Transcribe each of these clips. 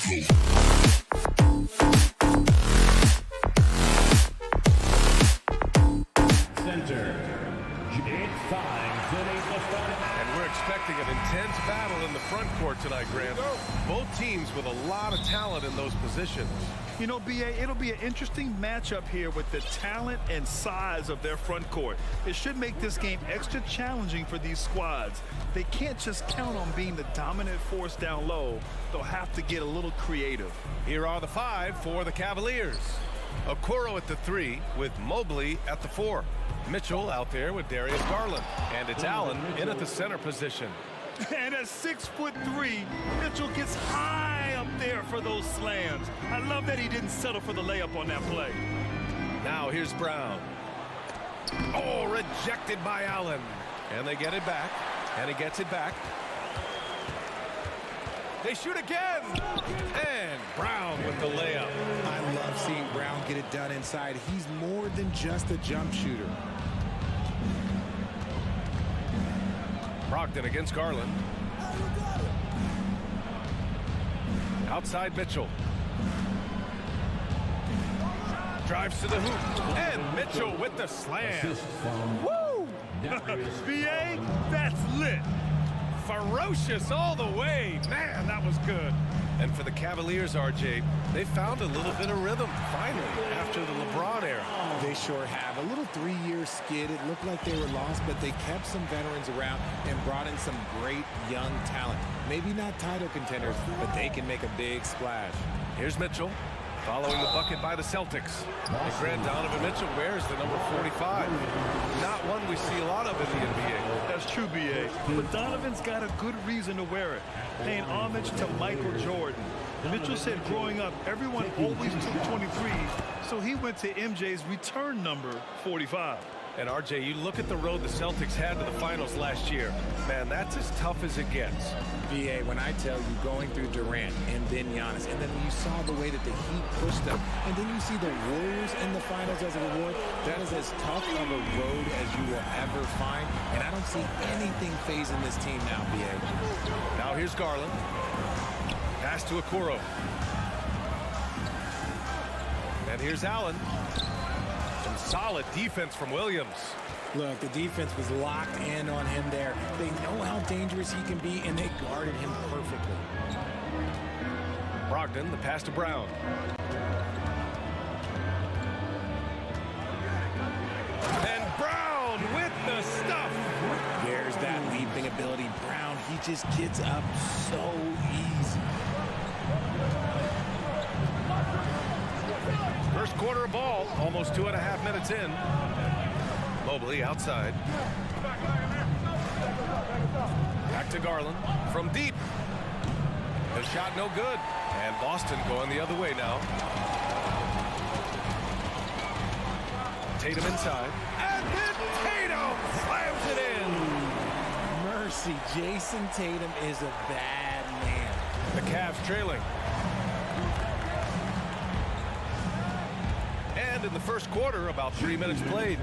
Center. It's time to make the start. And we're expecting an intense battle in the front court tonight, Grant. Both teams with a lot of talent in those positions. You know, B.A., it'll be an interesting matchup here with the talent and size of their front court. It should make this game extra challenging for these squads. They can't just count on being the dominant force down low. They'll have to get a little creative. Here are the 5 for the Cavaliers. Okoro at the 3 with Mobley at the 4. Mitchell out there with Darius Garland. And it's Allen in at the center position. And at 6'3", Mitchell gets high up there for those slams. I love that he didn't settle for the layup on that play. Now here's Brown. Oh, rejected by Allen. And they get it back. And he gets it back. They shoot again. And Brown with the layup. I love seeing Brown get it done inside. He's more than just a jump shooter. Brogdon against Garland. Outside Mitchell. Drives to the hoop. And Mitchell with the slam. Woo! B.A., that's lit. Ferocious all the way. Man, that was good. And for the Cavaliers, RJ, they found a little bit of rhythm, finally, after the LeBron era. They sure have. A little 3-year skid. It looked like they were lost, but they kept some veterans around and brought in some great young talent. Maybe not title contenders, but they can make a big splash. Here's Mitchell, following the bucket by the Celtics. And Grant Donovan Mitchell wears the number 45. Not one we see a lot of in the NBA. That's true, B.A. But Donovan's got a good reason to wear it, paying homage to Michael Jordan. Mitchell said growing up, everyone always took 23, so he went to MJ's return number 45. And RJ, you look at the road the Celtics had to the finals last year. Man, that's as tough as it gets. B.A., when I tell you going through Durant and then Giannis, and then you saw the way that the Heat pushed them, and then you see the Warriors in the finals as a reward, that is as tough of a road as you will ever find, and I don't see anything phasing this team now, B.A. Now here's Garland. Pass to Okoro. And here's Allen. Some solid defense from Williams. Look, the defense was locked in on him there. They know how dangerous he can be, and they guarded him perfectly. Brogdon, the pass to Brown. And Brown with the stuff. There's that leaping ability. Brown, he just gets up so easy. First quarter of ball, almost 2.5 minutes in. Mobley outside. Back to Garland from deep. The shot no good. And Boston going the other way now. Tatum inside. And then Tatum slams it in. Mercy, Jason Tatum is a bad man. The Cavs trailing. And in the first quarter, about 3 minutes played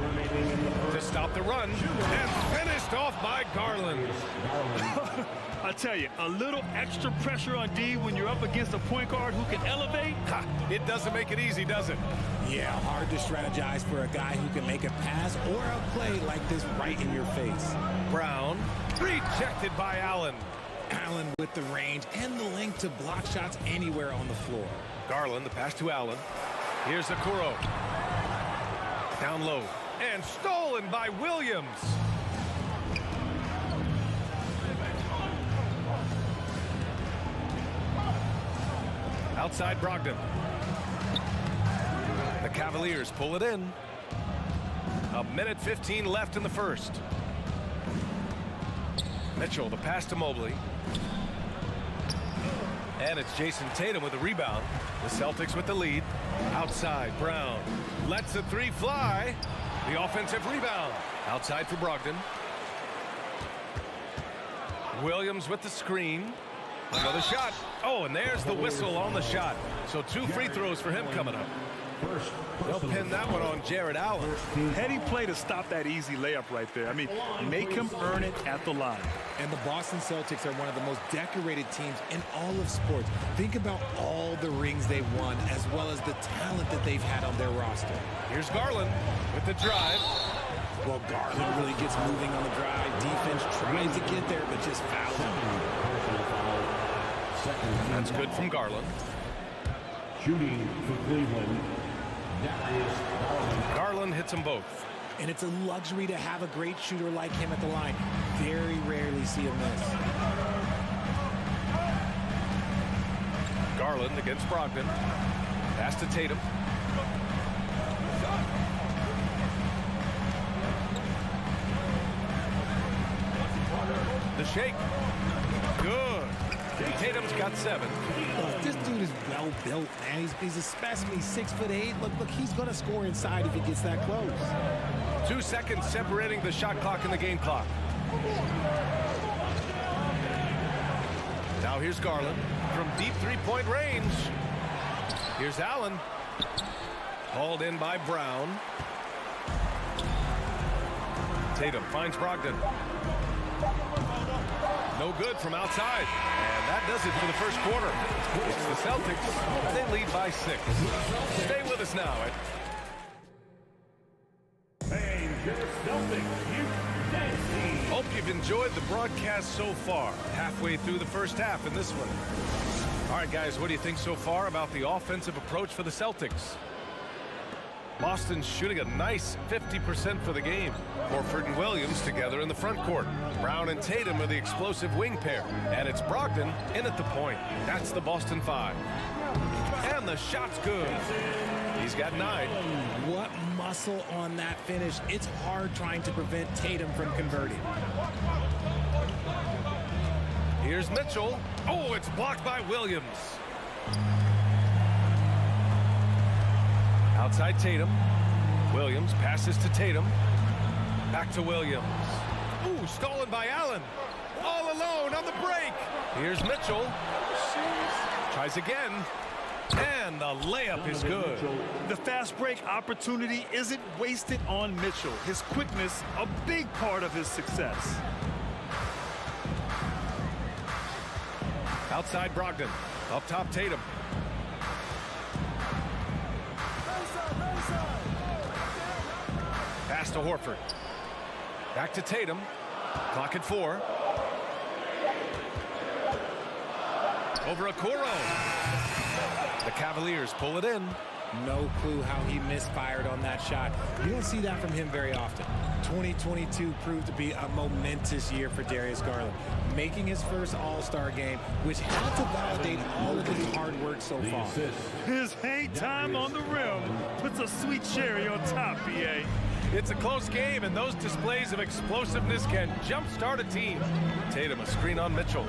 to stop the run, and finished off by Garland. I tell you, a little extra pressure on D when you're up against a point guard who can elevate. Ha, it doesn't make it easy, does it? Yeah, hard to strategize for a guy who can make a pass or a play like this right in your face. Brown, rejected by Allen. Allen with the range and the length to block shots anywhere on the floor. Garland, the pass to Allen. Here's Okoro. Down low. And stolen by Williams. Outside Brogdon. The Cavaliers pull it in. 1:15 left in the first. Mitchell, the pass to Mobley. And it's Jason Tatum with the rebound. The Celtics with the lead. Outside, Brown lets the 3 fly. The offensive rebound. Outside for Brogdon. Williams with the screen. Another shot. Oh, and there's the whistle on the shot. So 2 free throws for him coming up. first They'll pin that one on Jared Allen. Heady play to stop that easy layup right there. I mean, make him earn it at the line. And the Boston Celtics are one of the most decorated teams in all of sports. Think about all the rings they've won, as well as the talent that they've had on their roster. Here's Garland with the drive. Well, Garland really gets moving on the drive. Defense tries to get there, but just fouls him. That's good from Garland. Shooting for Cleveland, Darius Garland. Garland hits them both. And it's a luxury to have a great shooter like him at the line. Very rarely see him miss. Garland against Brogdon. Pass to Tatum. The shake. Good. Tatum's got 7. Look, this dude is well built, man. He's a specimen. He's 6'8". Look, he's going to score inside if he gets that close. 2 seconds separating the shot clock and the game clock. Now here's Garland from deep three-point range. Here's Allen. Hauled in by Brown. Tatum finds Brogdon. No good from outside. And that does it for the first quarter. It's the Celtics. They lead by 6. Stay with us now. Hope you've enjoyed the broadcast so far. Halfway through the first half in this one. All right, guys, what do you think so far about the offensive approach for the Celtics? Boston's shooting a nice 50% for the game. Horford and Williams together in the front court. Brown and Tatum are the explosive wing pair. And it's Brogdon in at the point. That's the Boston 5. And the shot's good. He's got 9. What muscle on that finish. It's hard trying to prevent Tatum from converting. Here's Mitchell. Oh, it's blocked by Williams. Outside Tatum. Williams passes to Tatum. Back to Williams. Ooh, stolen by Allen. All alone on the break. Here's Mitchell. Tries again. And the layup is good. The fast break opportunity isn't wasted on Mitchell. His quickness, a big part of his success. Outside Brogdon. Up top Tatum. Pass to Horford. Back to Tatum. Clock at 4. Over Okoro. The Cavaliers pull it in. No clue how he misfired on that shot. You don't see that from him very often. 2022 proved to be a momentous year for Darius Garland, making his first All-Star game, which had to validate all of his hard work so far. His hang time on the rim puts a sweet cherry on top, BA. It's a close game, and those displays of explosiveness can jumpstart a team. Tatum, a screen on Mitchell.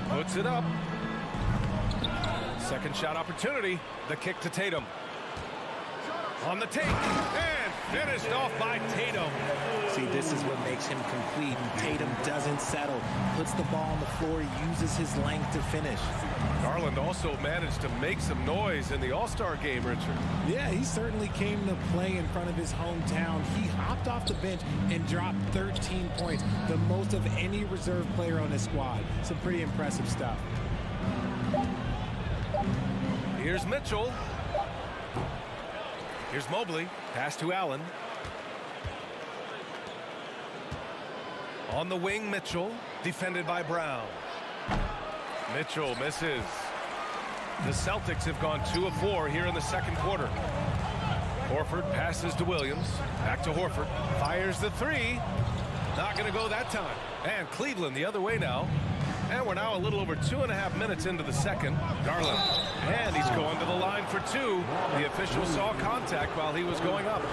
Puts it up. Second shot opportunity. The kick to Tatum. On the take. And finished off by Tatum. See, this is what makes him complete. Tatum doesn't settle. Puts the ball on the floor, uses his length to finish. Garland also managed to make some noise in the All-Star game, Richard. Yeah, he certainly came to play in front of his hometown. He hopped off the bench and dropped 13 points, the most of any reserve player on his squad. Some pretty impressive stuff. Here's Mitchell. Here's Mobley. Pass to Allen. On the wing, Mitchell. Defended by Brown. Mitchell misses. The Celtics have gone 2 of 4 here in the second quarter. Horford passes to Williams. Back to Horford. Fires the 3. Not going to go that time. And Cleveland the other way now. And we're now a little over 2.5 minutes into the second. Garland. And he's going to the line for 2. The official saw contact while he was going up.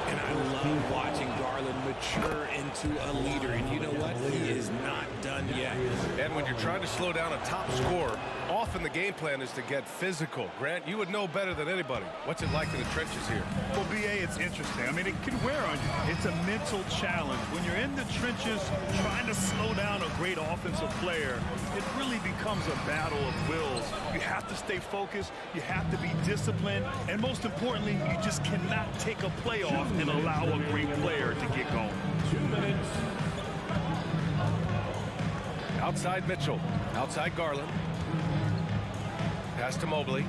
And I love watching Garland mature into a leader. And you know what? He is not done yet. And when you're trying to slow down a top scorer, often the game plan is to get physical. Grant, you would know better than anybody. What's it like in the trenches here? Well, BA, it's interesting. I mean, it can wear on you. It's a mental challenge. When you're in the trenches trying to slow down a great offensive player, it really becomes a battle of wills. You have to stay focused, you have to be disciplined, and most importantly, you just cannot take a play off and allow a great player to get going. 2 minutes. Outside Mitchell. Outside Garland. Pass to Mobley.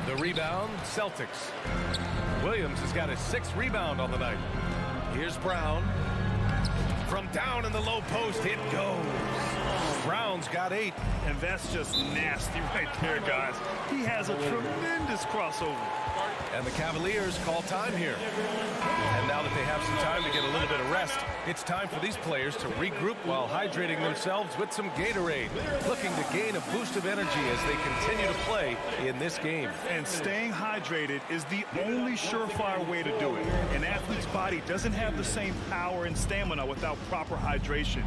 The rebound, Celtics. Williams has got his 6th rebound on the night. Here's Brown. From down in the low post, it goes. Brown's got 8. And that's just nasty right there, guys. He has a tremendous crossover. And the Cavaliers call time here. And now that they have some time to get a little bit of rest, it's time for these players to regroup while hydrating themselves with some Gatorade, looking to gain a boost of energy as they continue to play in this game. And staying hydrated is the only surefire way to do it. An athlete's body doesn't have the same power and stamina without proper hydration.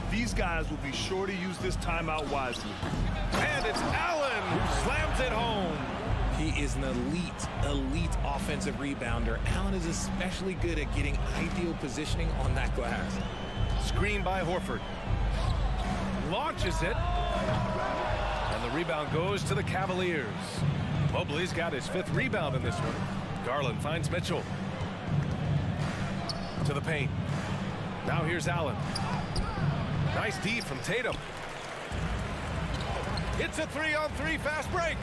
These guys will be sure to use this timeout wisely. And it's Allen who slams it home. He is an elite offensive rebounder. Allen is especially good at getting ideal positioning on that glass. Screen by Horford. Launches it. And the rebound goes to the Cavaliers. Mobley's got his 5th rebound in this one. Garland finds Mitchell. To the paint. Now here's Allen. Nice D from Tatum. It's a 3-on-3 fast break.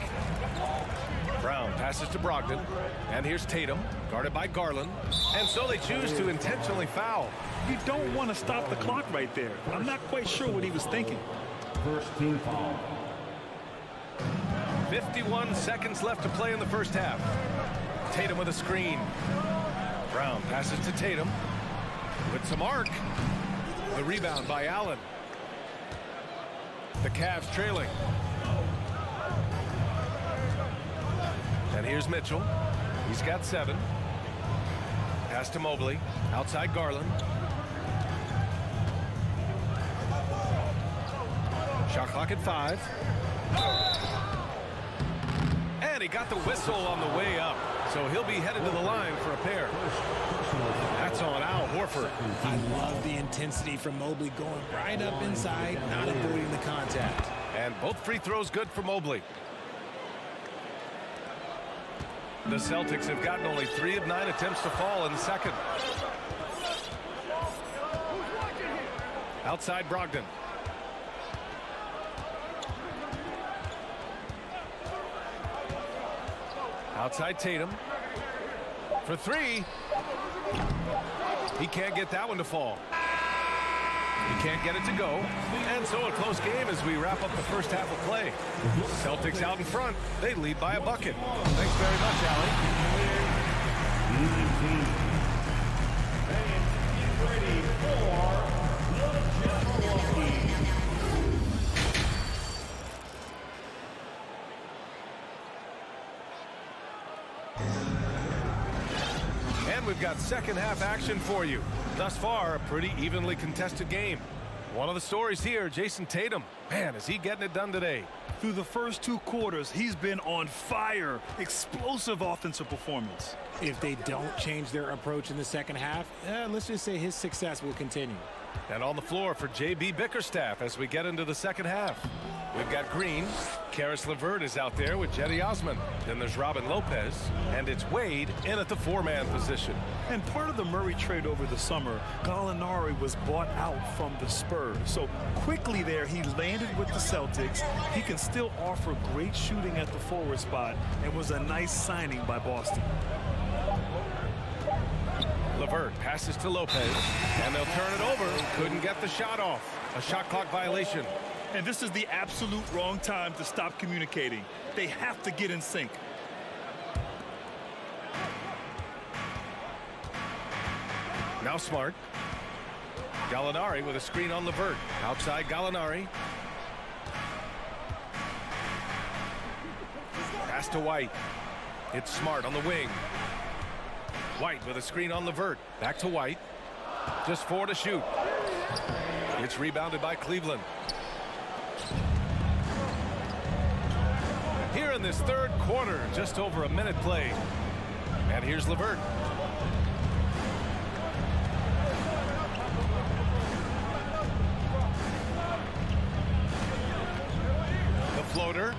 Brown passes to Brogdon. And here's Tatum, guarded by Garland. And so they choose to intentionally foul. You don't want to stop the clock right there. I'm not quite sure what he was thinking. First team foul. 51 seconds left to play in the first half. Tatum with a screen. Brown passes to Tatum with some arc. The rebound by Allen. The Cavs trailing. And here's Mitchell. He's got 7. Pass to Mobley. Outside Garland. Shot clock at 5. And he got the whistle on the way up. So he'll be headed to the line for a pair. That's on Al Horford. I love the intensity from Mobley going right up inside, not avoiding the contact. And both free throws good for Mobley. The Celtics have gotten only 3 of 9 attempts to fall in the second. Outside Brogdon. Outside Tatum. For 3. He can't get that one to fall. He can't get it to go. And so a close game as we wrap up the first half of play. Celtics out in front. They lead by a bucket. Thanks very much, Allie. Ready for the And we've got second half action for you. Thus far, a pretty evenly contested game. One of the stories here, Jason Tatum. Man, is he getting it done today. Through the first 2 quarters, he's been on fire. Explosive offensive performance. If they don't change their approach in the second half, let's just say his success will continue. And on the floor for J.B. Bickerstaff as we get into the second half. We've got Green. Karis LeVert is out there with Jetty Osman. Then there's Robin Lopez. And it's Wade in at the 4-man position. And part of the Murray trade over the summer, Gallinari was bought out from the Spurs. So quickly there, he landed with the Celtics. He can still offer great shooting at the forward spot and was a nice signing by Boston. LeVert passes to Lopez. And they'll turn it over. Couldn't get the shot off. A shot clock violation. And this is the absolute wrong time to stop communicating. They have to get in sync. Now Smart. Gallinari with a screen on LeVert. Outside Gallinari. Pass to White. It's Smart on the wing. White with a screen on LeVert. Back to White. Just 4 to shoot. It's rebounded by Cleveland. Here in this third quarter, just over a minute played. And here's LeVert. The floater.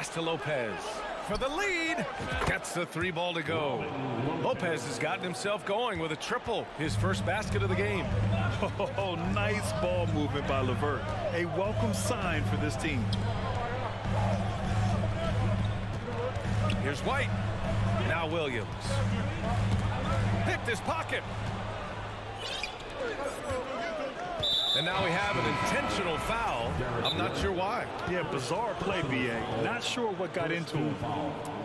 Pass to Lopez for the lead. Gets the 3 ball to go. Lopez has gotten himself going with a triple, his first basket of the game. Oh, nice ball movement by LeVert. A welcome sign for this team. Here's White. Now Williams. Picked his pocket. And now we have an intentional foul. I'm not sure why. Yeah, bizarre play, B.A. Not sure what got into him.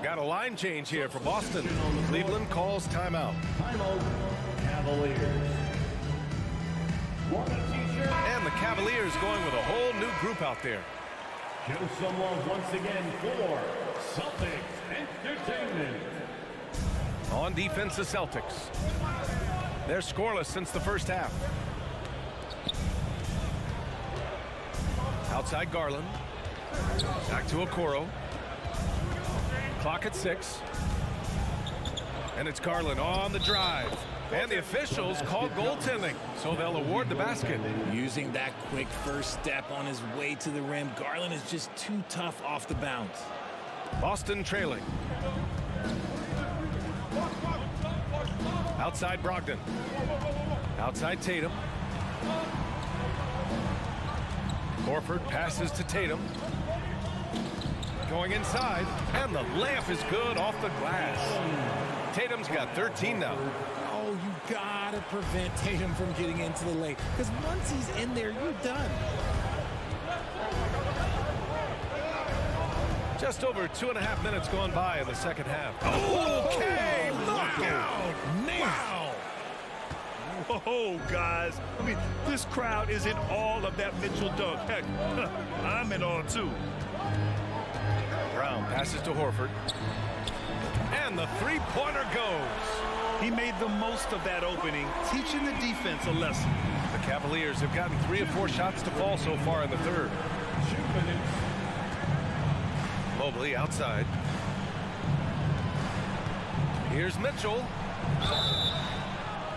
Got a line change here for Boston. Cleveland calls timeout. Timeout, Cavaliers. And the Cavaliers going with a whole new group out there. Show some love once again for Celtics Entertainment. On defense, the Celtics. They're scoreless since the first half. Outside Garland. Back to Okoro. Clock at 6. And it's Garland on the drive. And the officials call goaltending, so they'll award the basket. Using that quick first step on his way to the rim, Garland is just too tough off the bounce. Boston trailing. Outside Brogdon. Outside Tatum. Horford passes to Tatum. Going inside, and the layup is good off the glass. Tatum's got 13 now. Oh, you gotta prevent Tatum from getting into the lane, because once he's in there, you're done. Just over 2.5 minutes gone by in the second half. Okay, look out! Wow! Whoa, guys. I mean, this crowd is in awe of that Mitchell dunk. Heck, I'm in awe, too. Brown passes to Horford. And the three-pointer goes. He made the most of that opening, teaching the defense a lesson. The Cavaliers have gotten 3 or 4 shots to fall so far in the third. Mobley outside. Here's Mitchell.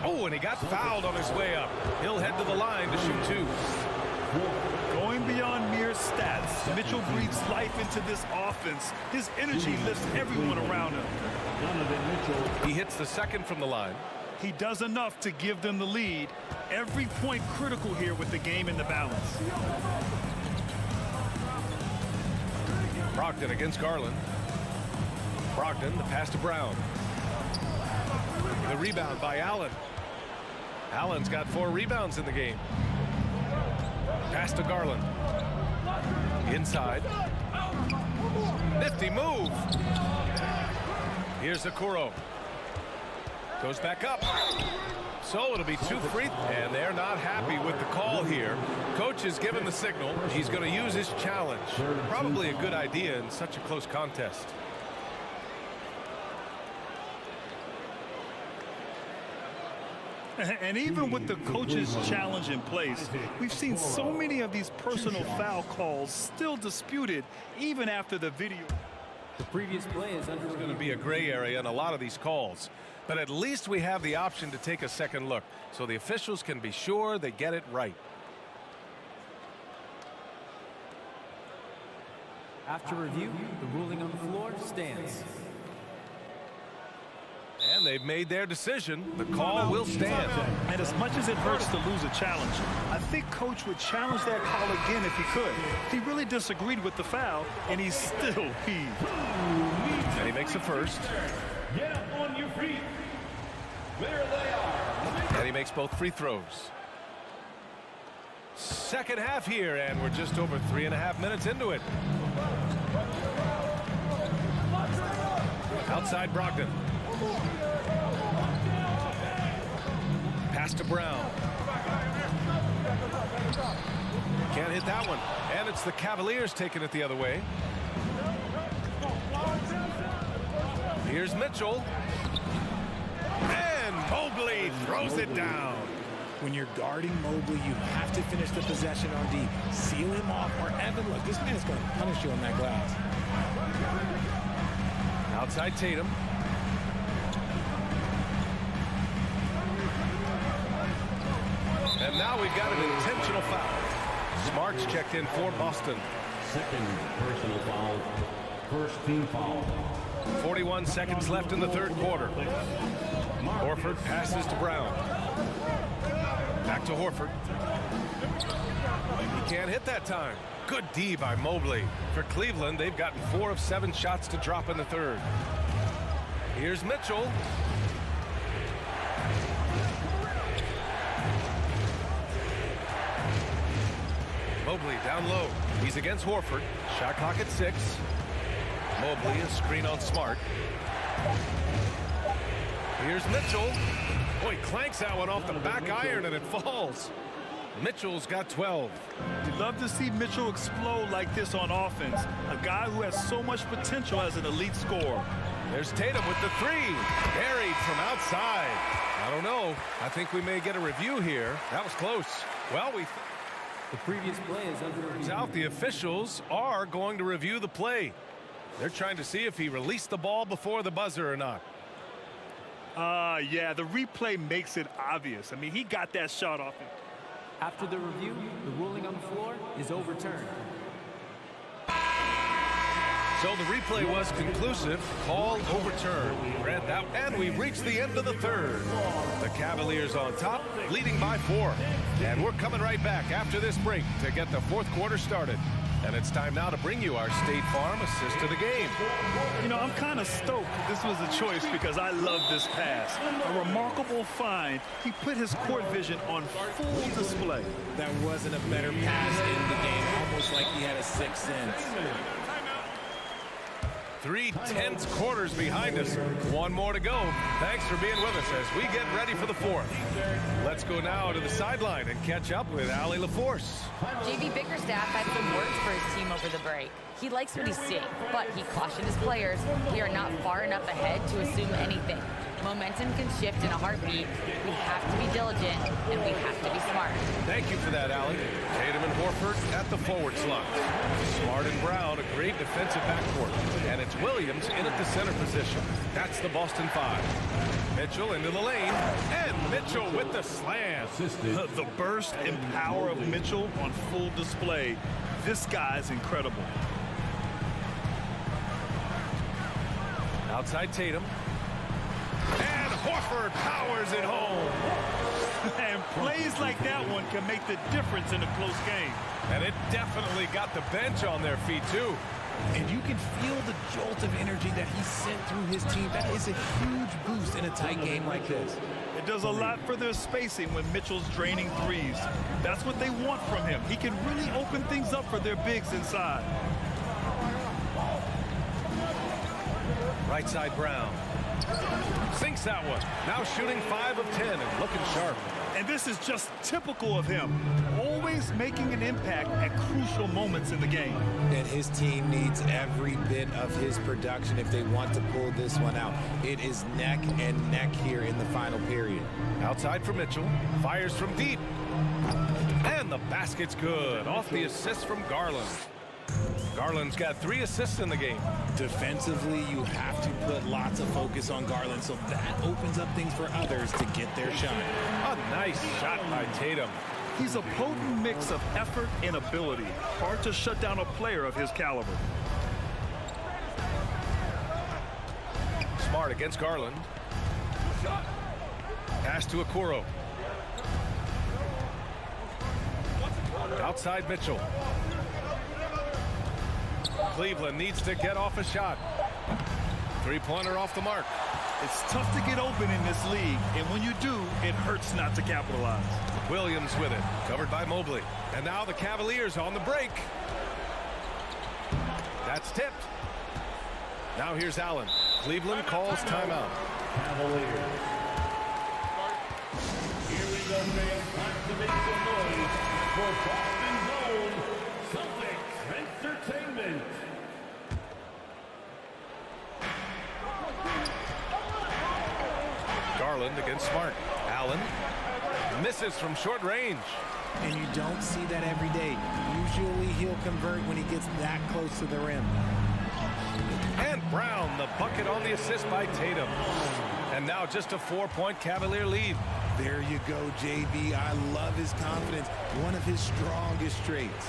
Oh, and he got fouled on his way up. He'll head to the line to shoot 2. Going beyond mere stats, Mitchell breathes life into this offense. His energy lifts everyone around him. He hits the second from the line. He does enough to give them the lead. Every point critical here with the game in the balance. Brogdon against Garland. Brogdon, the pass to Brown. The rebound by Allen. Allen's got 4 rebounds in the game. Pass to Garland. Inside. Nifty move. Here's Okoro. Goes back up. So it'll be 2 free. And they're not happy with the call here. Coach has given the signal. He's going to use his challenge. Probably a good idea in such a close contest. And even with the coach's challenge in place, we've seen so many of these personal foul calls still disputed even after the video. The previous play is under There's going to be a gray area in a lot of these calls. But at least we have the option to take a second look, so the officials can be sure they get it right. After review, the ruling on the floor stands. And they've made their decision. The call will stand. And as much as it hurts to lose a challenge, I think Coach would challenge that call again if he could. He really disagreed with the foul, and he's still heaved. And he makes a first. Get up on your feet. There they are. And he makes both free throws. Second half here, and we're just over 3.5 minutes into it. Outside Brogdon. Pass to Brown. Can't hit that one. And it's the Cavaliers taking it the other way. Here's Mitchell. And Mobley throws it down. When you're guarding Mobley, you have to finish the possession on D. Seal him off, or Evan, look, this man's going to punish you on that glass. Outside Tatum. And now we've got an intentional foul. Smart's checked in for Boston. Second personal foul. First team foul. 41 seconds left in the third quarter. Horford passes to Brown. Back to Horford. He can't hit that time. Good D by Mobley. For Cleveland, they've gotten 4 of 7 shots to drop in the third. Here's Mitchell. Mobley down low. He's against Horford. Shot clock at 6. Mobley, a screen on Smart. Here's Mitchell. Boy, he clanks that one off the back iron and it falls. Mitchell's got 12. You'd love to see Mitchell explode like this on offense. A guy who has so much potential as an elite scorer. There's Tatum with the 3. Buried from outside. I don't know. I think we may get a review here. That was close. Well, The previous play is under review. out. The officials are going to review the play. They're trying to see if he released the ball before the buzzer or not. Yeah, the replay makes it obvious. I mean, he got that shot off him. After the review, the ruling on the floor is overturned. So the replay was conclusive. Call overturned. Read that, and we've reached the end of the third. The Cavaliers on top, leading by 4. And we're coming right back after this break to get the fourth quarter started. And it's time now to bring you our State Farm assist of the game. You know, I'm kind of stoked this was a choice because I love this pass. A remarkable find. He put his court vision on full display. That wasn't a better pass in the game, almost like he had a 6th sense. 3 tense quarters behind us. 1 more to go. Thanks for being with us as we get ready for the fourth. Let's go now to the sideline and catch up with Allie LaForce. JV Bickerstaff had some words for his team over the break. He likes what he's seeing, but he cautioned his players, we are not far enough ahead to assume anything. Momentum can shift in a heartbeat. We have to be diligent, and we have to be smart. Thank you for that, Allie. Tatum and Horford at the forward slot. Smart and Brown, a great defensive backcourt. And it's Williams in at the center position. That's the Boston 5. Mitchell into the lane, and Mitchell with the slam. The burst and power of Mitchell on full display. This guy's incredible. Outside Tatum. And Horford powers it home. And plays like that one can make the difference in a close game. And it definitely got the bench on their feet, too. And you can feel the jolt of energy that he sent through his team. That is a huge boost in a tight game like this. It does a lot for their spacing when Mitchell's draining threes. That's what they want from him. He can really open things up for their bigs inside. Right side Brown. Sinks that one. Now shooting 5 of 10 and looking sharp. And this is just typical of him. Always making an impact at crucial moments in the game. And his team needs every bit of his production if they want to pull this one out. It is neck and neck here in the final period. Outside for Mitchell. Fires from deep. And the basket's good. Off the assist from Garland. Garland's got 3 assists in the game. Defensively, you have to put lots of focus on Garland, so that opens up things for others to get their shot. A nice shot by Tatum. He's a potent mix of effort and ability. Hard to shut down a player of his caliber. Smart against Garland. Pass to Okoro. Outside Mitchell. Cleveland needs to get off a shot. 3-pointer off the mark. It's tough to get open in this league, and when you do, it hurts not to capitalize. Williams with it, covered by Mobley. And now the Cavaliers on the break. That's tipped. Now here's Allen. Cleveland calls timeout. Cavaliers. Here we go, fans. Time to make some noise for Boston's own Celtics Entertainment. Garland against Smart. Allen misses from short range. And you don't see that every day. Usually he'll convert when he gets that close to the rim. And Brown, the bucket on the assist by Tatum. And now just a 4-point Cavalier lead. There you go, JB. I love his confidence. One of his strongest traits.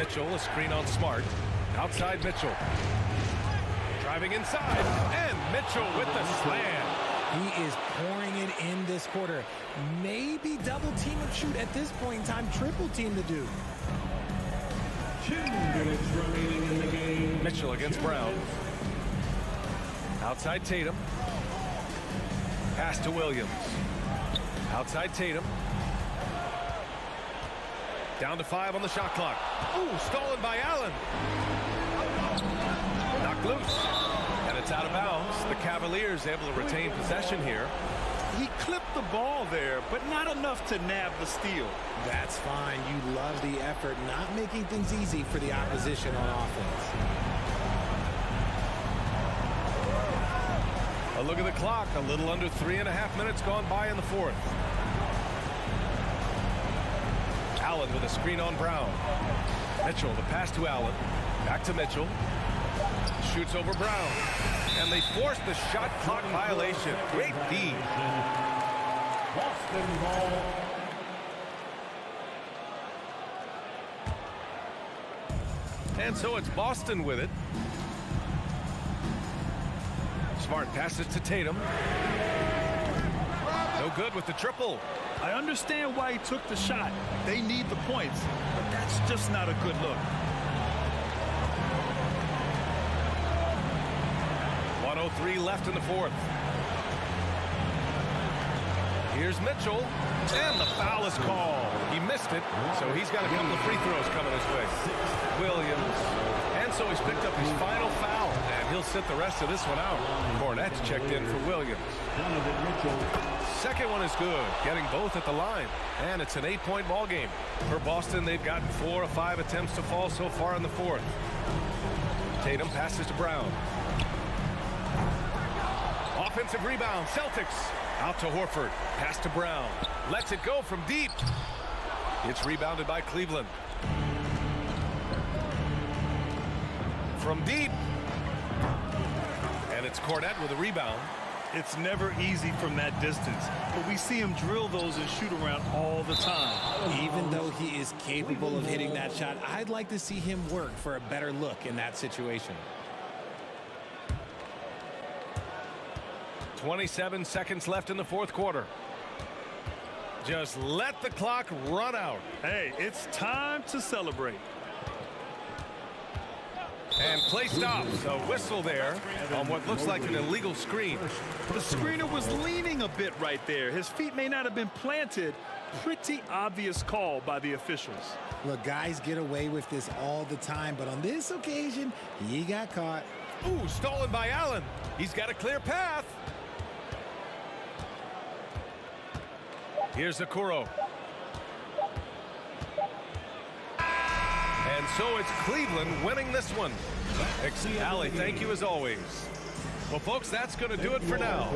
Mitchell, a screen on Smart. Outside Mitchell. Driving inside, and Mitchell with the slam. He is pouring it in this quarter. Maybe double team or shoot at this point in time. Triple team the dude. 2 minutes remaining in the game. Mitchell against Brown. Outside Tatum. Pass to Williams. Outside Tatum. Down to 5 on the shot clock. Ooh, stolen by Allen. Knocked loose. And it's out of bounds. The Cavaliers able to retain possession here. He clipped the ball there, but not enough to nab the steal. That's fine. You love the effort, not making things easy for the opposition on offense. A look at the clock. A little under 3.5 minutes gone by in the fourth. Allen with a screen on Brown. Mitchell, the pass to Allen. Back to Mitchell. Shoots over Brown. And they force the shot clock violation. Great D. Boston ball. And so it's Boston with it. Smart passes to Tatum. No good with the triple. I understand why he took the shot. They need the points, but that's just not a good look. 1:03 left in the fourth. Here's Mitchell, and the foul is called. He missed it, so he's got a couple of free throws coming his way. Williams, and so he's picked up his final foul, and he'll sit the rest of this one out. Cornette's checked in for Williams. Second one is good, getting both at the line, and it's an 8-point ball game. For Boston, they've gotten 4 of 5 attempts to fall so far in the fourth. Tatum passes to Brown. Offensive rebound, Celtics. Out to Horford. Pass to Brown. Lets it go from deep. It's rebounded by Cleveland. From deep. And it's Cornette with a rebound. It's never easy from that distance, but we see him drill those and shoot around all the time. Even though he is capable of hitting that shot, I'd like to see him work for a better look in that situation. 27 seconds left in the fourth quarter. Just let the clock run out. Hey, it's time to celebrate. And play stops. A whistle there on what looks like an illegal screen. The screener was leaning a bit right there. His feet may not have been planted. Pretty obvious call by the officials. Look, guys get away with this all the time, but on this occasion, he got caught. Ooh, stolen by Allen. He's got a clear path. Here's Okoro. And so it's Cleveland winning this one. Allie, thank you as always. Well, folks, that's going to do it for now.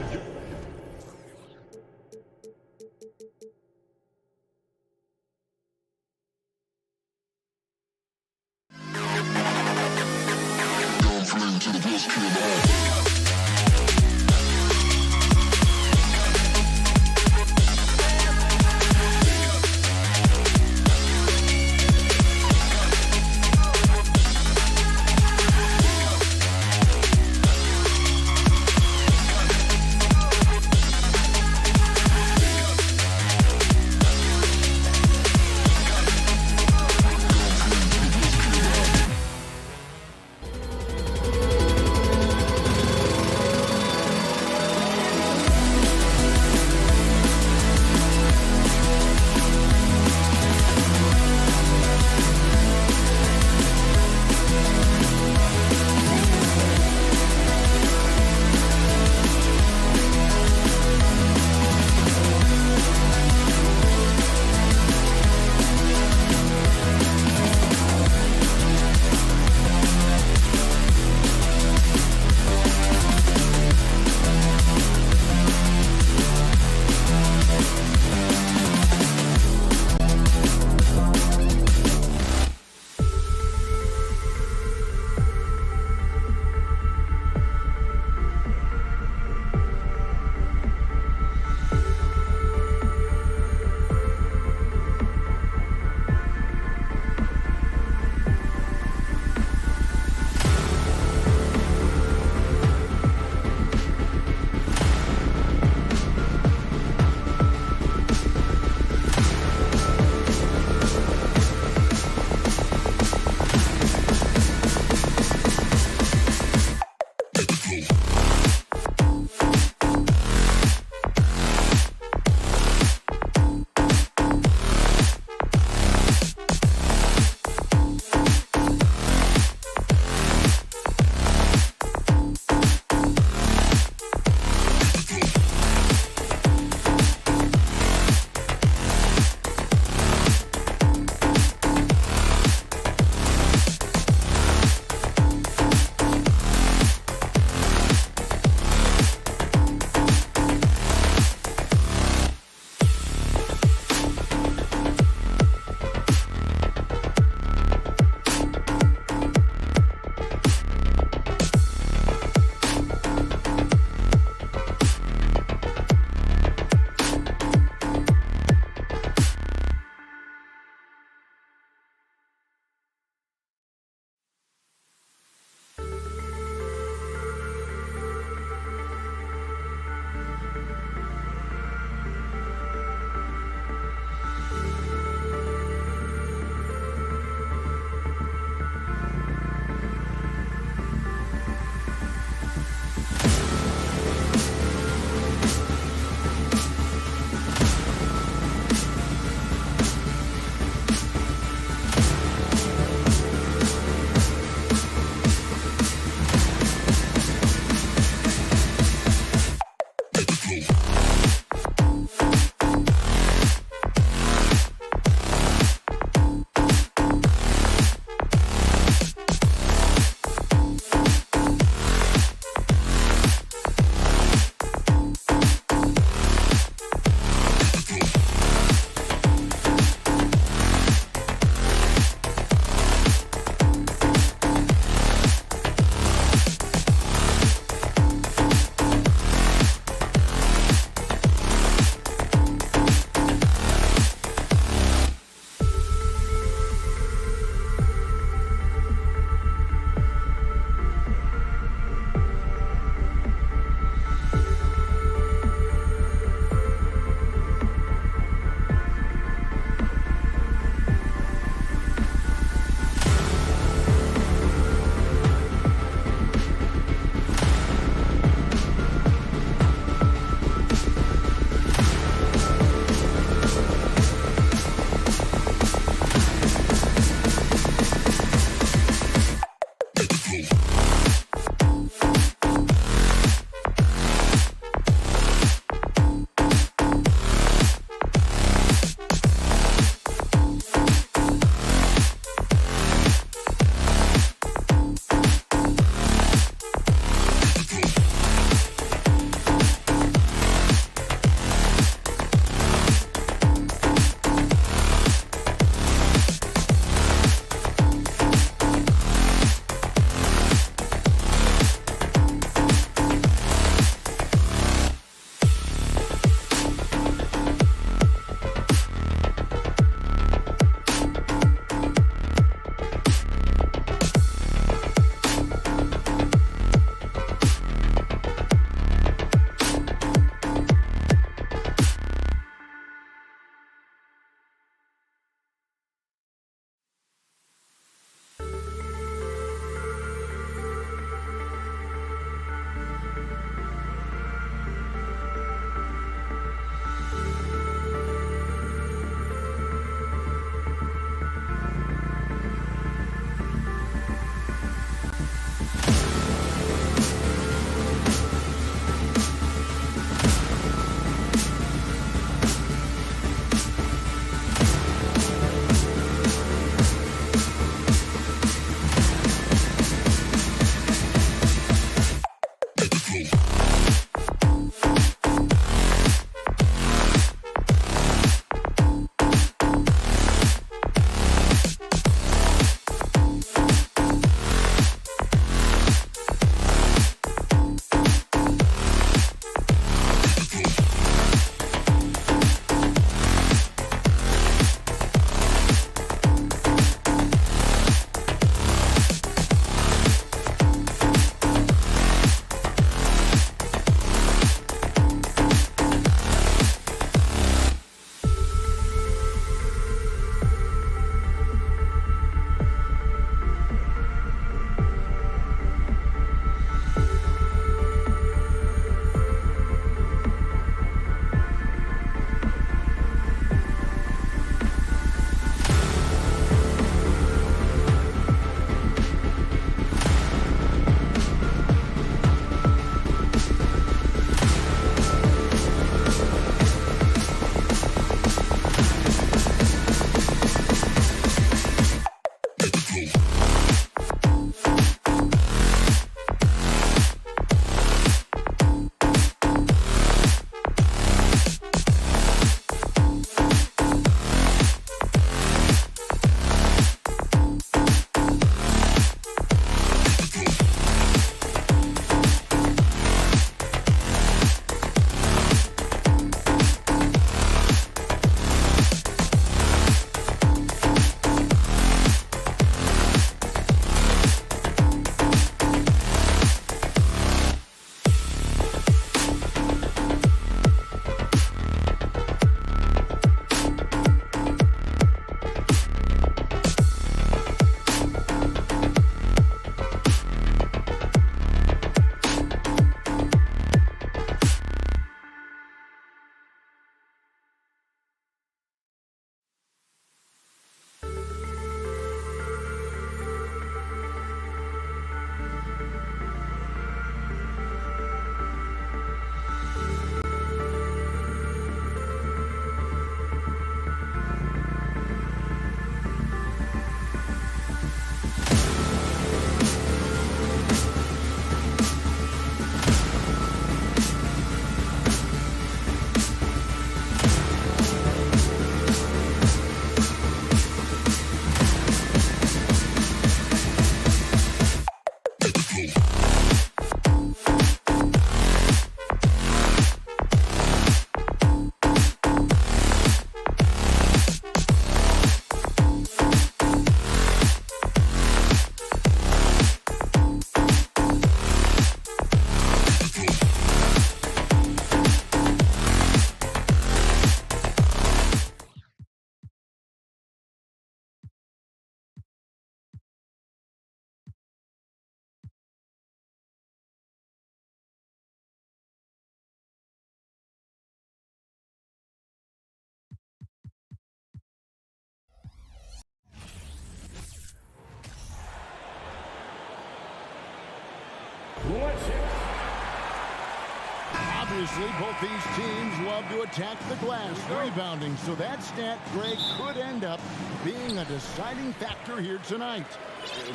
Obviously, both these teams love to attack the glass, rebounding, so that stat, Greg, could end up being a deciding factor here tonight.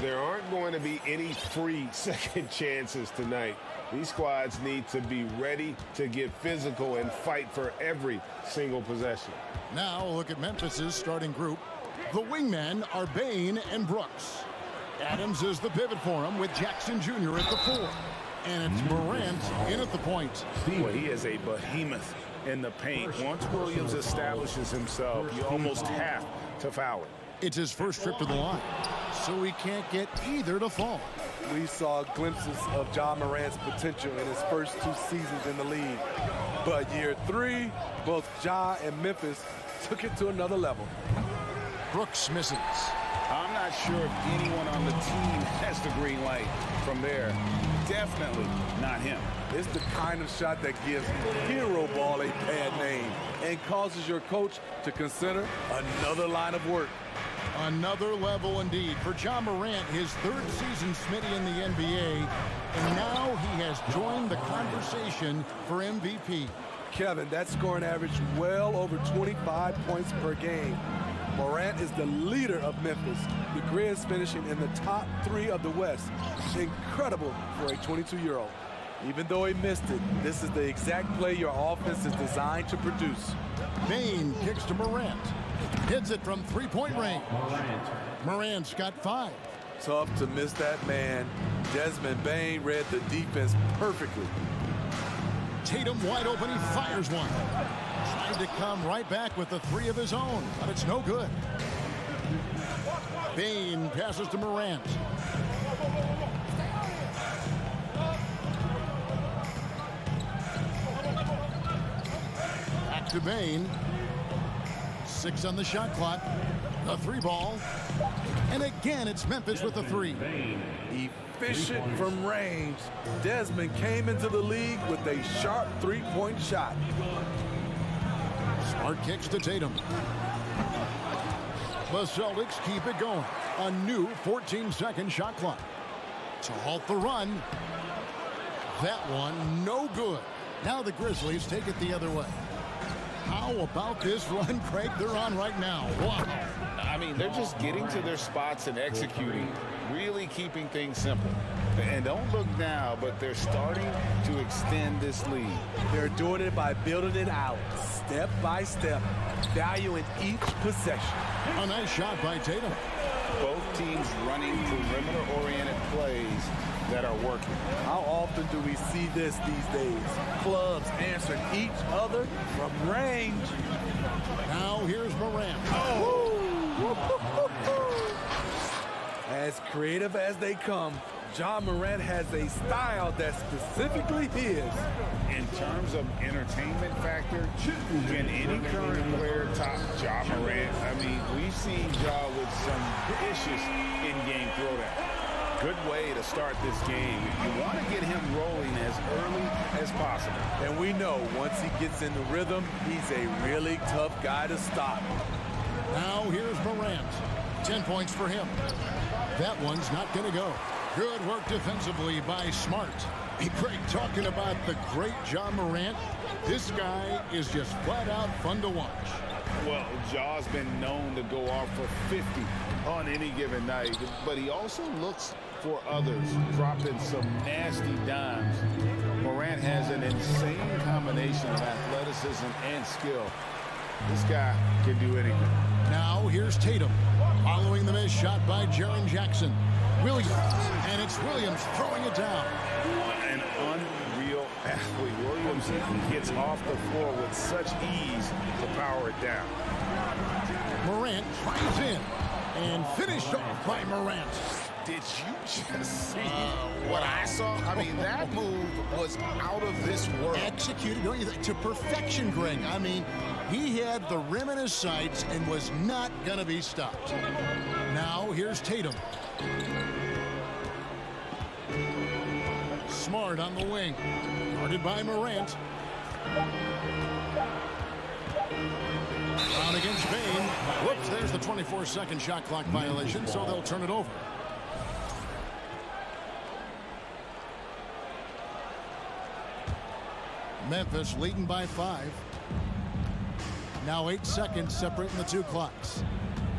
There aren't going to be any free second chances tonight. These squads need to be ready to get physical and fight for every single possession. Now look at Memphis's starting group. The wingmen are Bain and Brooks. Adams is the pivot for him with Jackson Jr. at the 4. And it's Morant in at the point. Well, he is a behemoth in the paint. Once Williams establishes himself, you almost have to foul it. It's his first trip to the line, so he can't get either to fall. We saw glimpses of Ja Morant's potential in his first 2 seasons in the league. But year 3, both Ja and Memphis took it to another level. Brooks misses. I'm not sure if anyone on the team has the green light from there. Definitely not him. It's the kind of shot that gives hero ball a bad name and causes your coach to consider another line of work. Another level indeed for Ja Morant, his 3rd season Smitty in the NBA, and now he has joined the conversation for MVP. Kevin, that scoring average well over 25 points per game. Morant is the leader of Memphis. The Grizz finishing in the top 3 of the West. Incredible for a 22-year-old. Even though he missed it, this is the exact play your offense is designed to produce. Bain kicks to Morant. Hits it from 3-point range. Morant's got 5. Tough to miss that man. Desmond Bain read the defense perfectly. Tatum wide open, he fires one. Tried to come right back with the 3 of his own, but it's no good. Bain passes to Morant. Back to Bain. 6 on the shot clock. The 3 ball. And again, it's Memphis with the 3. Efficient from range. Desmond came into the league with a sharp 3-point shot. Smart kicks to Tatum. The Celtics keep it going. A new 14-second shot clock. To halt the run. That one, no good. Now the Grizzlies take it the other way. How about this run, Craig, they're on right now? Wow. I mean, they're just getting to their spots and executing, really keeping things simple. And don't look now, but they're starting to extend this lead. They're doing it by building it out, step by step, valuing each possession. A nice shot by Tatum. Both teams running perimeter-oriented plays that are working. How often do we see this these days? Clubs answering each other from range. Now here's Morant. As creative as they come, Ja Morant has a style that's specifically his. In terms of entertainment factor, can any current player top Ja Morant? I mean, we've seen Ja with some vicious in-game throwdown. Good way to start this game. You want to get him rolling as early as possible. And we know once he gets in the rhythm, he's a really tough guy to stop. Now here's Morant. 10 points for him. That one's not going to go. Good work defensively by Smart. Hey, Craig, talking about the great Ja Morant, this guy is just flat out fun to watch. Well, Ja's been known to go off for 50 on any given night, but he also looks for others, dropping some nasty dimes. Morant has an insane combination of athleticism and skill. This guy can do anything. Now here's Tatum, following the missed shot by Jaren Jackson. Williams, and it's Williams throwing it down. An unreal athlete. Williams gets off the floor with such ease to power it down. Morant tries in, and finished off by Morant. Did you just see what I saw? I mean, that move was out of this world. Executed, don't you think, to perfection, Greg. I mean, he had the rim in his sights and was not going to be stopped. Now here's Tatum. Smart on the wing. Guarded by Morant. Out against Bain. Whoops, there's the 24-second shot clock violation, so they'll turn it over. Memphis leading by 5. Now 8 seconds separating the two clocks.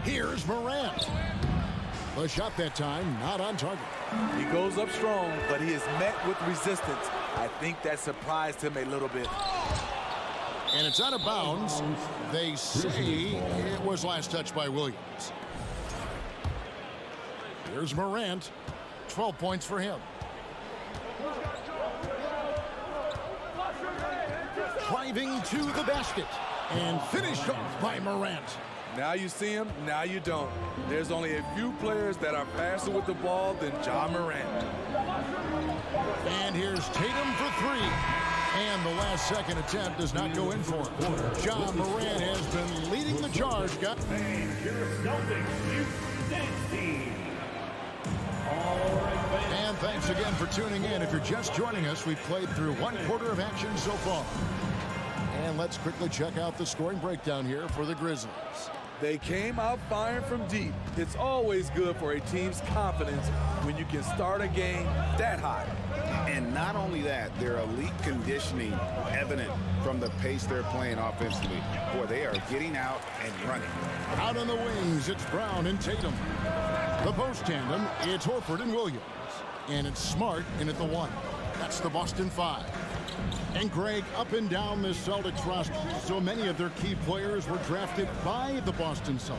Here's Morant. The shot that time not on target. He goes up strong, but he is met with resistance. I think that surprised him a little bit. And it's out of bounds. They say it was last touched by Williams. Here's Morant. 12 points for him. Driving to the basket. And finished off by Morant. Now you see him, now you don't. There's only a few players that are faster with the ball than Ja Morant. And here's Tatum for 3. And the last second attempt does not go in for him. Ja Morant has been leading the charge. And your Celtics Youth Dance Team. All right, And thanks again for tuning in. If you're just joining us, we've played through 1/4 of action so far. And let's quickly check out the scoring breakdown here for the Grizzlies. They came out firing from deep. It's always good for a team's confidence when you can start a game that high. And not only that, their elite conditioning evident from the pace they're playing offensively. Boy, they are getting out and running. Out on the wings, it's Brown and Tatum. The post tandem, it's Horford and Williams. And it's Smart in at the 1. That's the Boston 5. And Greg, up and down this Celtics roster, so many of their key players were drafted by the Boston Celtics.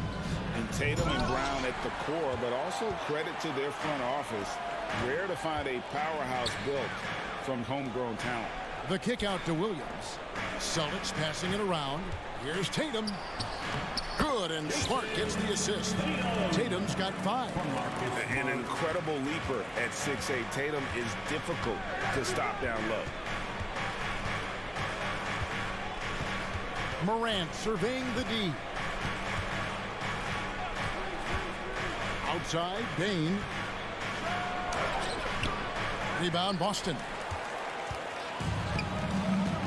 And Tatum and Brown at the core, but also credit to their front office. Rare to find a powerhouse built from homegrown talent. The kick out to Williams. Celtics passing it around. Here's Tatum. Good, and Smart gets the assist. Tatum's got 5. An incredible leaper at 6'8". Tatum is difficult to stop down low. Morant surveying the D. Outside, Bain. Rebound, Boston.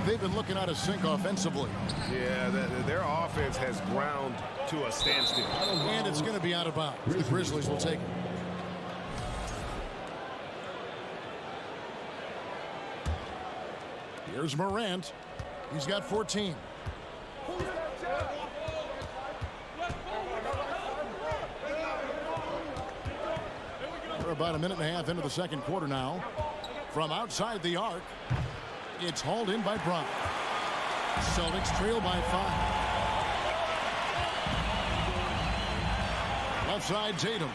They've been looking out of sync offensively. Yeah, their offense has ground to a standstill. And it's going to be out of bounds. The Grizzlies will take it. Here's Morant. He's got 14. We're about a minute and a half into the second quarter now. From outside the arc, it's hauled in by Brown. Celtics trail by 5. Left side, Tatum.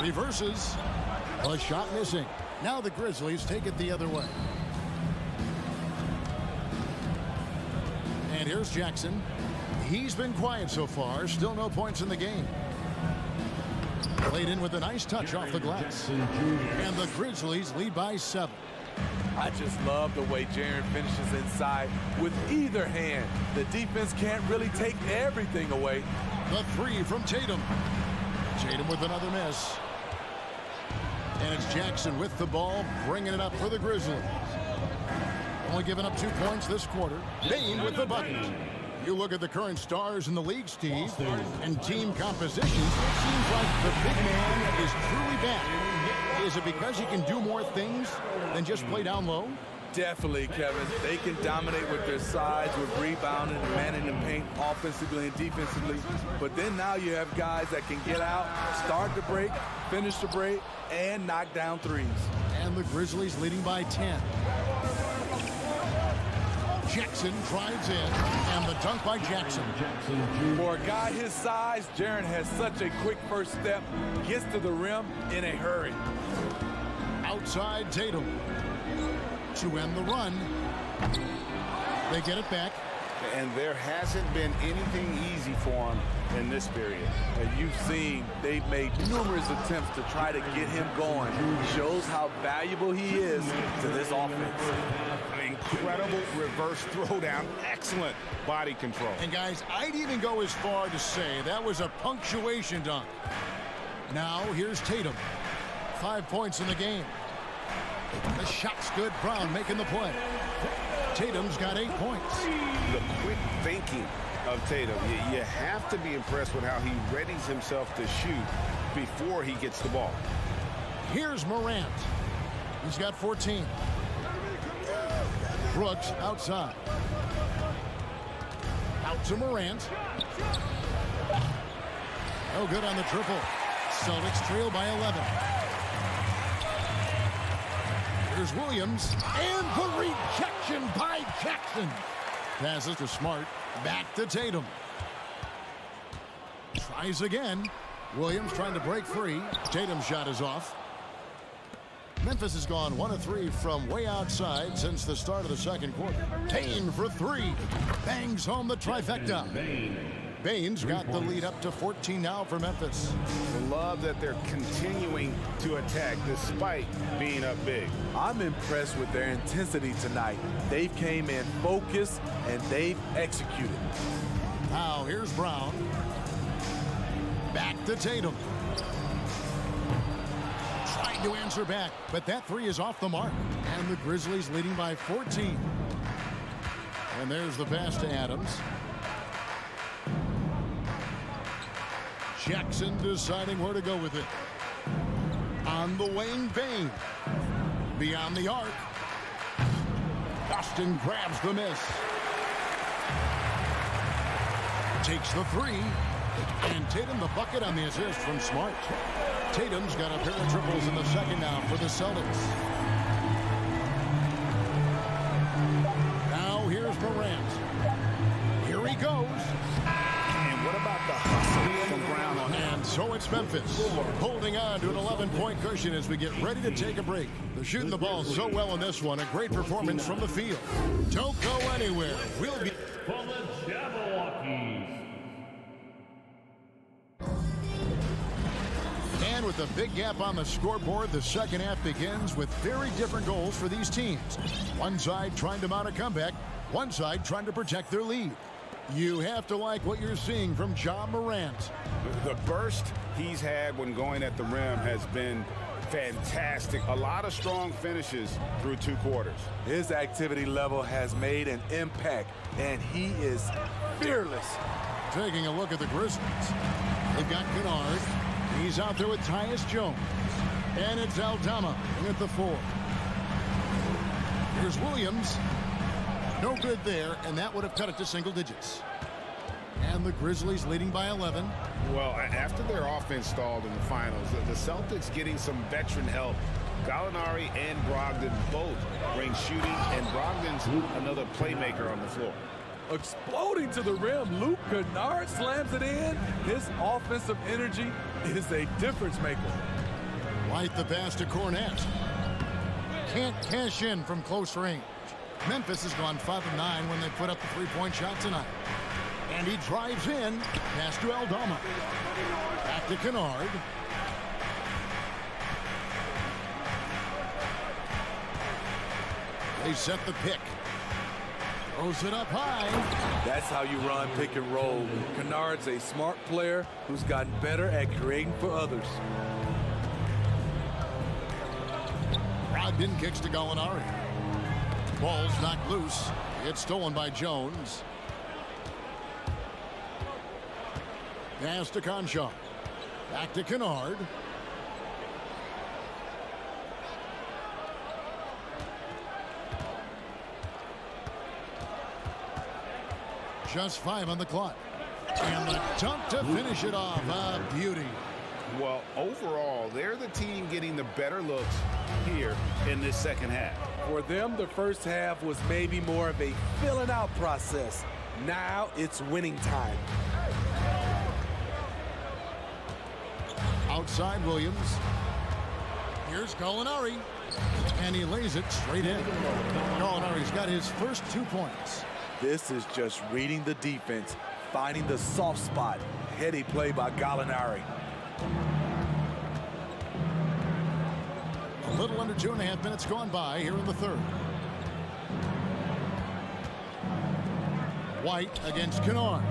Reverses. A shot missing. Now the Grizzlies take it the other way. And here's Jackson. He's been quiet so far. Still no points in the game. Played in with a nice touch off the glass. And the Grizzlies lead by 7. I just love the way Jaren finishes inside with either hand. The defense can't really take everything away. The 3 from Tatum. Tatum with another miss. And it's Jackson with the ball, bringing it up for the Grizzlies. Only giving up 2 points this quarter. Bain with the bucket. You look at the current stars in the league, Steve, and team composition. It seems like the big man is truly back. Is it because he can do more things than just play down low? Definitely, Kevin. They can dominate with their size, with rebounding and manning the paint offensively and defensively. But then now you have guys that can get out, start the break, finish the break, and knock down threes. And the Grizzlies leading by 10. Jackson drives in, and the dunk by Jackson. For a guy his size, Jaren has such a quick first step, gets to the rim in a hurry. Outside Tatum to end the run. They get it back. And there hasn't been anything easy for him in this period. And you've seen they've made numerous attempts to try to get him going. Shows how valuable he is to this offense. Incredible reverse throwdown. Excellent body control. And guys, I'd even go as far to say that was a punctuation dunk. Now here's Tatum. 5 points in the game. The shot's good. Brown making the play. Tatum's got 8 points. The quick thinking of Tatum. You have to be impressed with how he readies himself to shoot before he gets the ball. Here's Morant. He's got 14. Brooks outside. Out to Morant. No good on the triple. Celtics trail by 11. Here's Williams. And the rejection by Jackson. Passes to Smart. Back to Tatum. Tries again. Williams trying to break free. Tatum's shot is off. Memphis has gone 1 of 3 from way outside since the start of the second quarter. Payne for 3. Bangs home the trifecta. Baines got the lead up to 14 now for Memphis. I love that they're continuing to attack despite being up big. I'm impressed with their intensity tonight. They came in focused and they've executed. Now here's Brown. Back to Tatum. Trying to answer back, but that 3 is off the mark. And the Grizzlies leading by 14. And there's the pass to Adams. Jackson deciding where to go with it. On the wing, Bane. Beyond the arc. Boston grabs the miss. Takes the 3. And Tatum the bucket on the assist from Smart. Tatum's got a pair of triples in the second now for the Celtics. Now here's Morant. Here he goes. And what about the hustle from Brown on him? And so it's Memphis holding on to an 11-point cushion as we get ready to take a break. They're shooting the ball so well in this one. A great performance from the field. Don't go anywhere. We'll be... For the Jabberwockies. And with a big gap on the scoreboard, the second half begins with very different goals for these teams. One side trying to mount a comeback, one side trying to protect their lead. You have to like what you're seeing from Ja Morant. The burst he's had when going at the rim has been fantastic. A lot of strong finishes through 2 quarters. His activity level has made an impact, and he is fearless. Taking a look at the Grizzlies. They've got Kennard. He's out there with Tyus Jones. And it's Aldama at the 4. Here's Williams. No good there, and that would have cut it to single digits. And the Grizzlies leading by 11. Well, after their offense stalled in the finals, the Celtics getting some veteran help. Gallinari and Brogdon both bring shooting, and Brogdon's another playmaker on the floor. Exploding to the rim, Luke Kennard slams it in. His offensive energy is a difference maker. White the pass to Cornette. Can't cash in from close range. Memphis has gone 5 of 9 when they put up the 3-point shot tonight. And he drives in. Pass to Aldama. Back to Kennard. They set the pick. Throws it up high. That's how you run pick and roll. Kennard's a smart player who's gotten better at creating for others. Brogdon kicks to Gallinari. Ball's knocked loose. It's stolen by Jones. Pass to Conchar. Back to Kennard. Just 5 on the clock. And the dunk to finish it off. A beauty. Well, overall, they're the team getting the better looks here in this second half. For them, the first half was maybe more of a filling out process. Now it's winning time. Outside Williams. Here's Gallinari. And he lays it straight in. Gallinari's got his first 2 points. This is just reading the defense, finding the soft spot. Heady play by Gallinari. A little under 2.5 minutes gone by here in the third. White against Kennard.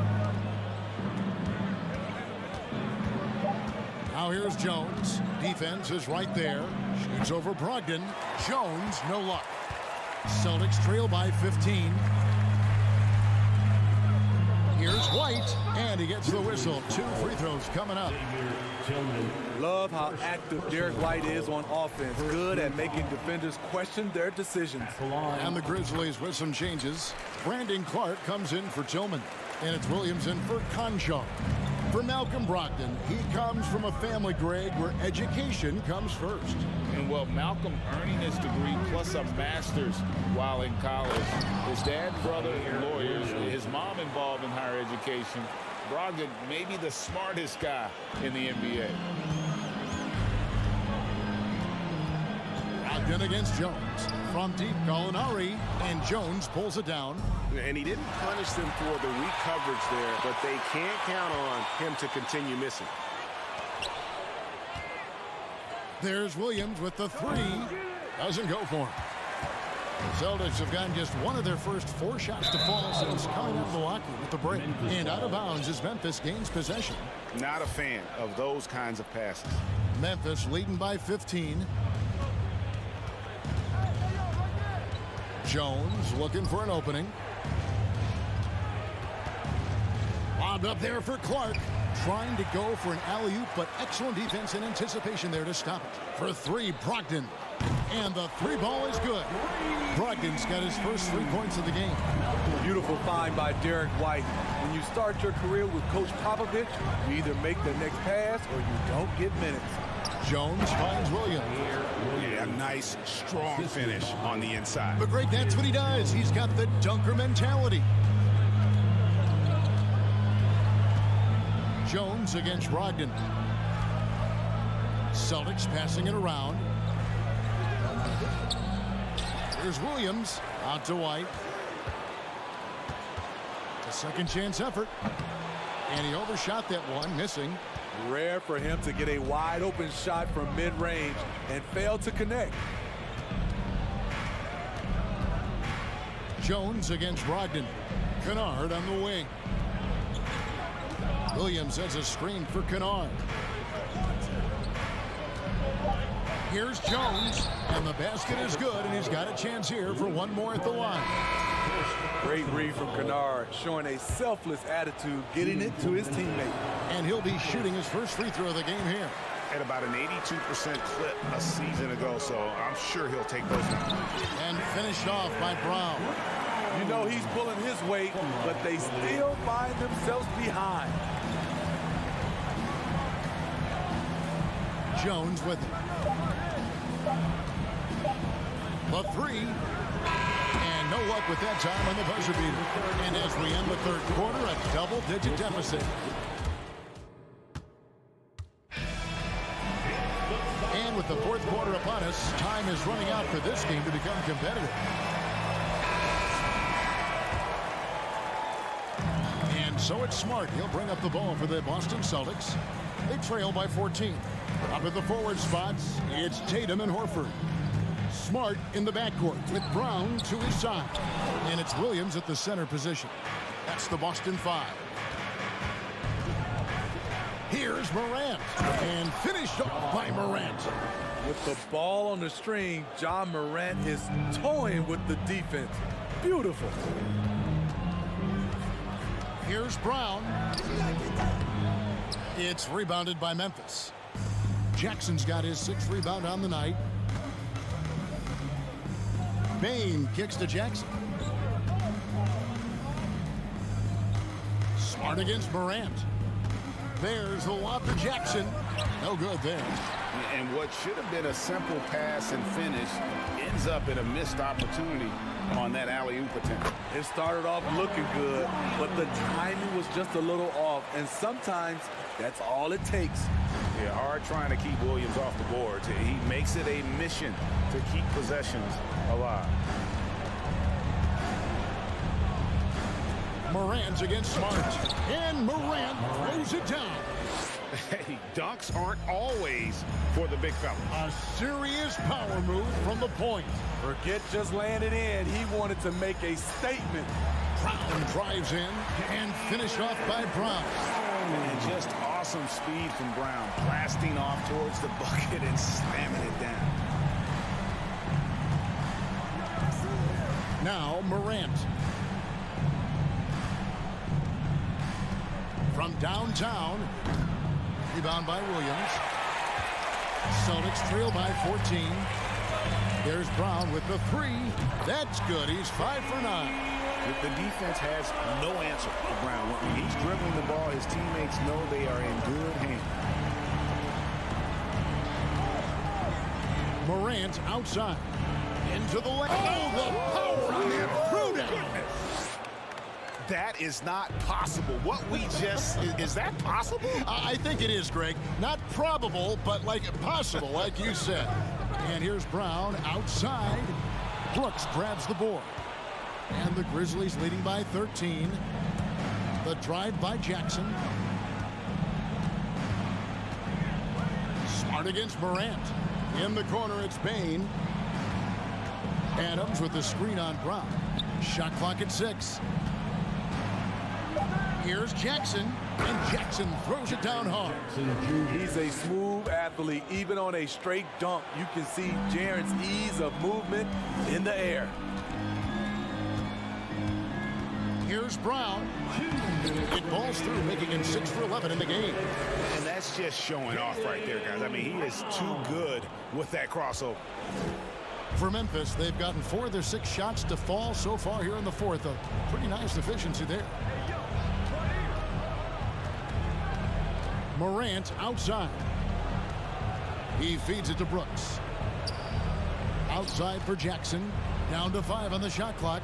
Now here's Jones. Defense is right there. Shoots over Brogdon. Jones, no luck. Celtics trail by 15. Here's White, and he gets the whistle. 2 free throws coming up. Love how active Derek White is on offense. Good at making defenders question their decisions. And the Grizzlies with some changes. Brandon Clark comes in for Tillman. And it's Williams in for Concho. For Malcolm Brogdon, he comes from a family, Greg, where education comes first. And well, Malcolm earning his degree plus a master's while in college. His dad, brother, lawyers. His mom involved in higher education. Brogdon maybe the smartest guy in the NBA. Brogdon against Jones. From deep, Gallinari, and Jones pulls it down. And he didn't punish them for the weak coverage there, but they can't count on him to continue missing. There's Williams with the three. Doesn't go for him. The Celtics have gotten just one of their first 4 shots to fall since coming out of the locker room with the break. And out of bounds as Memphis gains possession. Not a fan of those kinds of passes. Memphis leading by 15. Jones looking for an opening. Lobbed up there for Clark. Trying to go for an alley-oop, but excellent defense and anticipation there to stop it. For 3, Brogdon. And the 3 ball is good. Brogdon's got his first 3 points of the game. Beautiful find by Derek White. When you start your career with Coach Popovich, you either make the next pass or you don't get minutes. Jones finds Williams. Yeah, a nice, strong finish on the inside. But Greg, that's what he does. He's got the dunker mentality. Jones against Brogdon. Celtics passing it around. Here's Williams out to White. A second chance effort. And he overshot that one, missing. Rare for him to get a wide open shot from mid-range and fail to connect. Jones against Brogdon. Kennard on the wing. Williams has a screen for Kennard. Here's Jones, and the basket is good, and he's got a chance here for one more at the line. Great read from Kennard, showing a selfless attitude, getting it to his teammate. And he'll be shooting his first free throw of the game here. At about an 82% clip a season ago, so I'm sure he'll take those numbers. And finished off by Brown. You know he's pulling his weight, but they still find themselves behind. Jones with it. The 3. And no luck with that time on the buzzer beater. And as we end the third quarter, a double-digit deficit. And with the fourth quarter upon us, time is running out for this game to become competitive. And so it's Smart. He'll bring up the ball for the Boston Celtics. They trail by 14. Up at the forward spots, it's Tatum and Horford. Smart in the backcourt with Brown to his side. And it's Williams at the center position. That's the Boston 5. Here's Morant. And finished off by Morant. With the ball on the string, John Morant is toying with the defense. Beautiful. Here's Brown. It's rebounded by Memphis. Jackson's got his 6th rebound on the night. Bain kicks to Jackson. Smart against Morant. There's the lob to Jackson. No good there. And what should have been a simple pass and finish ends up in a missed opportunity on that alley-oop attempt. It started off looking good, but the timing was just a little off, and sometimes that's all it takes. Yeah, hard trying to keep Williams off the boards. He makes it a mission to keep possessions alive. Morant against Smart. And Morant throws it down. Hey, dunks aren't always for the big fella. A serious power move from the point. Forget just laying it in. He wanted to make a statement. Brown drives in and finished off by Brown. And just awesome speed from Brown, blasting off towards the bucket and slamming it down. Now Morant. From downtown. Rebound by Williams. Celtics trail by 14. There's Brown with the three. That's good. He's 5 for 9. The defense has no answer for Brown. When he's dribbling the ball, his teammates know they are in good hands. Morant outside. Into the lane. Oh, the power on that throw-down. That is not possible. What we just, is that possible? I think it is, Greg. Not probable, but like possible, like you said. And here's Brown outside. Brooks grabs the board. And the Grizzlies leading by 13. The drive by Jackson. Smart against Morant. In the corner, it's Bain. Adams with the screen on Brown. Shot clock at 6. Here's Jackson, and Jackson throws it down hard. He's a smooth athlete. Even on a straight dunk, you can see Jaren's ease of movement in the air. Here's Brown. It balls through, making him 6 for 11 in the game. And that's just showing off right there, guys. I mean, he is too good with that crossover. For Memphis, they've gotten 4 of their 6 shots to fall so far here in the fourth. A pretty nice efficiency there. Morant outside. He feeds it to Brooks. Outside for Jackson. Down to 5 on the shot clock.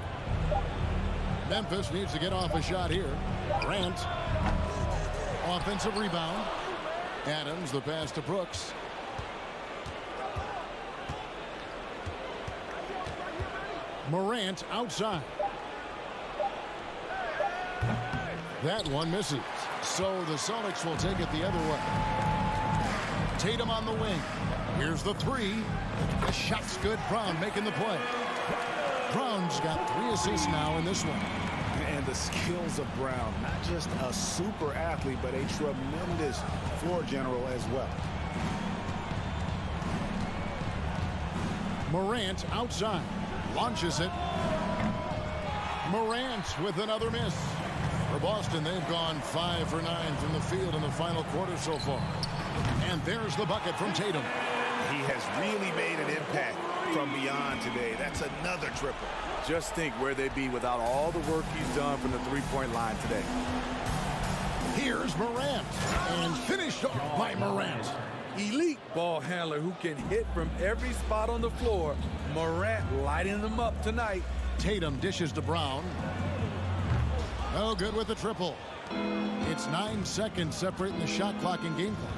Memphis needs to get off a shot here. Grant. Offensive rebound. Adams, the pass to Brooks. Morant outside. That one misses. So the Celtics will take it the other way. Tatum on the wing. Here's the three. The shot's good. Brown making the play. Brown's got 3 assists now in this one. And the skills of Brown, not just a super athlete, but a tremendous floor general as well. Morant outside. Launches it. Morant with another miss. For Boston, they've gone 5 for 9 from the field in the final quarter so far. And there's the bucket from Tatum. He has really made an impact from beyond today. That's another triple. Just think where they'd be without all the work he's done from the three-point line today. Here's Morant. And finished off by Morant. Elite ball handler who can hit from every spot on the floor. Morant lighting them up tonight. Tatum dishes to Brown. Oh, good with the triple. It's 9 seconds separating the shot clock and game clock.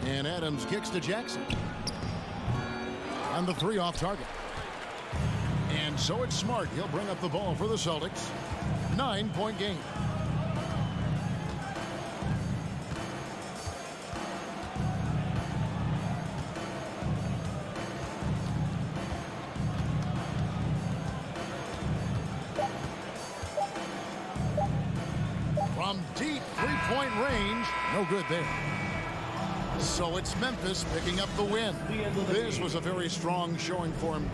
And Adams kicks to Jackson. On the 3 off target. And so it's Smart. He'll bring up the ball for the Celtics. 9-point game. From deep 3-point range. No good there. So it's Memphis picking up the win. This was a very strong showing for him.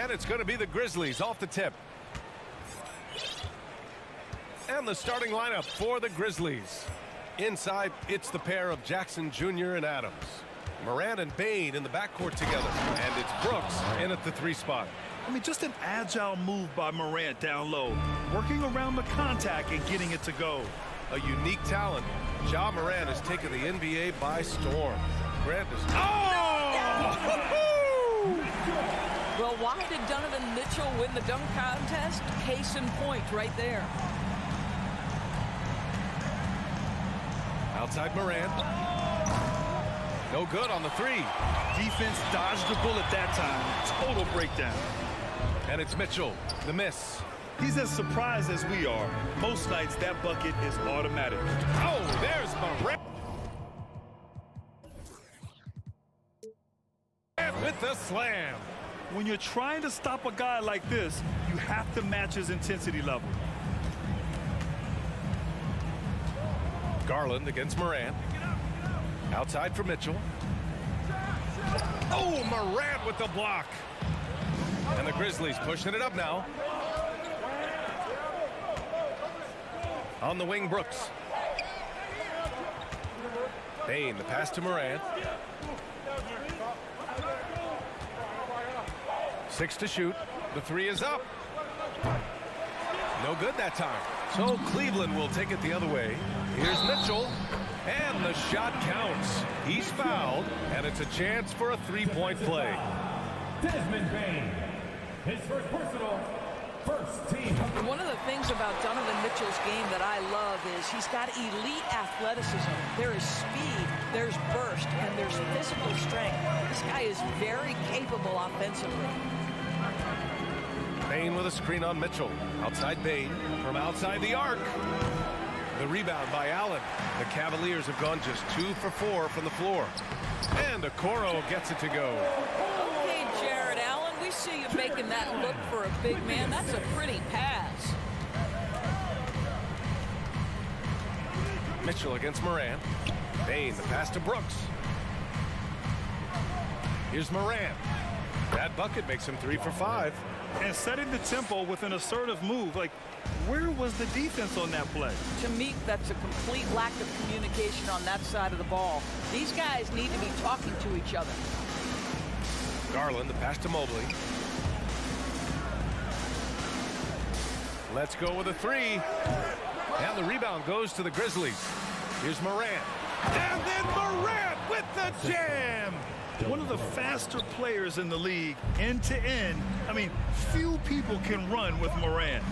And it's going to be the Grizzlies off the tip. And the starting lineup for the Grizzlies. Inside, it's the pair of Jackson Jr. and Adams. Morant and Bane in the backcourt together. And it's Brooks in at the 3 spot. I mean, just an agile move by Morant down low, working around the contact and getting it to go. A unique talent. Ja Morant has taken the NBA by storm. Grant is... Oh! Well, why did Donovan Mitchell win the dunk contest? Case in point right there. Outside Morant. No good on the 3. Defense dodged the bullet that time. Total breakdown. And it's Mitchell, the miss. He's as surprised as we are. Most nights that bucket is automatic. Oh, there's Morant. With the slam. When you're trying to stop a guy like this, you have to match his intensity level. Garland against Morant. Outside for Mitchell. Oh, Morant with the block. And the Grizzlies pushing it up now. On the wing, Brooks. Bane, the pass to Morant. 6 to shoot. The 3 is up. No good that time. So Cleveland will take it the other way. Here's Mitchell. And the shot counts. He's fouled. And it's a chance for a 3-point play. Desmond Bane. His first personal, first team. One of the things about Donovan Mitchell's game that I love is he's got elite athleticism. There is speed, there's burst, and there's physical strength. This guy is very capable offensively. Bane with a screen on Mitchell. Outside Bane from outside the arc. The rebound by Allen. The Cavaliers have gone just 2 for 4 from the floor. And Okoro gets it to go. Okay, Jared Allen, we see you making that look for a big man. That's a pretty pass. Mitchell against Morant. Bane, the pass to Brooks. Here's Morant. That bucket makes him 3 for 5. And setting the tempo with an assertive move. Like, where was the defense on that play? To me, that's a complete lack of communication on that side of the ball. These guys need to be talking to each other. Garland, the pass to Mobley. Let's go with a 3. And the rebound goes to the Grizzlies. Here's Morant. And then Morant with the jam. One of the faster players in the league, end to end. I mean, few people can run with Morant.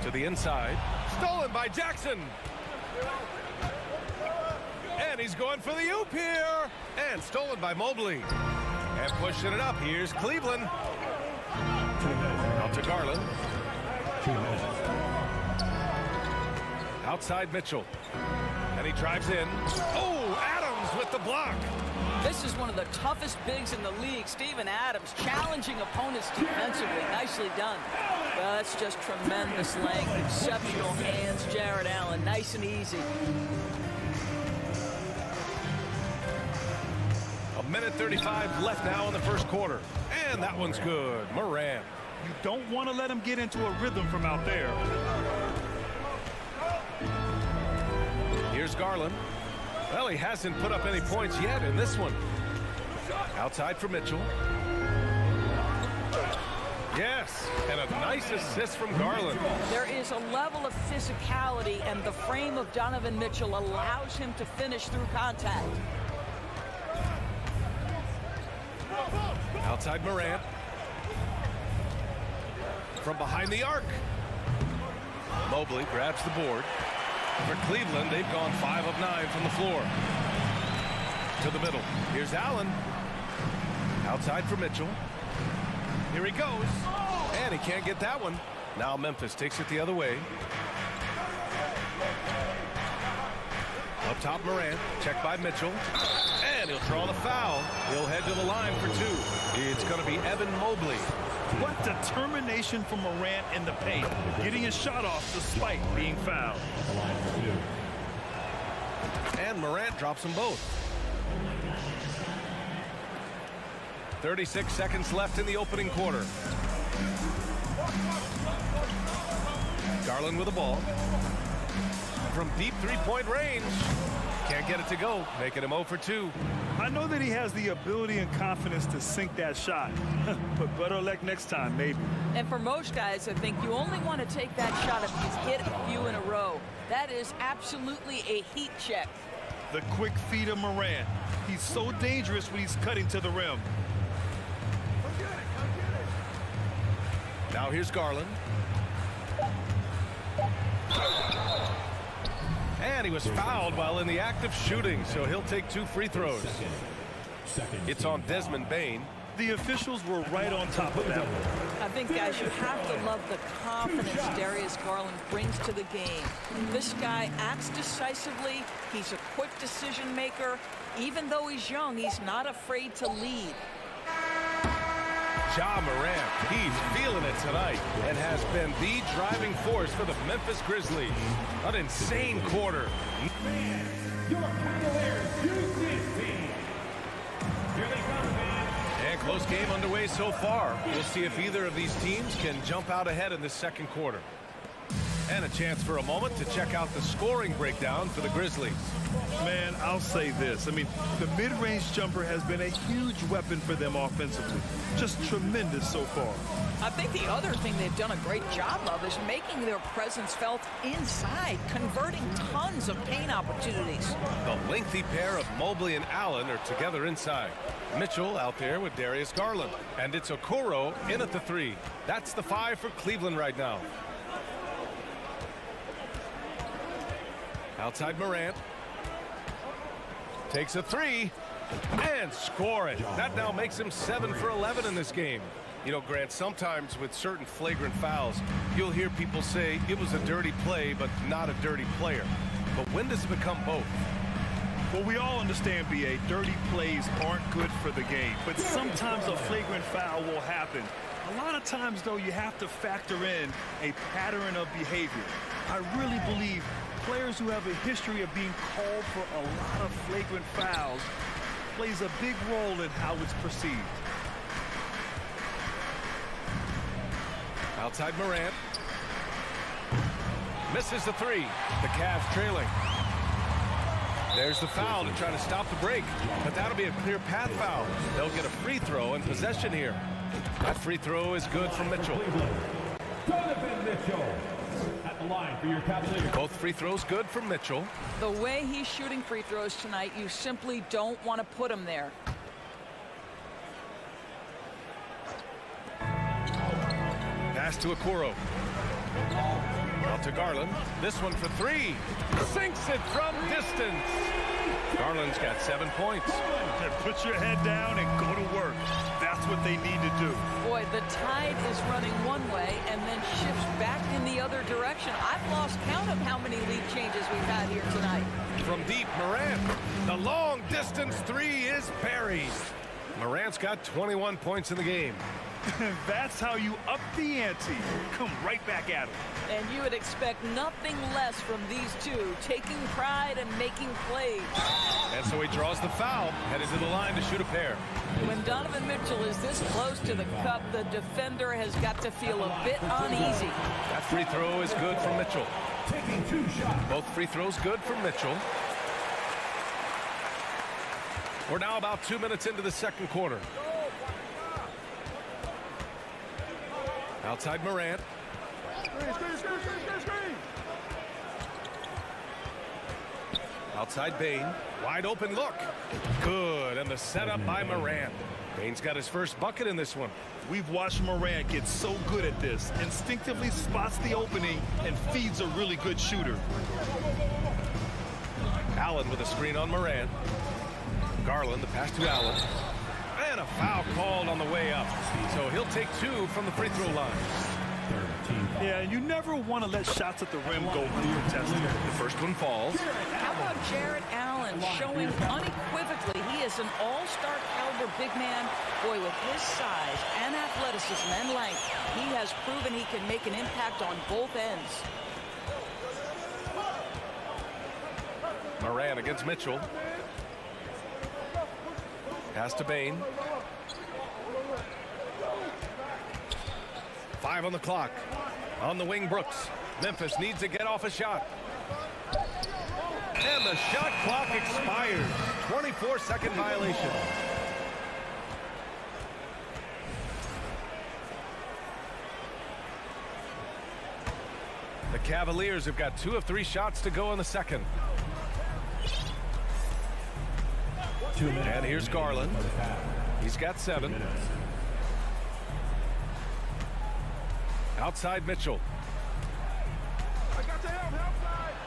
To the inside. Stolen by Jackson. And he's going for the oop here. And stolen by Mobley. And pushing it up. Here's Cleveland. Out to Garland. Outside Mitchell. And he drives in. Oh, Adams with the block. This is one of the toughest bigs in the league. Steven Adams challenging opponents defensively. Nicely done. Well, that's just tremendous length. Exceptional hands, Jared Allen. Nice and easy. 1:35 left now in the first quarter. And that one's good. Morant. You don't want to let him get into a rhythm from out there. Here's Garland. Well, he hasn't put up any points yet in this one. Outside for Mitchell. Yes, and a nice assist from Garland. There is a level of physicality, and the frame of Donovan Mitchell allows him to finish through contact. Outside Morant. From behind the arc. Mobley grabs the board. For Cleveland, they've gone 5 of 9 from the floor. To the middle. Here's Allen. Outside for Mitchell. Here he goes. And he can't get that one. Now Memphis takes it the other way. Up top, Morant. Checked by Mitchell. And he'll draw the foul. He'll head to the line for 2. It's going to be Evan Mobley. What determination from Morant in the paint. Getting his shot off despite being fouled. And Morant drops them both. 36 seconds left in the opening quarter. Garland with the ball. From deep three-point range. Can't get it to go, making him 0 for 2. I know that he has the ability and confidence to sink that shot, but better luck next time, maybe. And for most guys, I think you only want to take that shot if he's hit a few in a row. That is absolutely a heat check. The quick feet of Morant. He's so dangerous when he's cutting to the rim. Now here's Garland. And he was fouled while in the act of shooting, so he'll take 2 free throws. It's on Desmond Bane. The officials were right on top of that one. I think, guys, you have to love the confidence Darius Garland brings to the game. This guy acts decisively. He's a quick decision maker. Even though he's young, he's not afraid to lead. Ja Morant, he's feeling it tonight and has been the driving force for the Memphis Grizzlies. An insane quarter. Your Cavaliers use this team. Here they come, man. And close game underway so far. We'll see if either of these teams can jump out ahead in this second quarter. And a chance for a moment to check out the scoring breakdown for the Grizzlies. Man, I'll say this. I mean, the mid-range jumper has been a huge weapon for them offensively. Just tremendous so far. I think the other thing they've done a great job of is making their presence felt inside, converting tons of paint opportunities. The lengthy pair of Mobley and Allen are together inside. Mitchell out there with Darius Garland. And it's Okoro in at the 3. That's the 5 for Cleveland right now. Outside Morant. Takes a 3 and score it. That now makes him 7 for 11 in this game. You know, Grant, sometimes with certain flagrant fouls, you'll hear people say it was a dirty play, but not a dirty player. But when does it become both? Well, we all understand, B.A., dirty plays aren't good for the game, but sometimes a flagrant foul will happen. A lot of times, though, you have to factor in a pattern of behavior. I really believe players who have a history of being called for a lot of flagrant fouls plays a big role in how it's perceived. Outside Morant. Misses the 3. The Cavs trailing. There's the foul to try to stop the break, but that'll be a clear path foul. They'll get a free throw in possession here. That free throw is good from Mitchell. Donovan Mitchell at the line for your Cavaliers. Both free throws good from Mitchell. The way he's shooting free throws tonight, you simply don't want to put him there. Pass to Okoro. Out to Garland. This one for 3. Sinks it from distance. Garland's got 7 points. And put your head down and go to work. That's what they need to do. Boy, the tide is running one way and then shifts back in the other direction. I've lost count of how many lead changes we've had here tonight. From deep, Morant. The long distance 3 is buried. Morant's got 21 points in the game. That's how you up the ante. Come right back at him. And you would expect nothing less from these two, taking pride and making plays. And so he draws the foul, headed to the line to shoot a pair. When Donovan Mitchell is this close to the cup, the defender has got to feel a bit uneasy. That free throw is good from Mitchell. Taking 2 shots. Both free throws good from Mitchell. We're now about 2 minutes into the second quarter. Outside Morant. Outside Bane. Wide open look. Good. And the setup by Morant. Bane's got his first bucket in this one. We've watched Morant get so good at this. Instinctively spots the opening and feeds a really good shooter. Allen with a screen on Morant. Garland, the pass to Allen. And a foul called on the way up. So he'll take 2 from the free throw line. Yeah, you never want to let shots at the rim go uncontested. The first one falls. How about Jarrett Allen showing unequivocally he is an all-star caliber big man? Boy, with his size and athleticism and length, he has proven he can make an impact on both ends. Morant against Mitchell. Pass to Bane. 5 on the clock. On the wing, Brooks. Memphis needs to get off a shot. And the shot clock expires. 24-second violation. The Cavaliers have got 2 of 3 shots to go in the second. And here's Garland. He's got 7. Outside Mitchell.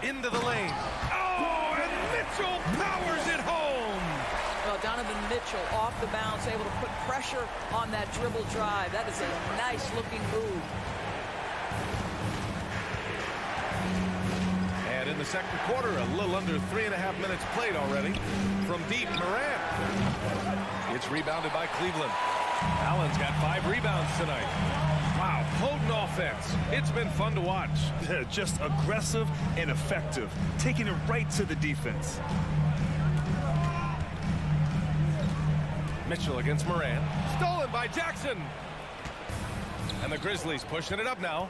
Into the lane. Oh, and Mitchell powers it home. Well, Donovan Mitchell off the bounce, able to put pressure on that dribble drive. That is a nice-looking move. And in the second quarter, a little under 3.5 minutes played already. From deep, Morant. It's rebounded by Cleveland. Allen's got 5 rebounds tonight. Wow, potent offense. It's been fun to watch. Just aggressive and effective, taking it right to the defense. Mitchell against Morant. Stolen by Jackson. And the Grizzlies pushing it up now.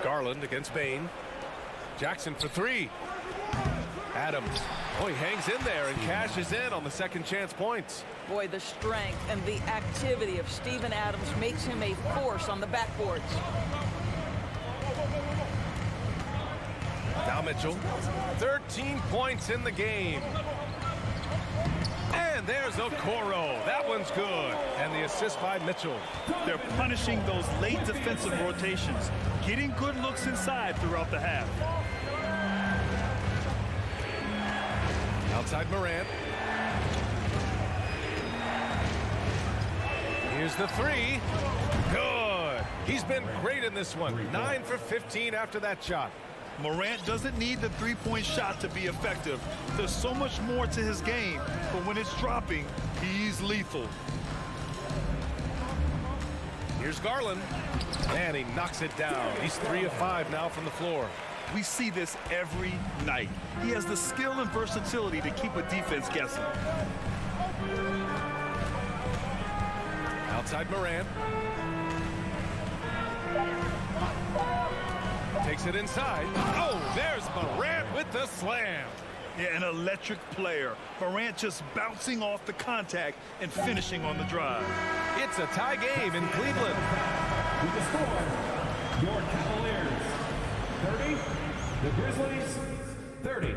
Garland against Bane. Jackson for 3. Adams. Oh, he hangs in there and cashes in on the second chance points. Boy, the strength and the activity of Steven Adams makes him a force on the backboards. Now Mitchell. 13 points in the game. And there's Okoro. That one's good. And the assist by Mitchell. They're punishing those late defensive rotations, getting good looks inside throughout the half. Outside Morant. Here's the 3. Good. He's been great in this one. 9 for 15 after that shot. Morant doesn't need the three-point shot to be effective. There's so much more to his game, but when it's dropping, he's lethal. Here's Garland. And he knocks it down. He's 3 of 5 now from the floor. We see this every night. He has the skill and versatility to keep a defense guessing. Outside Morant. Takes it inside. Oh, there's Morant with the slam. Yeah, an electric player. Morant just bouncing off the contact and finishing on the drive. It's a tie game in Cleveland. With the score, your Cavaliers 30, the Grizzlies 30.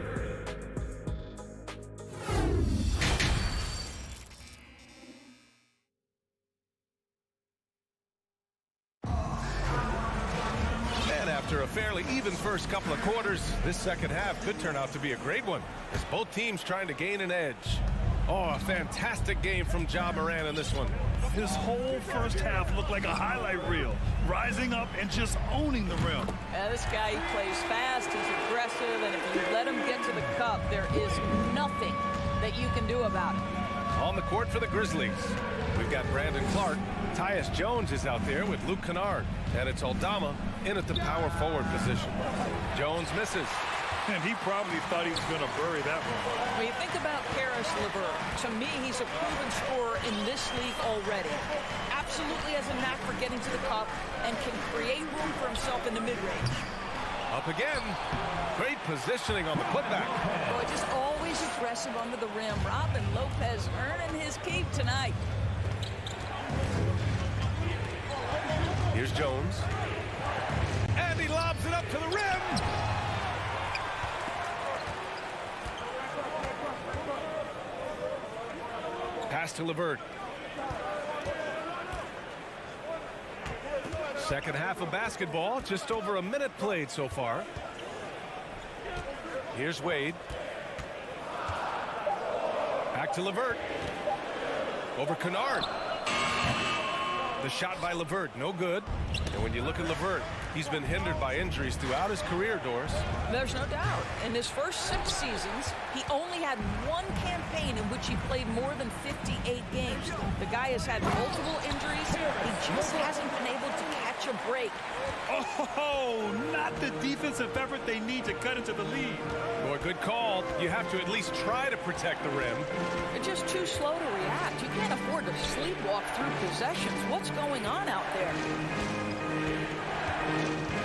After a fairly even first couple of quarters, this second half could turn out to be a great one as both teams trying to gain an edge. Oh, a fantastic game from Ja Morant in this one. His whole first half looked like a highlight reel, rising up and just owning the rim. This guy, he plays fast, he's aggressive, and if you let him get to the cup, there is nothing that you can do about it. On the court for the Grizzlies, we've got Brandon Clark. Tyus Jones is out there with Luke Kennard, and it's Aldama in at the power forward position. Jones misses. And he probably thought he was going to bury that one. When you think about Karis LeVert, to me, he's a proven scorer in this league already. Absolutely has a knack for getting to the cup and can create room for himself in the mid-range. Up again. Great positioning on the putback. Boy, just always aggressive under the rim. Robin Lopez earning his keep tonight. Here's Jones. And he lobs it up to the rim. Pass to LeVert. Second half of basketball, just over a minute played so far. Here's Wade. Back to LeVert. Over Kennard. The shot by LeVert, no good. And when you look at LeVert, he's been hindered by injuries throughout his career, Doris. There's no doubt. In his first 6 seasons, he only had one campaign in which he played more than 58 games. The guy has had multiple injuries. He just hasn't been able to catch a break. Oh, not the defensive effort they need to cut into the lead. Boy, good call. You have to at least try to protect the rim. They're just too slow to react. You can't afford to sleepwalk through possessions. What's going on out there?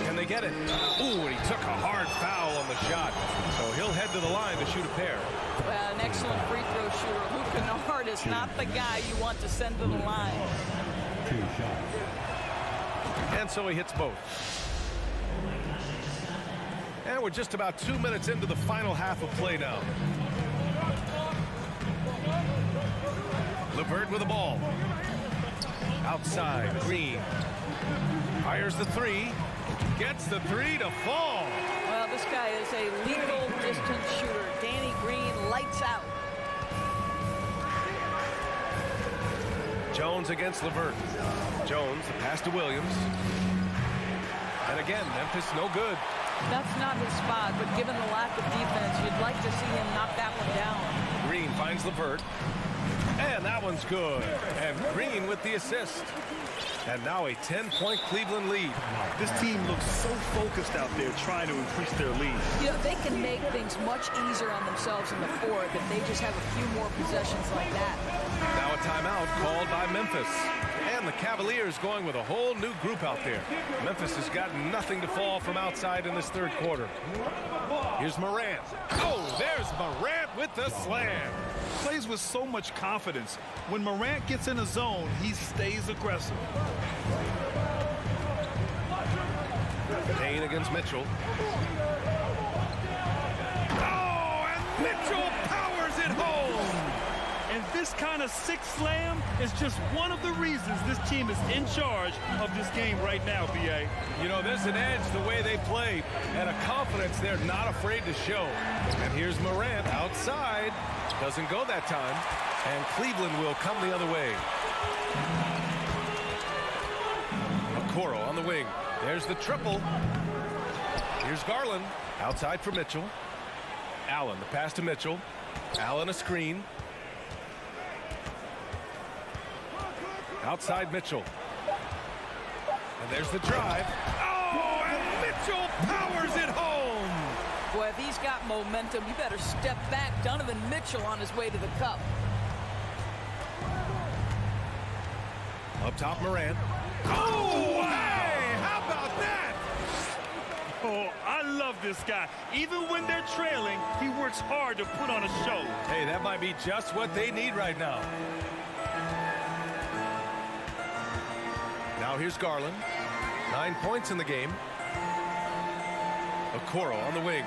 Can they get it? Ooh, and he took a hard foul on the shot. So he'll head to the line to shoot a pair. Well, an excellent free throw shooter. Luke Kennard is not the guy you want to send to the line. And so he hits both. And we're just about 2 minutes into the final half of play now. LeVert with the ball. Outside, Green. Fires the three. Gets the three to fall. Well, this guy is a lethal distance shooter. Danny Green lights out. Jones against LeVert. Jones, the pass to Williams. And again, Memphis no good. That's not his spot, but given the lack of defense, you'd like to see him knock that one down. Green finds LeVert. And that one's good. And Green with the assist. And now a 10-point Cleveland lead. This team looks so focused out there trying to increase their lead. You know, they can make things much easier on themselves in the fourth if they just have a few more possessions like that. Now a timeout called by Memphis. And the Cavaliers going with a whole new group out there. Memphis has got nothing to fall from outside in this third quarter. Here's Morant. Oh, there's Morant with the slam. Plays with so much confidence. When Morant gets in a zone, he stays aggressive. Payne against Mitchell. Oh, and Mitchell powers it home. And this kind of six slam is just one of the reasons this team is in charge of this game right now, B.A. You know, there's an edge the way they play and a confidence they're not afraid to show. And here's Morant outside. Doesn't go that time. And Cleveland will come the other way. Okoro on the wing. There's the triple. Here's Garland. Outside for Mitchell. Allen, the pass to Mitchell. Allen a screen. Outside Mitchell. And there's the drive. Oh, and Mitchell powers it home. Boy, if he's got momentum, you better step back. Donovan Mitchell on his way to the cup. Up top, Morant. Oh, hey, how about that? Oh, I love this guy. Even when they're trailing, he works hard to put on a show. Hey, that might be just what they need right now. Now here's Garland. 9 points in the game. Okoro on the wing.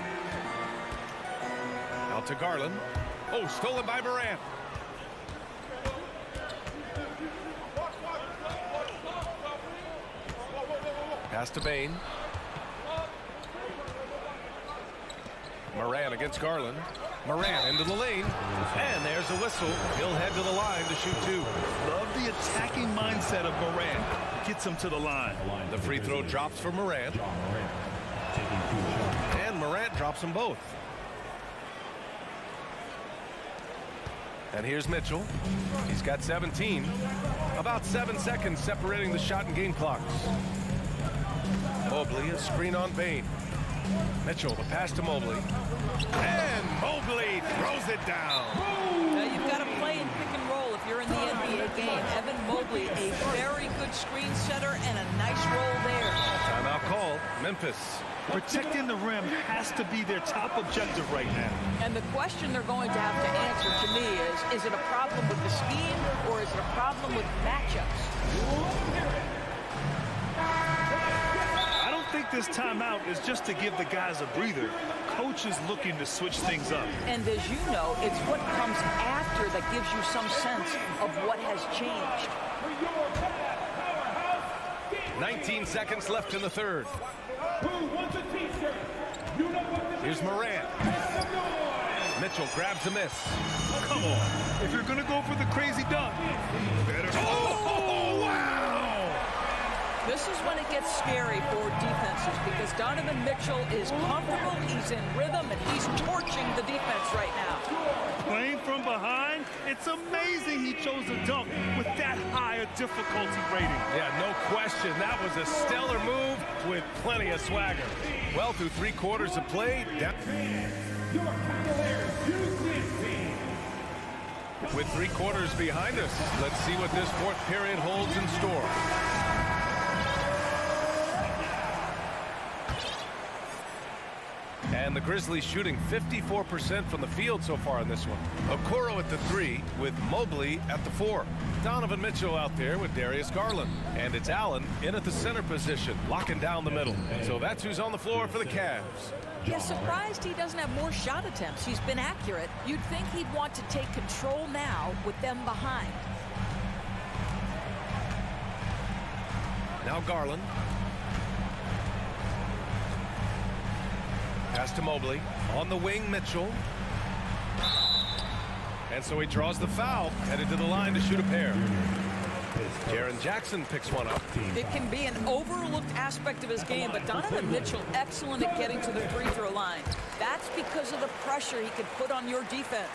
Out to Garland. Oh, stolen by Morant. Pass to Bane. Morant against Garland. Morant into the lane. And there's a whistle. He'll head to the line to shoot two. Love the attacking mindset of Morant. Gets him to the line. The free throw drops for Morant. And Morant drops them both. And here's Mitchell. He's got 17. About 7 seconds separating the shot and game clocks. Mobley, a screen on Bane. Mitchell, the pass to Mobley. And Mobley throws it down. You've got to play in pick and roll if you're in the NBA game. Evan Mobley, a very good screen setter and a nice roll there. Timeout called. Memphis. Protecting the rim has to be their top objective right now. And the question they're going to have to answer to me is it a problem with the scheme or is it a problem with matchups? I don't think this timeout is just to give the guys a breather. Coach is looking to switch things up. And as you know, it's what comes after that gives you some sense of what has changed. 19 seconds left in the third. Here's Morant. Mitchell grabs a miss. Come on. If you're going to go for the crazy dunk, better. Oh, wow! This is when it gets scary for defenses because Donovan Mitchell is comfortable, he's in rhythm, and he's torching the defense right now. Playing from behind, it's amazing he chose a dunk with that high a difficulty rating. Yeah, no question. That was a stellar move with plenty of swagger. Well, through 3 quarters of play. With 3 quarters behind us, let's see what this fourth period holds in store. And the Grizzlies shooting 54% from the field so far in this one. Okoro at the 3 with Mobley at the 4. Donovan Mitchell out there with Darius Garland. And it's Allen in at the center position, locking down the middle. So that's who's on the floor for the Cavs. Yeah, surprised he doesn't have more shot attempts. He's been accurate. You'd think he'd want to take control now with them behind. Now Garland. Pass to Mobley. On the wing, Mitchell. And so he draws the foul, headed to the line to shoot a pair. Jaren Jackson picks one up. It can be an overlooked aspect of his game, but Donovan Mitchell excellent at getting to the free throw line. That's because of the pressure he could put on your defense.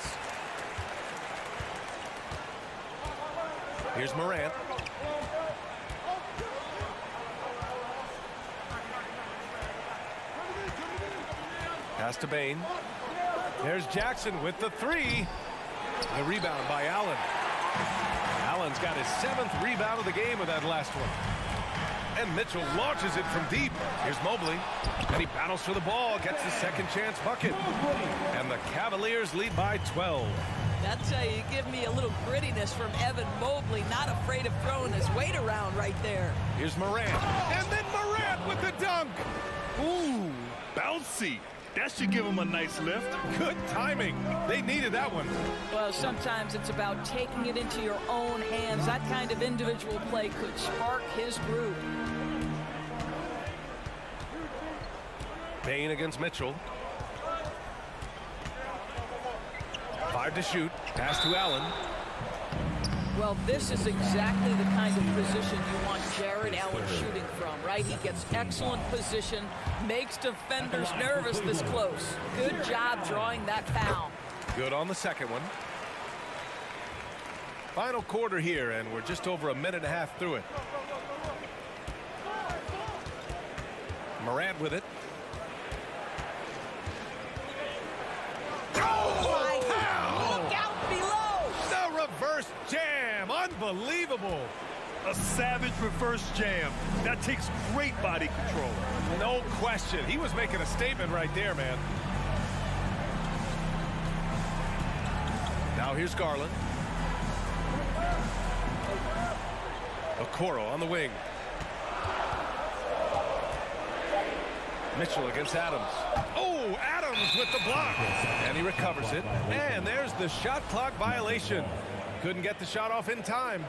Here's Morant. Pass to Bane. There's Jackson with the 3. The rebound by Allen. Allen's got his 7th rebound of the game with that last one. And Mitchell launches it from deep. Here's Mobley. And he battles for the ball, gets his second chance bucket. And the Cavaliers lead by 12. That's how you give me a little grittiness from Evan Mobley, not afraid of throwing his weight around right there. Here's Morant. And then Morant with the dunk. Ooh, bouncy. That should give him a nice lift. Good timing. They needed that one. Well, sometimes it's about taking it into your own hands. That kind of individual play could spark his group. Bane against Mitchell. 5 to shoot. Pass to Allen. Well, this is exactly the kind of position you want Jared Allen shooting from, right? He gets excellent position, makes defenders nervous this close. Good job drawing that foul. Good on the second one. Final quarter here, and we're just over a minute and a half through it. Morant with it. Reverse jam. Unbelievable. A savage reverse jam. That takes great body control. No question. He was making a statement right there, man. Now here's Garland. Okoro on the wing. Mitchell against Adams. Oh, Adams with the block. And he recovers it. And there's the shot clock violation. Couldn't get the shot off in time.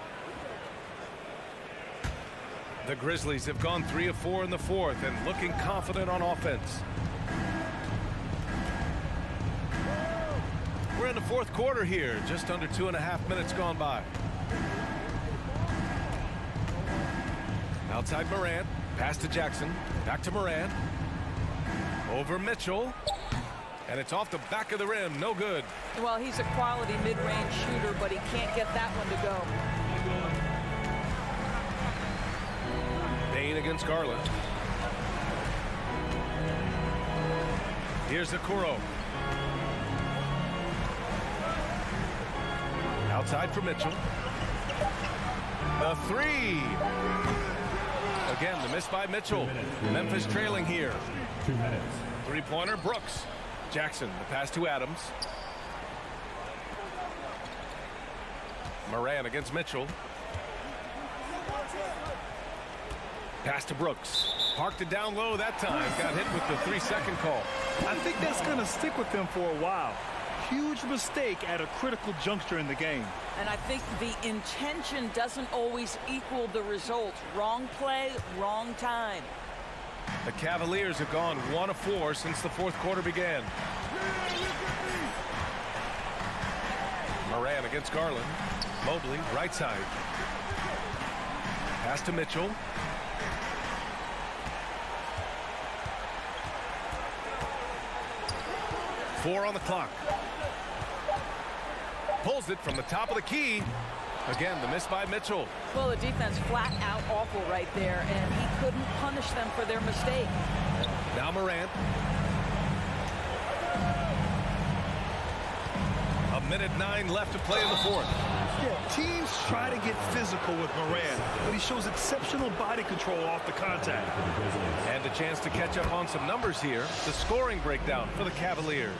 The Grizzlies have gone 3 of 4 in the fourth and looking confident on offense. We're in the fourth quarter here. Just under 2.5 minutes gone by. Outside Morant. Pass to Jackson. Back to Morant. Over Mitchell. And it's off the back of the rim. No good. Well, he's a quality mid-range shooter, but he can't get that one to go. Bane against Garland. Here's Okoro. Outside for Mitchell. The 3. Again, the miss by Mitchell. Memphis trailing here. 2 minutes. Three-pointer, Brooks. Jackson, the pass to Adams. Morant against Mitchell. Pass to Brooks. Parked it down low that time. Got hit with the 3-second call. I think that's going to stick with him for a while. Huge mistake at a critical juncture in the game. And I think the intention doesn't always equal the result. Wrong play, wrong time. The Cavaliers have gone 1 of 4 since the fourth quarter began. Morant against Garland. Mobley, right side. Pass to Mitchell. Four on the clock. Pulls it from the top of the key. Again, the miss by Mitchell. Well, the defense flat out awful right there, and he couldn't punish them for their mistake. Now Morant. A minute 9 left to play in the fourth. Yeah, teams try to get physical with Morant, but he shows exceptional body control off the contact. And a chance to catch up on some numbers here. The scoring breakdown for the Cavaliers.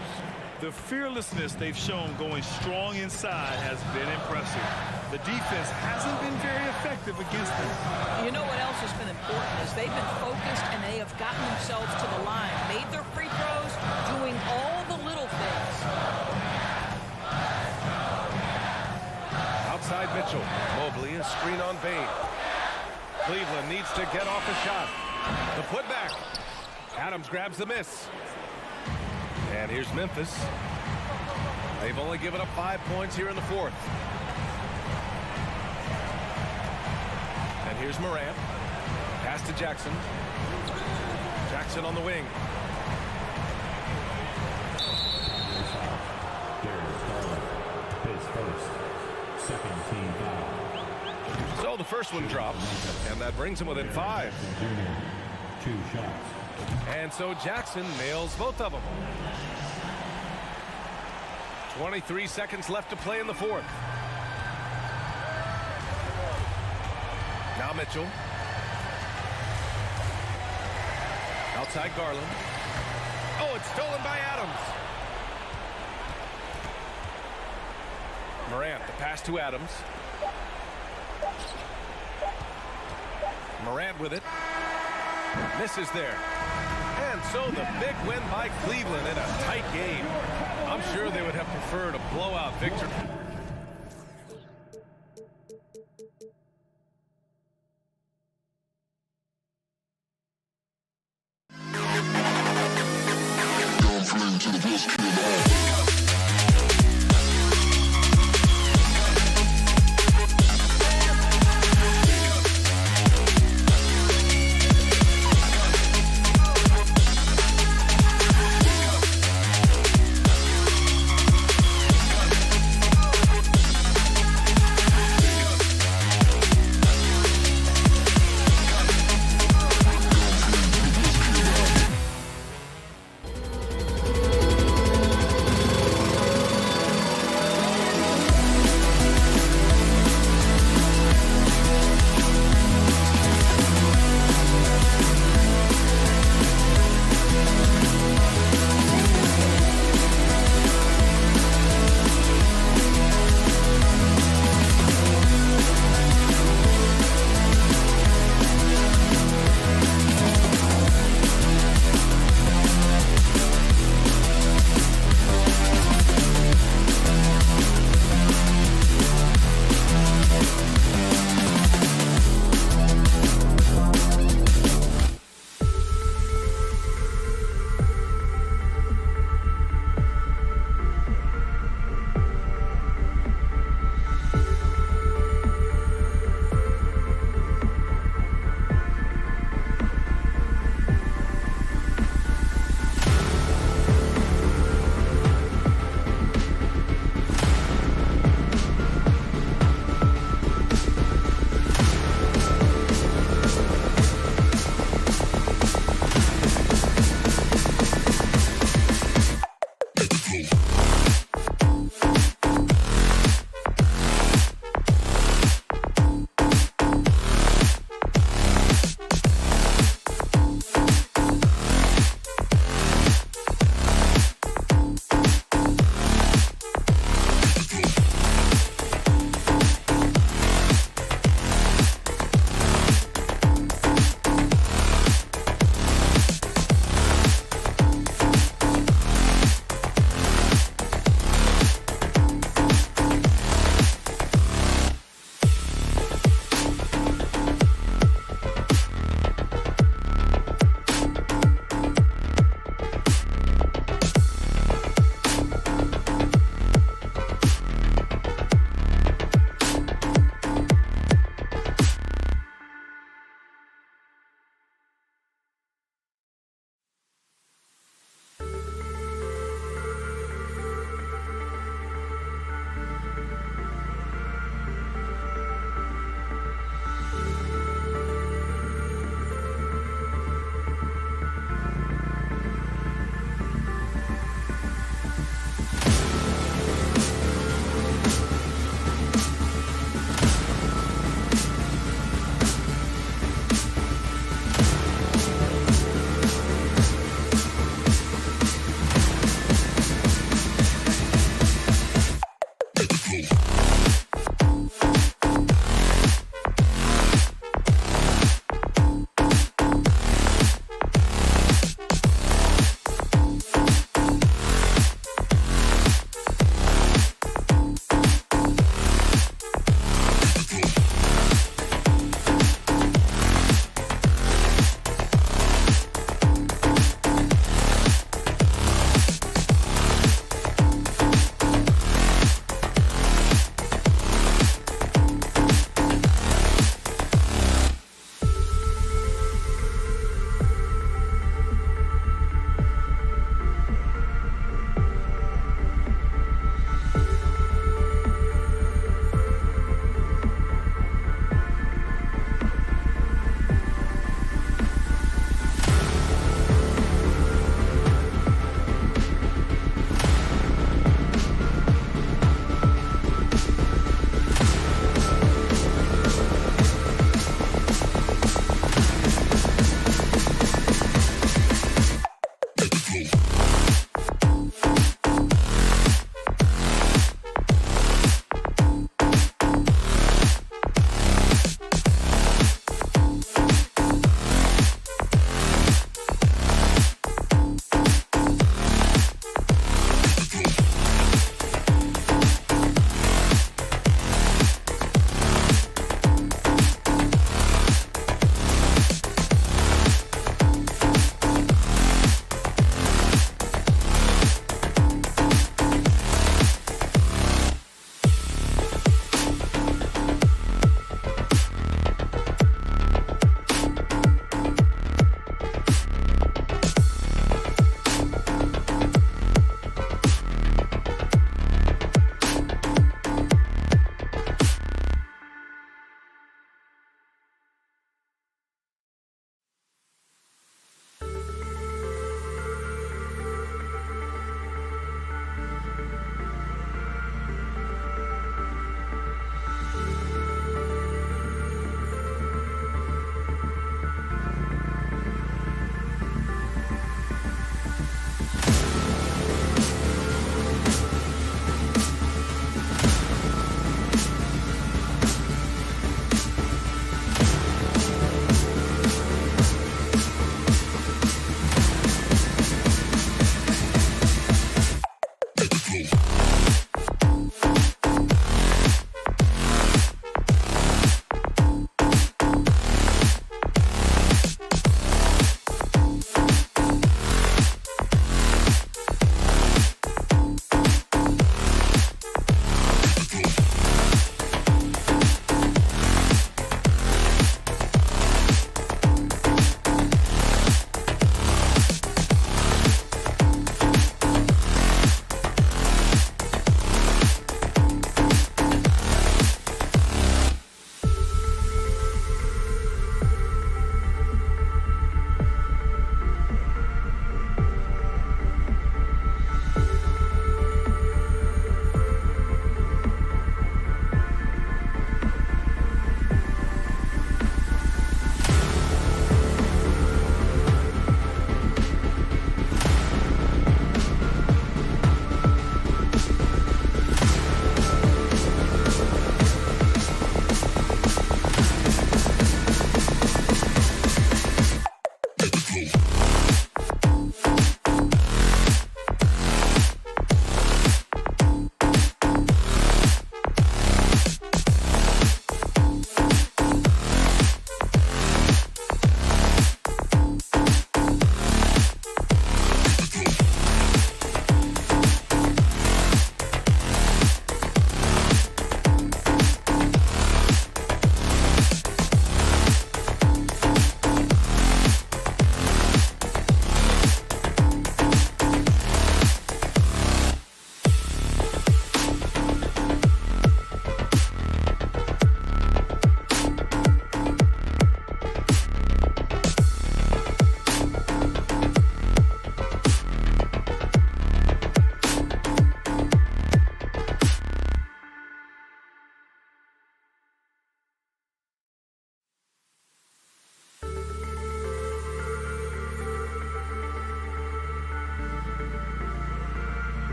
The fearlessness they've shown going strong inside has been impressive. The defense hasn't been very effective against them. You know what else has been important is they've been focused and they have gotten themselves to the line, made their free throws, doing all the little things. Outside Mitchell. Mobley, a screen on Bain. Cleveland needs to get off a shot. The putback. Adams grabs the miss. And here's Memphis. They've only given up 5 points here in the fourth. And here's Morant. Pass to Jackson. Jackson on the wing. His first, second team foul. So the first one drops, and that brings him within 5. Junior, 2 shots. And so Jackson nails both of them. 23 seconds left to play in the fourth. Now Mitchell. Outside Garland. Oh, it's stolen by Adams. Morant, the pass to Adams. Morant with it. Misses there. And so the big win by Cleveland in a tight game. I'm sure they would have preferred a blowout victory.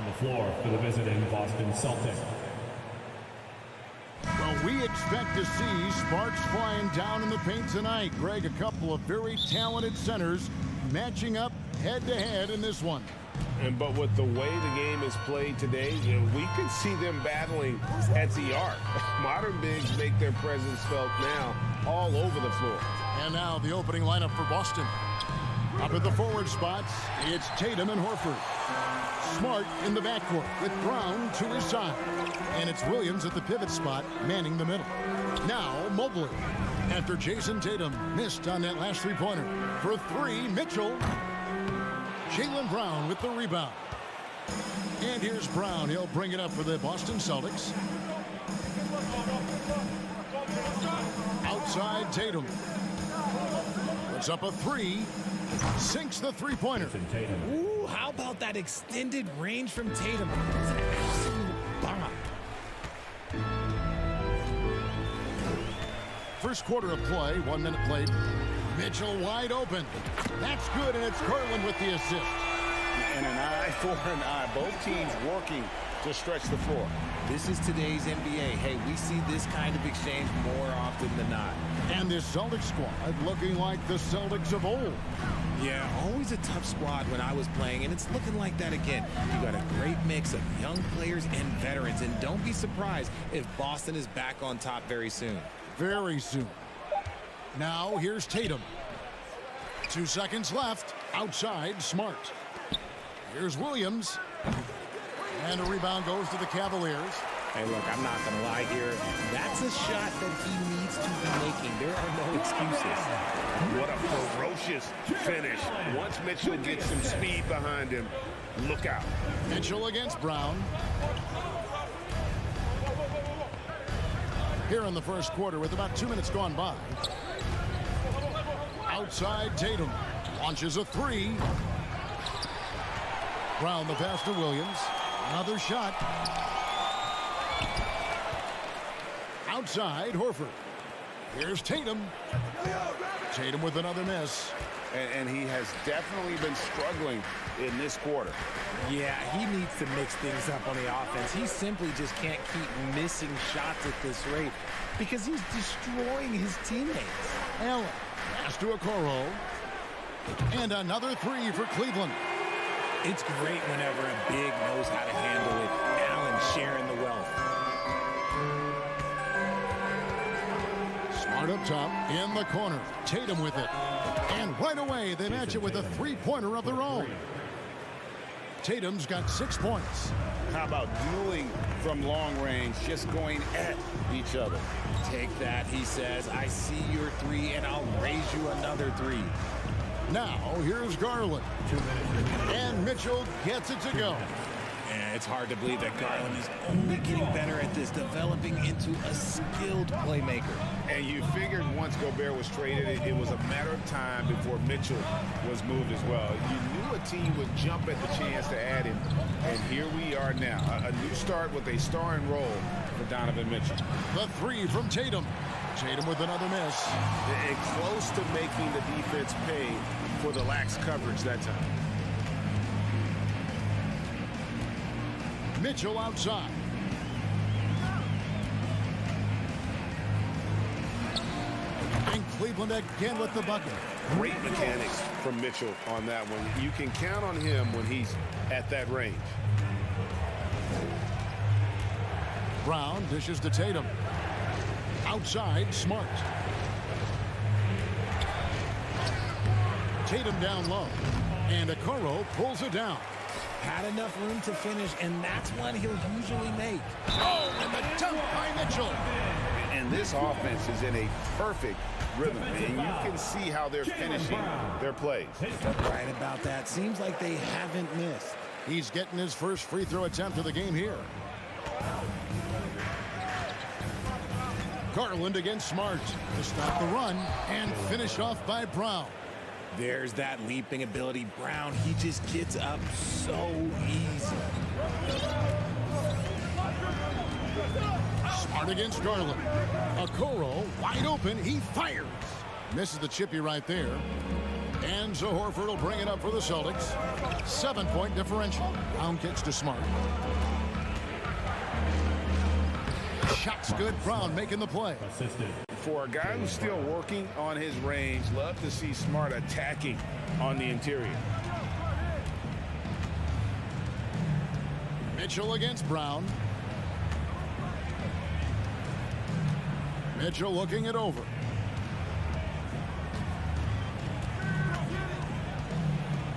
the floor for the visiting Boston Celtics. Well, we expect to see sparks flying down in the paint tonight. Greg, a couple of very talented centers matching up head-to-head in this one. But with the way the game is played today, we could see them battling at the arc. Modern bigs make their presence felt now all over the floor. And now the opening lineup for Boston. Up at the forward spots, it's Tatum and Horford. Smart in the backcourt with Brown to his side. And it's Williams at the pivot spot, manning the middle. Now Mobley. After Jason Tatum missed on that last three-pointer. For three, Mitchell. Jaylen Brown with the rebound. And here's Brown. He'll bring it up for the Boston Celtics. Outside Tatum. Puts up a three. Sinks the three-pointer. Ooh, how about that extended range from Tatum? It's an absolute bomb. First quarter of play, 1 minute played. Mitchell wide open. That's good, and it's Garland with the assist. And an eye for an eye. Both teams working to stretch the floor. This is today's NBA. Hey, we see this kind of exchange more often than not. And this Celtics squad looking like the Celtics of old. Yeah, always a tough squad when I was playing, and it's looking like that again. You got a great mix of young players and veterans, and don't be surprised if Boston is back on top very soon. Very soon. Now here's Tatum. 2 seconds left. Outside, Smart. Here's Williams. And a rebound goes to the Cavaliers. Hey, look, I'm not going to lie here. That's a shot that he needs to be making. There are no excuses. What a ferocious finish. Once Mitchell gets some speed behind him, look out. Mitchell against Brown. Here in the first quarter with about 2 minutes gone by. Outside Tatum. Launches a three. Brown the pass to Williams. Another shot. Outside Horford. Here's Tatum. Tatum with another miss. And he has definitely been struggling in this quarter. Yeah, he needs to mix things up on the offense. He simply just can't keep missing shots at this rate because he's destroying his teammates. Allen. Pass to Okoro. And another three for Cleveland. It's great whenever a big knows how to handle it. Allen sharing the wealth. Smart up top in the corner. Tatum with it. And right away they match it with a three-pointer of their own. Tatum's got 6 points. How about dueling from long range, just going at each other? Take that, he says. I see your three, and I'll raise you another three. Now, here's Garland. And Mitchell gets it to go. And it's hard to believe that Garland is only getting better at this, developing into a skilled playmaker. And you figured once Gobert was traded, it was a matter of time before Mitchell was moved as well. You knew a team would jump at the chance to add him, and here we are now. A new start with a starring role for Donovan Mitchell. The three from Tatum. Tatum with another miss. And close to making the defense pay for the lax coverage that time. Mitchell outside. And Cleveland again with the bucket. Great mechanics from Mitchell on that one. You can count on him when he's at that range. Brown dishes to Tatum. Outside, Smart. Tatum down low. And Okoro pulls it down. Had enough room to finish, and that's one he'll usually make. Oh, and the dunk by Mitchell. And this offense is in a perfect rhythm, and you can see how they're finishing their plays. Right about that. Seems like they haven't missed. He's getting his first free throw attempt of the game here. Garland against Smart to stop the run and finish off by Brown. There's that leaping ability. Brown, he just gets up so easy. Smart against Garland. Okoro wide open. He fires. Misses the chippy right there. And so Horford will bring it up for the Celtics. 7-point differential. Brown kicks to Smart. Shot's good. Brown making the play. For a guy who's still working on his range, love to see Smart attacking on the interior. Mitchell against Brown. Mitchell looking it over.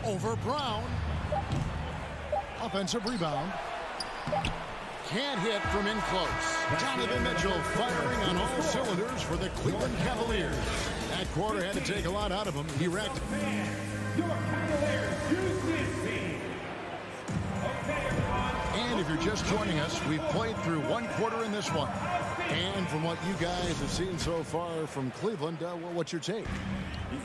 Over Brown. Offensive rebound. Can't hit from in close. Donovan Mitchell firing on all cylinders for the Cleveland Cavaliers. That quarter had to take a lot out of him. He wrecked. And if you're just joining us, we've played through one quarter in this one. And from what you guys have seen so far from Cleveland, well, what's your take?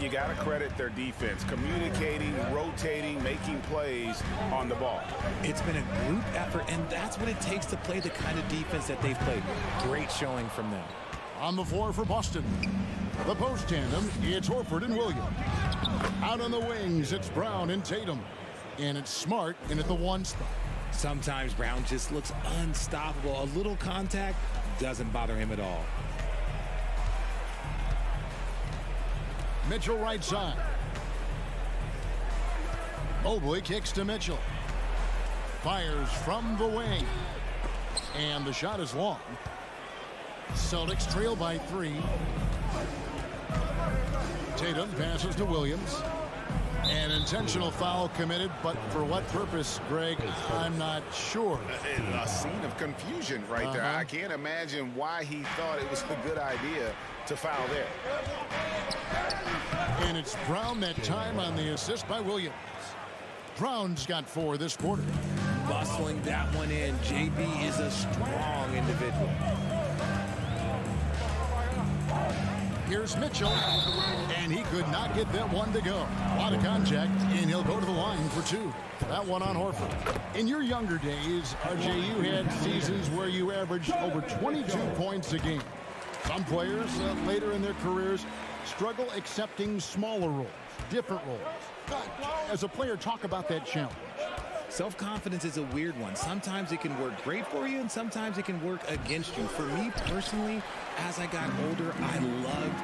You got to credit their defense, communicating, rotating, making plays on the ball. It's been a group effort, and that's what it takes to play the kind of defense that they've played. Great showing from them. On the floor for Boston, the post tandem, it's Horford and Williams. Out on the wings, it's Brown and Tatum. And it's Smart in at the one spot. Sometimes Brown just looks unstoppable. A little contact doesn't bother him at all. Mitchell right side. Mobley kicks to Mitchell. Fires from the wing. And the shot is long. Celtics trail by 3. Tatum passes to Williams. An intentional foul committed, but for what purpose, Greg, I'm not sure. A scene of confusion right there. I can't imagine why he thought it was a good idea to foul there. And it's Brown that time on the assist by Williams. Brown's got 4 this quarter. Bustling that one in. JB is a strong individual. Here's Mitchell, and he could not get that one to go. A lot of contact, and he'll go to the line for 2. That one on Horford. In your younger days, RJ, you had seasons where you averaged over 22 points a game. Some players later in their careers struggle accepting smaller roles, different roles. As a player, talk about that challenge. Self-confidence is a weird one. Sometimes it can work great for you, and sometimes it can work against you. For me personally, as I got older, I loved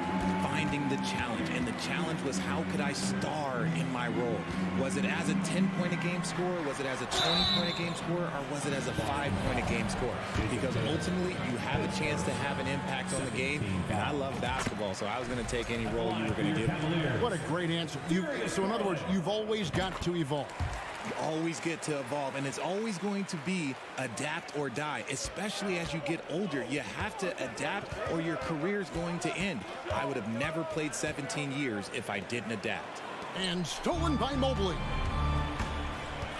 finding the challenge. And the challenge was, how could I star in my role? Was it as a 10-point-a-game scorer? Was it as a 20-point-a-game scorer? Or was it as a 5-point-a-game scorer? Because ultimately, you have a chance to have an impact on the game. And I love basketball, so I was going to take any role you were going to give me. What a great answer. So in other words, you've always got to evolve. You always get to evolve, and it's always going to be adapt or die, especially as you get older. You have to adapt or your career is going to end. I would have never played 17 years if I didn't adapt. And stolen by Mobley.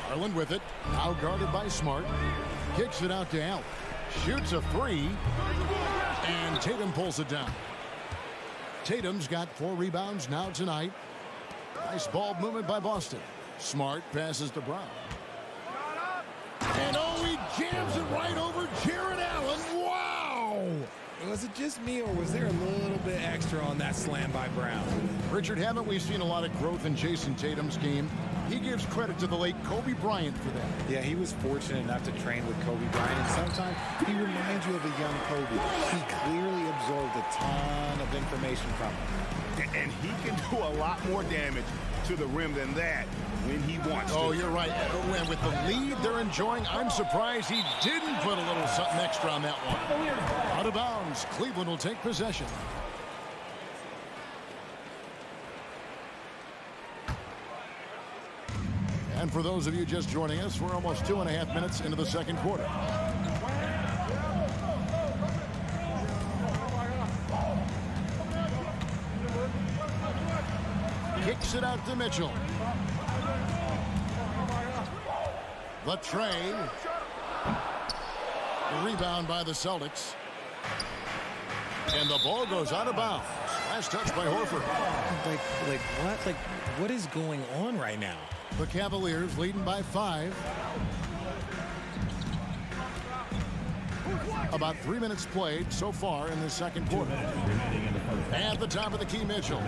Garland with it, now guarded by Smart. Kicks it out to Allen. Shoots a 3, and Tatum pulls it down. Tatum's got 4 rebounds now tonight. Nice ball movement by Boston. Smart passes to Brown. And he jams it right over Jared Allen. Wow! Was it just me, or was there a little bit extra on that slam by Brown? Richard, haven't we seen a lot of growth in Jason Tatum's game? He gives credit to the late Kobe Bryant for that. Yeah, he was fortunate enough to train with Kobe Bryant, and sometimes he reminds you of a young Kobe. He clearly absorbed a ton of information from him. And he can do a lot more damage to the rim than that when he wants to. Oh, you're right. And with the lead they're enjoying, I'm surprised he didn't put a little something extra on that one. Out of bounds. Cleveland will take possession. And for those of you just joining us, we're almost 2.5 minutes into the second quarter. Kicks it out to Mitchell. The tray. Rebound by the Celtics. And the ball goes out of bounds. Last touch by Horford. What is going on right now? The Cavaliers leading by 5. About 3 minutes played so far in the second quarter. At the top of the key, Mitchell.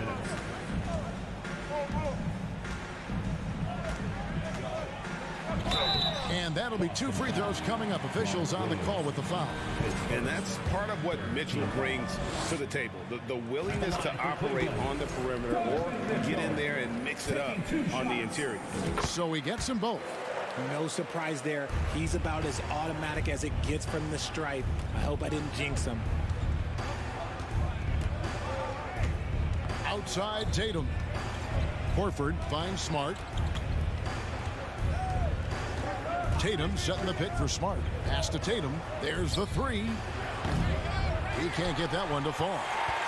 And that'll be 2 free throws coming up. Officials on the call with the foul. And that's part of what Mitchell brings to the table. The willingness to operate on the perimeter or get in there and mix it up on the interior. So he gets them both. No surprise there. He's about as automatic as it gets from the stripe. I hope I didn't jinx him. Outside Tatum. Horford finds Smart. Tatum setting the pick for Smart. Pass to Tatum. There's the 3. He can't get that one to fall.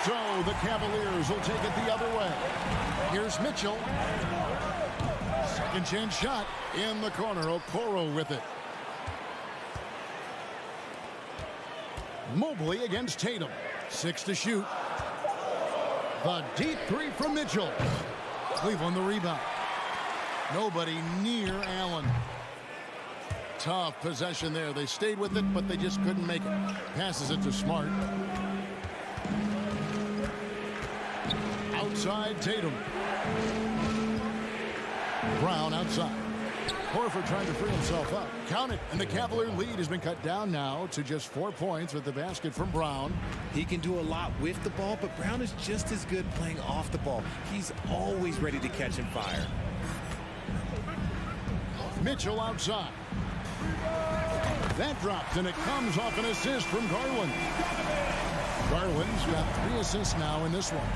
So the Cavaliers will take it the other way. Here's Mitchell. Second chance shot in the corner. Okoro with it. Mobley against Tatum. 6 to shoot. The deep 3 from Mitchell. Cleveland the rebound. Nobody near Allen. Tough possession there. They stayed with it, but they just couldn't make it. Passes it to Smart. Outside Tatum. Brown outside. Horford trying to free himself up. Count it. And the Cavalier lead has been cut down now to just 4 points with the basket from Brown. He can do a lot with the ball, but Brown is just as good playing off the ball. He's always ready to catch and fire. Mitchell outside. That dropped, and it comes off an assist from Garland. Garland's got 3 assists now in this one.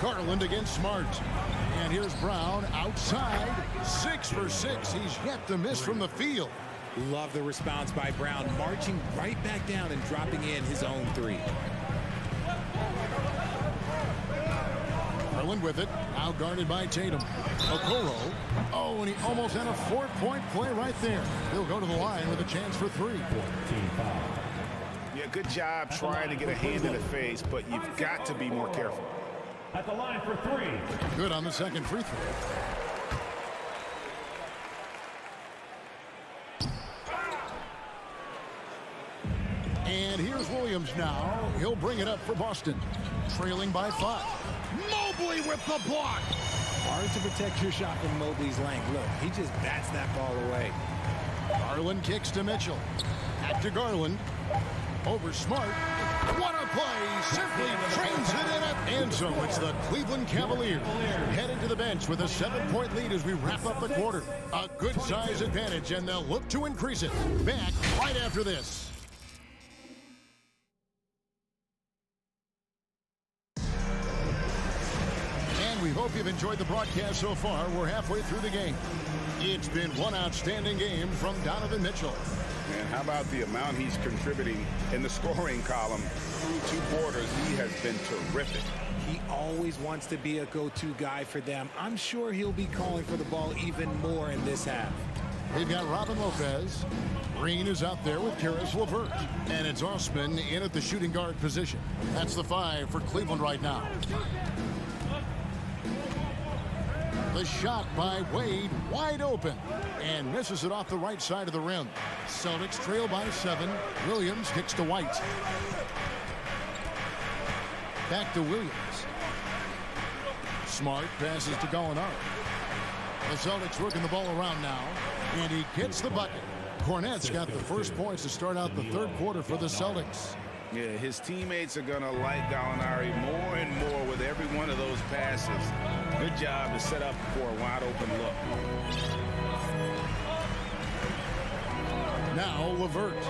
Garland against Smart. And here's Brown outside. 6 for 6. He's yet to miss from the field. Love the response by Brown, marching right back down and dropping in his own 3. Garland with it. Now guarded by Tatum. Okoro. Oh, and he almost had a 4-point play right there. He'll go to the line with a chance for 3. Yeah, good job trying to get a hand in the face, but you've got to be more careful. At the line for 3. Good on the second free throw. And here's Williams now. He'll bring it up for Boston. Trailing by 5. Mobley with the block. Hard to protect your shot from Mobley's length. Look, he just bats that ball away. Garland kicks to Mitchell. Back to Garland. Over Smart. What a play. Simply trains it in it. And so it's the Cleveland Cavaliers heading to the bench with a 7-point lead as we wrap up the quarter. A good size advantage, and they'll look to increase it. Back right after this. We hope you've enjoyed the broadcast so far. We're halfway through the game. It's been one outstanding game from Donovan Mitchell. And how about the amount he's contributing in the scoring column through 2 quarters? He has been terrific. He always wants to be a go-to guy for them. I'm sure he'll be calling for the ball even more in this half. They've got Robin Lopez. Green is out there with Karis LeVert. And it's Osman in at the shooting guard position. That's the 5 for Cleveland right now. The shot by Wade wide open and misses it off the right side of the rim. Celtics trail by 7. Williams kicks to White. Back to Williams. Smart passes to Gallinari. The Celtics working the ball around now, and he gets the bucket. Cornette's got the first points to start out the 3rd quarter for the Celtics. Yeah, his teammates are going to like Gallinari more and more with every one of those passes. Good job to set up for a wide-open look. Now LeVert.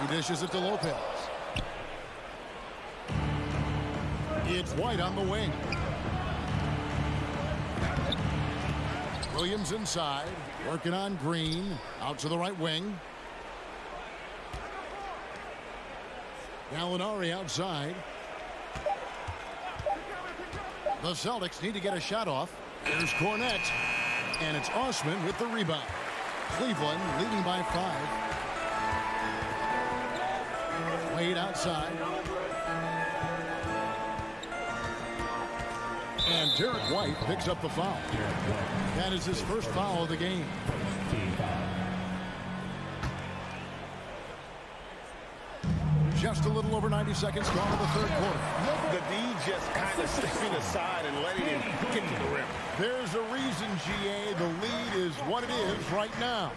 He dishes it to Lopez. It's White on the wing. Williams inside, working on Green, out to the right wing. Gallinari outside. The Celtics need to get a shot off. Here's Cornette, and it's Osman with the rebound. Cleveland leading by 5. Wade outside. And Derek White picks up the foul. That is his first foul of the game. Just a little over 90 seconds gone in the third quarter. The D just kind of stepping aside and letting him get to the rim. There's a reason, GA. The lead is what it is right now.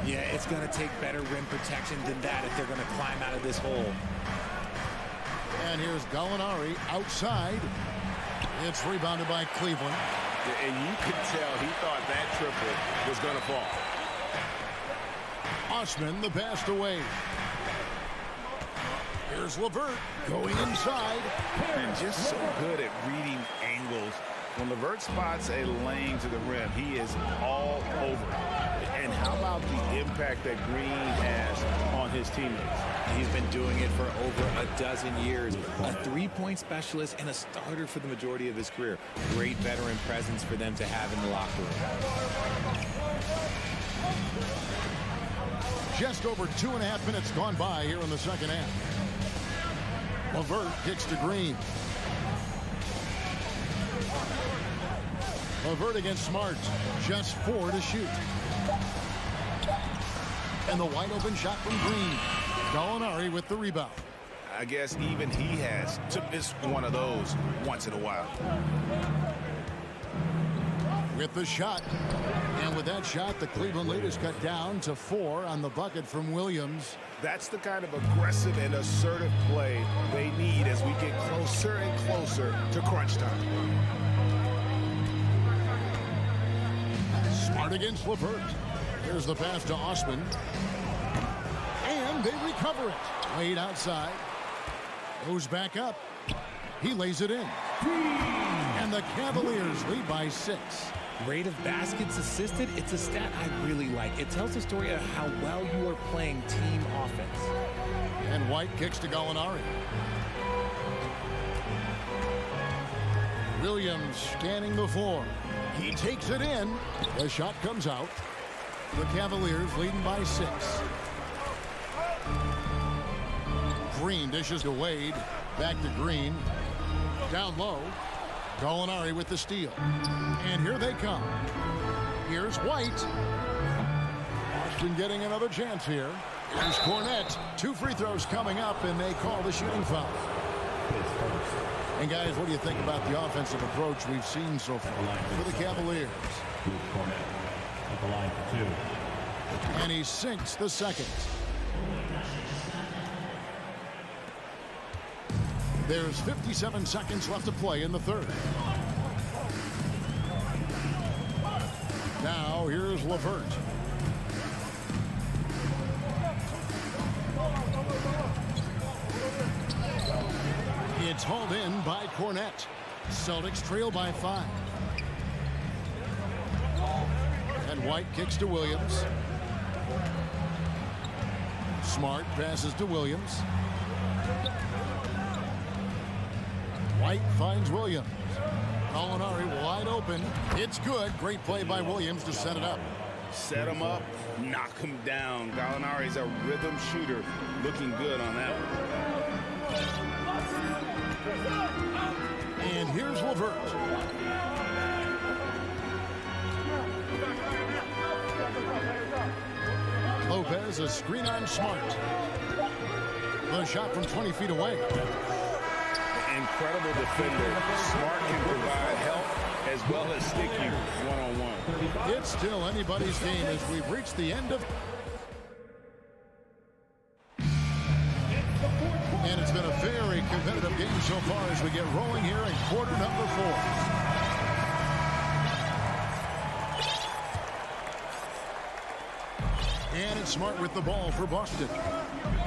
Yeah, it's going to take better rim protection than that if they're going to climb out of this hole. And here's Gallinari outside. It's rebounded by Cleveland. And you could tell he thought that triple was going to fall. Osman, the pass to Wade. Here's LeVert going inside. And just so good at reading angles. When LeVert spots a lane to the rim, he is all over it. And how about the impact that Green has on his teammates? He's been doing it for over a dozen years. A three-point specialist and a starter for the majority of his career. Great veteran presence for them to have in the locker room. Just over 2.5 minutes gone by here in the second half. LeVert kicks to Green. LeVert against Smart. Just 4 to shoot. And the wide open shot from Green. Gallinari with the rebound. I guess even he has to miss one of those once in a while. With the shot. And with that shot, the Cleveland lead is cut down to 4 on the bucket from Williams. That's the kind of aggressive and assertive play they need as we get closer and closer to crunch time. Smart against LeVert. Here's the pass to Osman. And they recover it. Wade outside. Goes back up. He lays it in. And the Cavaliers lead by 6. Rate of baskets assisted, it's a stat I really like. It tells the story of how well you are playing team offense. And White kicks to Gallinari. Williams scanning the floor. He takes it in. The shot comes out. The Cavaliers leading by 6. Green dishes to Wade. Back to Green. Down low. Gallinari with the steal. And here they come. Here's White. Austin getting another chance here. Here's Cornette. 2 free throws coming up, and they call the shooting foul. And guys, what do you think about the offensive approach we've seen so far for the Cavaliers? At the line for 2. And he sinks the second. There's 57 seconds left to play in the third. Now here's LeVert. It's hauled in by Cornette. Celtics trail by 5. And White kicks to Williams. Smart passes to Williams. White finds Williams. Gallinari wide open. It's good. Great play by Williams to set it up. Set him up, knock him down. Gallinari's a rhythm shooter. Looking good on that one. And here's LeVert. Lopez, a screen on Smart. The shot from 20 feet away. Incredible defender. Smart can provide help as well as stick you one-on-one. It's still anybody's game as we've reached the end of... And it's been a very competitive game so far as we get rolling here in quarter number 4. And it's Smart with the ball for Boston.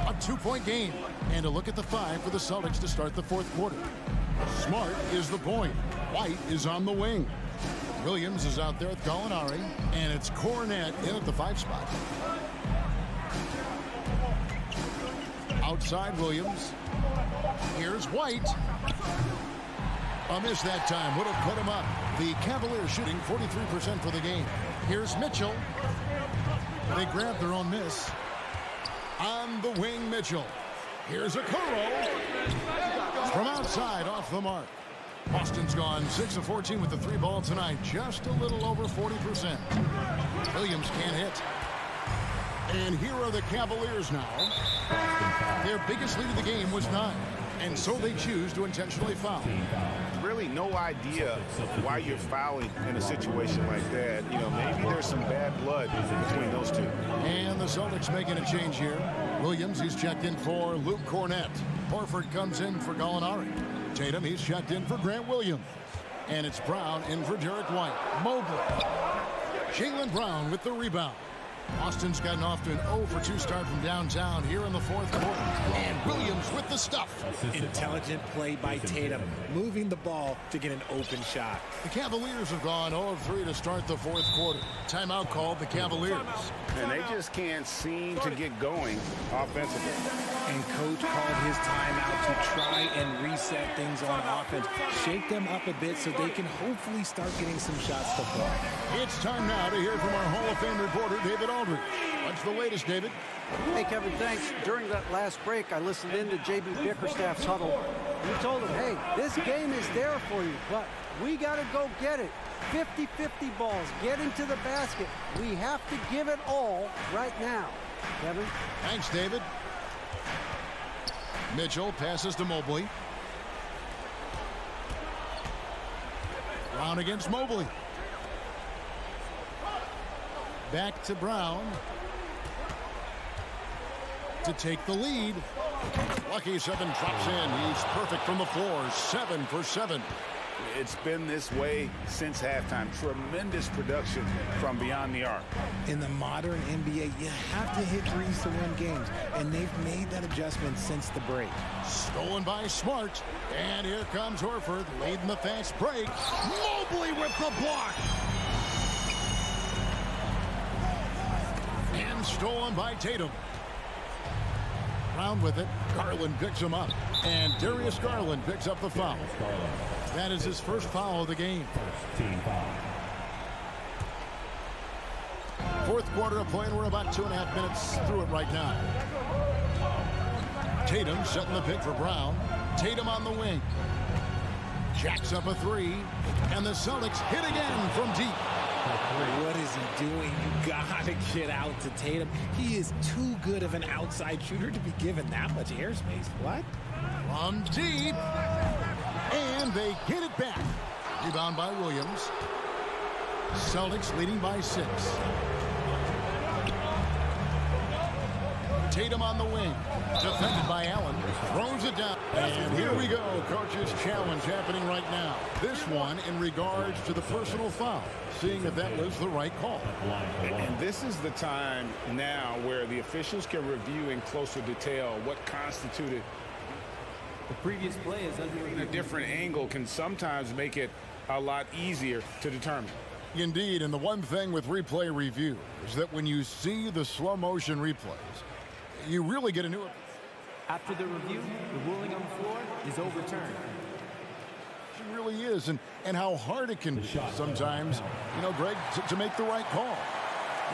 A 2-point game. And a look at the 5 for the Celtics to start the fourth quarter. Smart is the point. White is on the wing. Williams is out there with Gallinari. And it's Cornette in at the 5 spot. Outside Williams. Here's White. A miss that time. Would have put him up. The Cavaliers shooting 43% for the game. Here's Mitchell. They grab their own miss. On the wing, Mitchell. Here's a Okoro. From outside, off the mark. Boston's gone 6 of 14 with the 3 ball tonight. Just a little over 40%. Williams can't hit. And here are the Cavaliers now. Their biggest lead of the game was 9. And so they choose to intentionally foul. Really no idea why you're fouling in a situation like that. You know, maybe there's some bad blood between those two. And the Celtics making a change here. Williams, he's checked in for Luke Cornett. Horford comes in for Gallinari. Tatum, he's checked in for Grant Williams. And it's Brown in for Derek White. Mobley. Jaylen Brown with the rebound. Austin's gotten off to an 0-for-2 start from downtown here in the fourth quarter. And Williams with the stuff. Intelligent play by Tatum, moving the ball to get an open shot. The Cavaliers have gone 0-of-3 to start the fourth quarter. Timeout called the Cavaliers. And they just can't seem to get going offensively. And coach called his timeout to try and reset things on offense. Shake them up a bit so they can hopefully start getting some shots to fall. It's time now to hear from our Hall of Fame reporter, David Aldridge. What's the latest, David? Hey, Kevin, thanks. During that last break, I listened in to J.B. Bickerstaff's huddle. We told him, hey, this game is there for you, but we got to go get it. 50-50 balls, get into the basket. We have to give it all right now. Kevin? Thanks, David. Mitchell passes to Mobley. Brown against Mobley. Back to Brown to take the lead. Lucky 7 drops in. He's perfect from the floor. 7 for 7. It's been this way since halftime. Tremendous production from beyond the arc. In the modern NBA, you have to hit threes to win games, and they've made that adjustment since the break. Stolen by Smart. And here comes Horford leading the fast break. Mobley with the block. And stolen by Tatum. Brown with it. Garland picks him up. And Darius Garland picks up the foul. That is his first foul of the game. Fourth quarter of play, and we're about 2.5 minutes through it right now. Tatum setting the pick for Brown. Tatum on the wing. Jacks up a 3. And the Celtics hit again from deep. What is he doing? You gotta get out to Tatum. He is too good of an outside shooter to be given that much airspace. What? From deep. And they get it back. Rebound by Williams. Celtics leading by 6. Tatum on the wing. Defended by Allen. Throws it down. And here we go. Coach's challenge happening right now. This one in regards to the personal foul. Seeing if that was the right call. And this is the time now where the officials can review in closer detail what constituted. The previous play is under A different angle can sometimes make it a lot easier to determine. Indeed, and the one thing with replay review is that when you see the slow motion replays, you really get a new. After the review, the ruling on the floor is overturned. It really is, and how hard it can be sometimes, you know, Greg, to make the right call.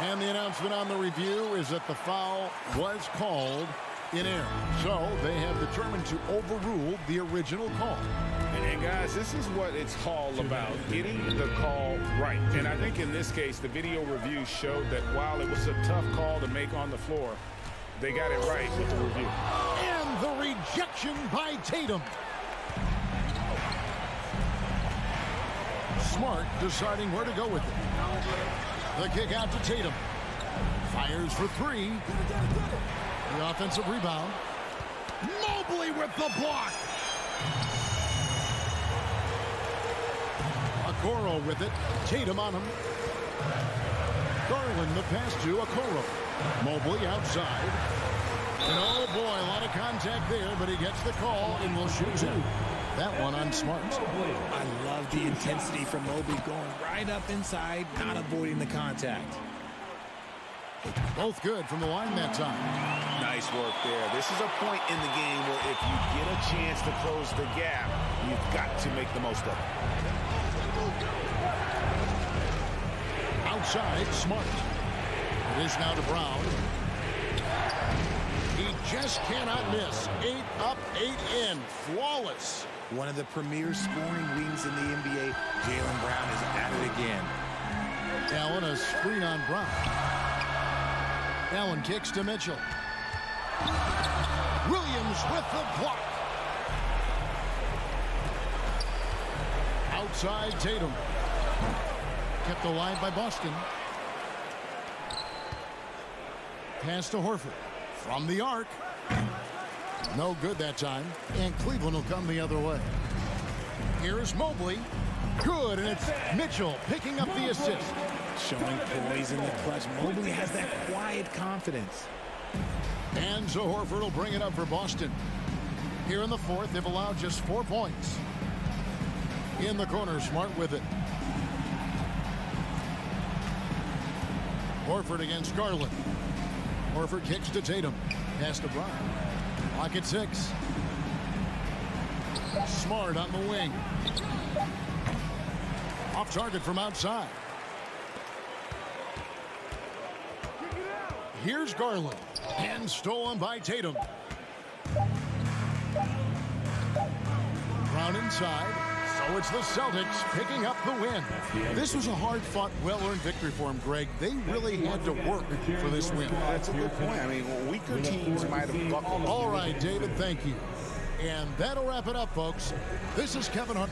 And the announcement on the review is that the foul was called in error. So they have determined to overrule the original call. And guys, this is what it's all about, getting the call right. And I think in this case, the video review showed that while it was a tough call to make on the floor, they got it right with the review. And the rejection by Tatum. Smart deciding where to go with it. The kick out to Tatum. Fires for 3. The offensive rebound. Mobley with the block. Okoro with it. Tatum on him. Garland the pass to Okoro. Mobley outside. And oh boy, a lot of contact there, but he gets the call and will shoot 2. That one on Smart. I love the intensity from Mobley going right up inside, not avoiding the contact. Both good from the line that time. Nice work there. This is a point in the game where if you get a chance to close the gap, you've got to make the most of it. Outside, Smart. It is now to Brown. He just cannot miss. 8 up, 8 in. Flawless. One of the premier scoring wings in the NBA, Jaylen Brown is at it again. Allen, a screen on Brown. Allen kicks to Mitchell. Williams with the block. Outside Tatum. Kept alive by Boston. Pass to Horford. From the arc. No good that time. And Cleveland will come the other way. Here's Mobley. Good, and it's Mitchell picking up the assist. Showing poise in the clutch. Mobley has that quiet confidence. And so Horford will bring it up for Boston. Here in the fourth, they've allowed just 4 points. In the corner, Smart with it. Horford against Garland. Horford kicks to Tatum. Pass to Brown. Clock at 6. Smart on the wing. Off target from outside. Here's Garland. And stolen by Tatum. Brown inside. So it's the Celtics picking up the win. This was a hard-fought, well-earned victory for them, Greg. They really had to work for this win. That's a good point. I mean, weaker teams might have buckled. All right, David, thank you. And that'll wrap it up, folks. This is Kevin Hunt.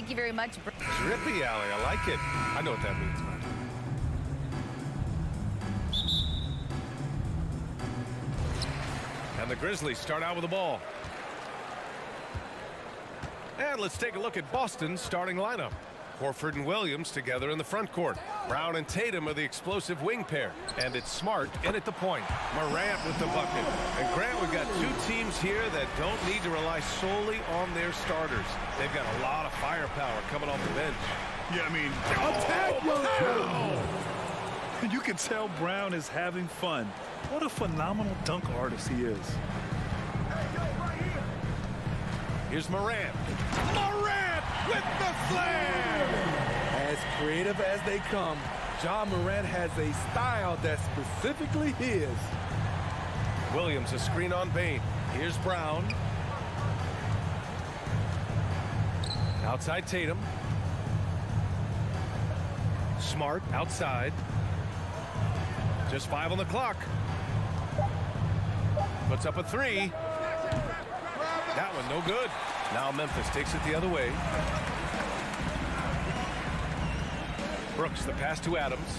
Thank you very much. Drippy alley, I like it. I know what that means, man. And the Grizzlies start out with the ball. And let's take a look at Boston's starting lineup. Horford and Williams together in the front court. Brown and Tatum are the explosive wing pair. And it's Smart in at the point. Morant with the bucket. And Grant, we've got two teams here that don't need to rely solely on their starters. They've got a lot of firepower coming off the bench. Yeah, I mean, attack! You can tell Brown is having fun. What a phenomenal dunk artist he is. Here's Morant. Morant with the slam! As creative as they come, John Morant has a style that's specifically his. Williams a screen on Bain. Here's Brown. Outside Tatum. Smart outside. Just 5 on the clock. Puts up a 3. That one no good. Now Memphis takes it the other way. Brooks the pass to Adams.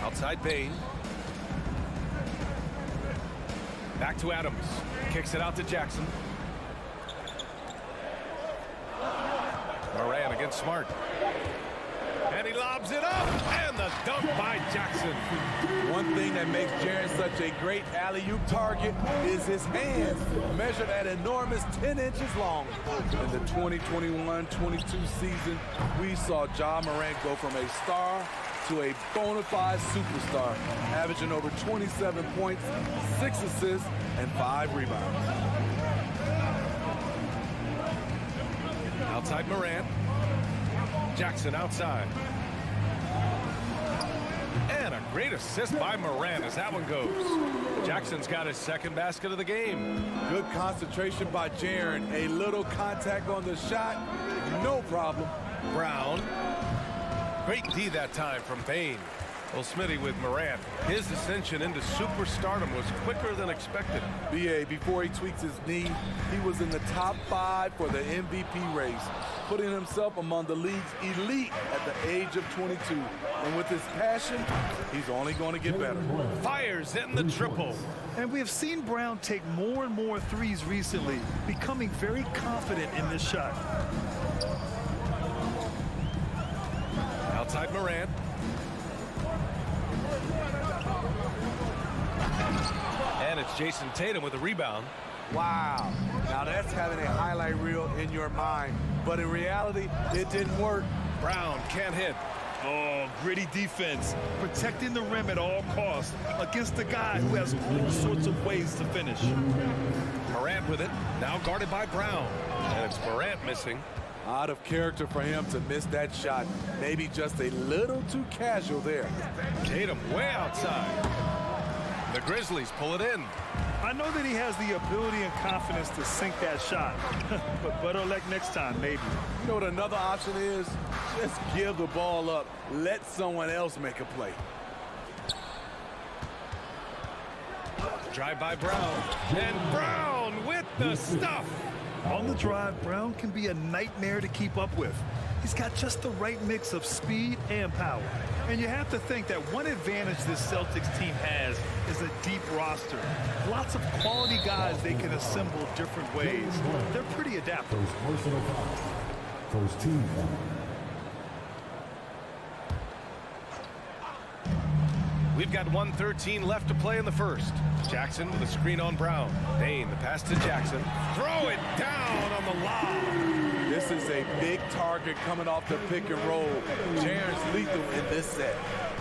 Outside Bain. Back to Adams. Kicks it out to Jackson. Morant against Smart. And he lobs it up. And the dunk by Jackson. One thing that makes Jaren such a great alley-oop target is his hands, measured at enormous 10 inches long. In the 2021-22 season, we saw Ja Morant go from a star to a bona fide superstar, averaging over 27 points, 6 assists, and 5 rebounds. Outside Morant. Jackson outside. And a great assist by Morant as that one goes. Jackson's got his second basket of the game. Good concentration by Jaren. A little contact on the shot, no problem. Brown. Great D that time from Payne. Well, Smitty with Morant. His ascension into superstardom was quicker than expected. BA, before he tweaks his knee, he was in the top 5 for the MVP race, putting himself among the league's elite at the age of 22. And with his passion, he's only going to get better. Fires in the triple. And we have seen Brown take more and more threes recently, becoming very confident in this shot. Outside Morant. And it's Jason Tatum with a rebound. Wow. Now that's having a highlight reel in your mind. But in reality, it didn't work. Brown can't hit. Oh, gritty defense. Protecting the rim at all costs against a guy who has all sorts of ways to finish. Morant with it. Now guarded by Brown. And it's Morant missing. Out of character for him to miss that shot. Maybe just a little too casual there. Tatum way outside. The Grizzlies pull it in. I know that he has the ability and confidence to sink that shot, but better luck next time, maybe. You know what another option is? Just give the ball up. Let someone else make a play. Drive by Brown. And Brown with the stuff. On the drive, Brown can be a nightmare to keep up with. He's got just the right mix of speed and power. And you have to think that one advantage this Celtics team has is a deep roster. Lots of quality guys they can assemble different ways. They're pretty adaptable. First team. We've got 1:13 left to play in the first. Jackson with a screen on Brown. Payne, the pass to Jackson. Throw it down on the lob. This is a big target coming off the pick and roll. Jaren's lethal in this set.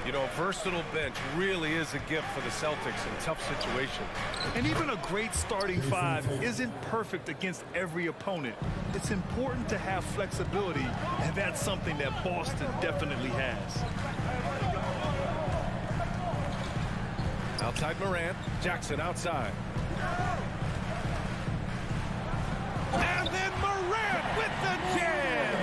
You know, a versatile bench really is a gift for the Celtics in tough situations. And even a great starting 5 isn't perfect against every opponent. It's important to have flexibility, and that's something that Boston definitely has. Outside Morant. Jackson outside. And then Morant with the jam.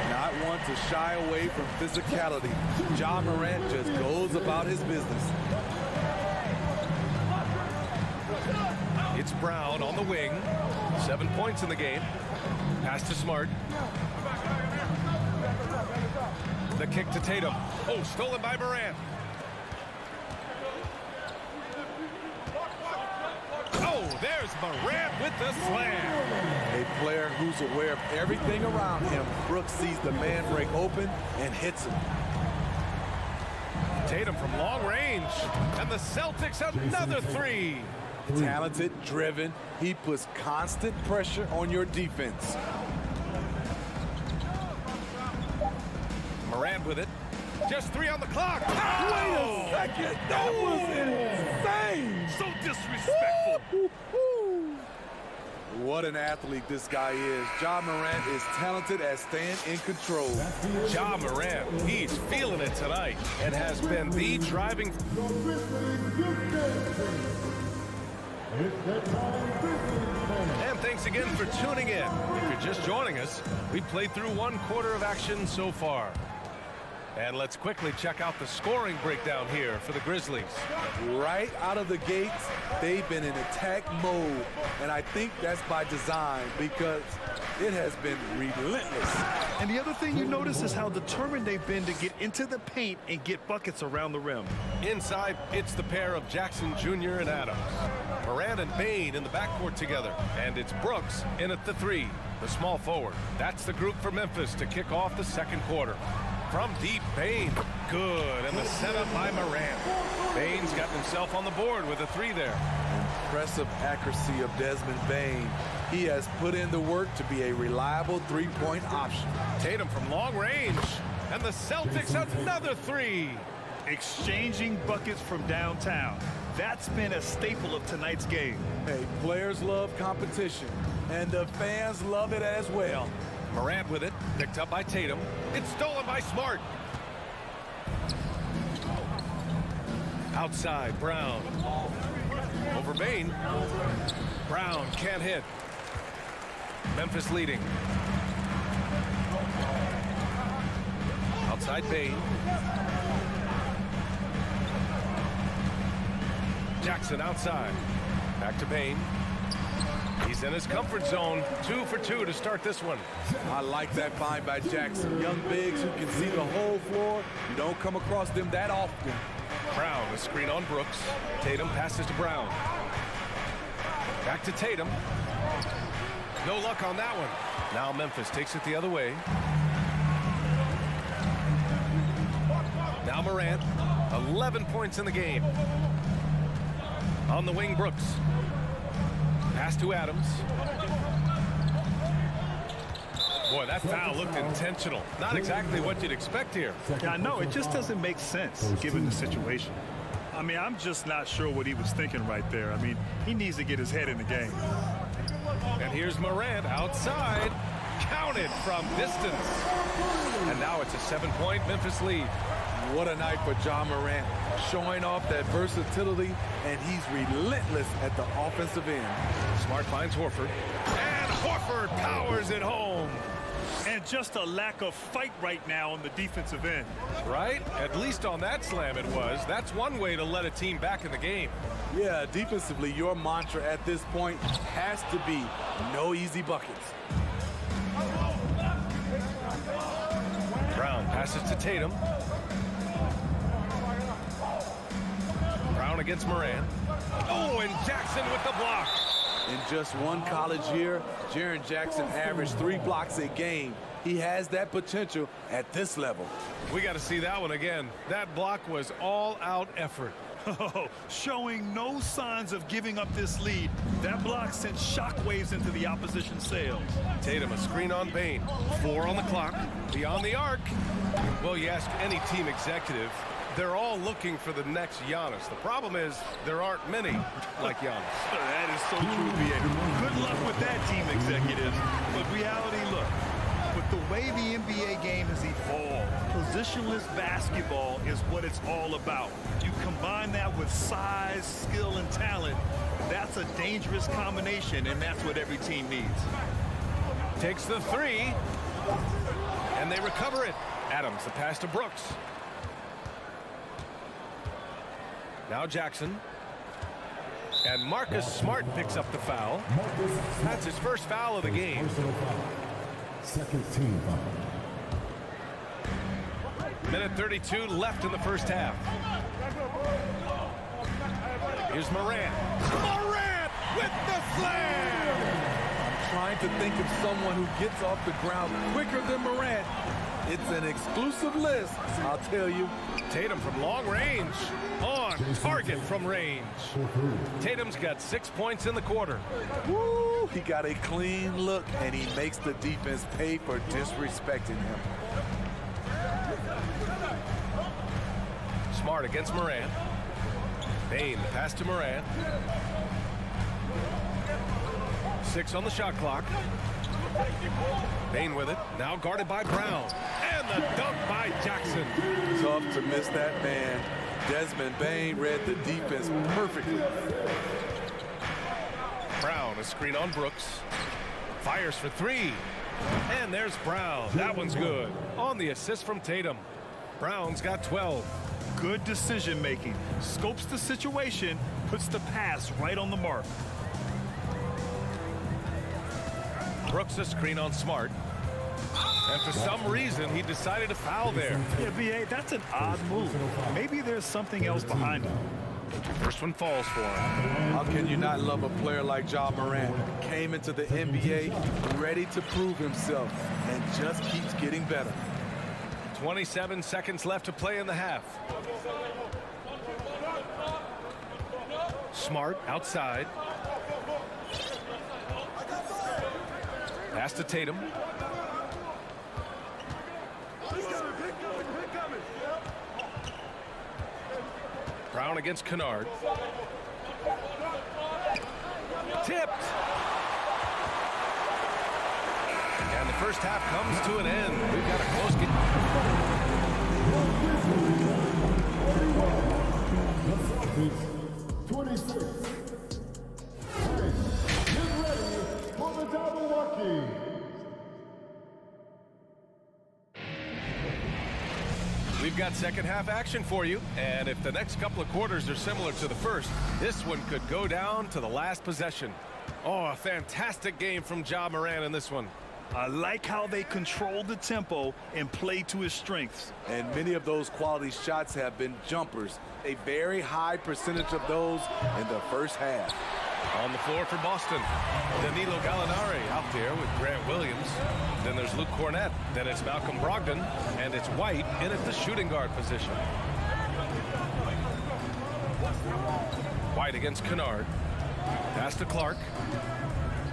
Not one to shy away from physicality. Ja Morant just goes about his business. It's Brown on the wing. 7 points in the game. Pass to Smart. The kick to Tatum. Oh, stolen by Morant. Oh, there's Morant with the slam. A player who's aware of everything around him. Brooks sees the man break open and hits him. Tatum from long range. And the Celtics another 3. Talented, driven. He puts constant pressure on your defense. Morant with it. Just 3 on the clock. Oh! Wait a second. That was insane. So disrespectful. What an athlete this guy is. Ja Morant is talented at staying in control. Ja Morant, he's feeling it tonight and has been the driving. And thanks again for tuning in. If you're just joining us, we played through 1 quarter of action so far. And let's quickly check out the scoring breakdown here for the Grizzlies. Right out of the gates, they've been in attack mode. And I think that's by design because it has been relentless. And the other thing you notice is how determined they've been to get into the paint and get buckets around the rim. Inside, it's the pair of Jackson Jr. and Adams. Morant and Payne in the backcourt together. And it's Brooks in at the 3, the small forward. That's the group for Memphis to kick off the second quarter. From deep, Bane. Good, and the setup by Morant. Bane's got himself on the board with a 3 there. Impressive accuracy of Desmond Bane. He has put in the work to be a reliable three-point option. Tatum from long range, and the Celtics have another 3. Exchanging buckets from downtown. That's been a staple of tonight's game. Hey, players love competition, and the fans love it as well. Morant with it, picked up by Tatum. It's stolen by Smart. Outside, Brown. Over Bane. Brown can't hit. Memphis leading. Outside Bane. Jackson outside. Back to Bane. He's in his comfort zone. 2 for 2 to start this one. I like that find by Jackson. Young bigs who can see the whole floor. You don't come across them that often. Brown, a screen on Brooks. Tatum passes to Brown. Back to Tatum. No luck on that one. Now Memphis takes it the other way. Now Morant, 11 points in the game. On the wing, Brooks. Pass to Adams. Boy, that foul looked intentional. Not exactly what you'd expect here. Yeah, I know. It just doesn't make sense given the situation. I mean, I'm just not sure what he was thinking right there. I mean, he needs to get his head in the game. And here's Morant outside. Counted from distance. And now it's a 7-point Memphis lead. What a night for Ja Morant, showing off that versatility, and he's relentless at the offensive end. Smart finds Horford. And Horford powers it home. And just a lack of fight right now on the defensive end. Right? At least on that slam it was. That's one way to let a team back in the game. Yeah, defensively, your mantra at this point has to be no easy buckets. Brown passes to Tatum. Brown against Morant. Oh, and Jackson with the block. In just one college year, Jaren Jackson averaged 3 blocks a game. He has that potential at this level. We got to see that one again. That block was all-out effort. Showing no signs of giving up this lead. That block sent shockwaves into the opposition sails. Tatum, a screen on Bane. 4 on the clock. Beyond the arc. Well, you ask any team executive, they're all looking for the next Giannis. The problem is there aren't many like Giannis. That is so true, B.A. Good luck with that, team executives. But reality, look, with the way the NBA game has evolved, positionless basketball is what it's all about. You combine that with size, skill, and talent, that's a dangerous combination, and that's what every team needs. Takes the 3, and they recover it. Adams, the pass to Brooks. Now Jackson. And Marcus Smart picks up the foul. That's his first foul of the game. Second team foul. Minute 32 left in the first half. Here's Morant. Morant with the slam! I'm trying to think of someone who gets off the ground quicker than Morant. It's an exclusive list, I'll tell you. Tatum from long range. On target from range. Tatum's got 6 points in the quarter. Woo! He got a clean look, and he makes the defense pay for disrespecting him. Smart against Morant. Bane, the pass to Morant. 6 on the shot clock. Bane with it. Now guarded by Brown. And the dunk by Jackson. Tough to miss that man. Desmond Bane read the defense perfectly. Brown, a screen on Brooks. Fires for 3. And there's Brown. That one's good. On the assist from Tatum. Brown's got 12. Good decision making. Scopes the situation, puts the pass right on the mark. Brooks, a screen on Smart. And for some reason, he decided to foul there. Yeah, B.A., that's an odd move. Maybe there's something else behind it. First one falls for him. How can you not love a player like Ja Morant? Came into the NBA ready to prove himself and just keeps getting better. 27 seconds left to play in the half. Smart outside. Pass to Tatum. Brown against Kennard. Tipped. And the first half comes to an end. We've got a close game. The Celtics, 26. Get ready for the double walkie. We've got second half action for you, and if the next couple of quarters are similar to the first, this one could go down to the last possession. Oh, a fantastic game from Ja Morant in this one. I like how they control the tempo and play to his strengths. And many of those quality shots have been jumpers. A very high percentage of those in the first half. On the floor for Boston, Danilo Gallinari out there with Grant Williams. Then there's Luke Cornett. Then it's Malcolm Brogdon. And it's White in at the shooting guard position. White against Kennard. Pass to Clark.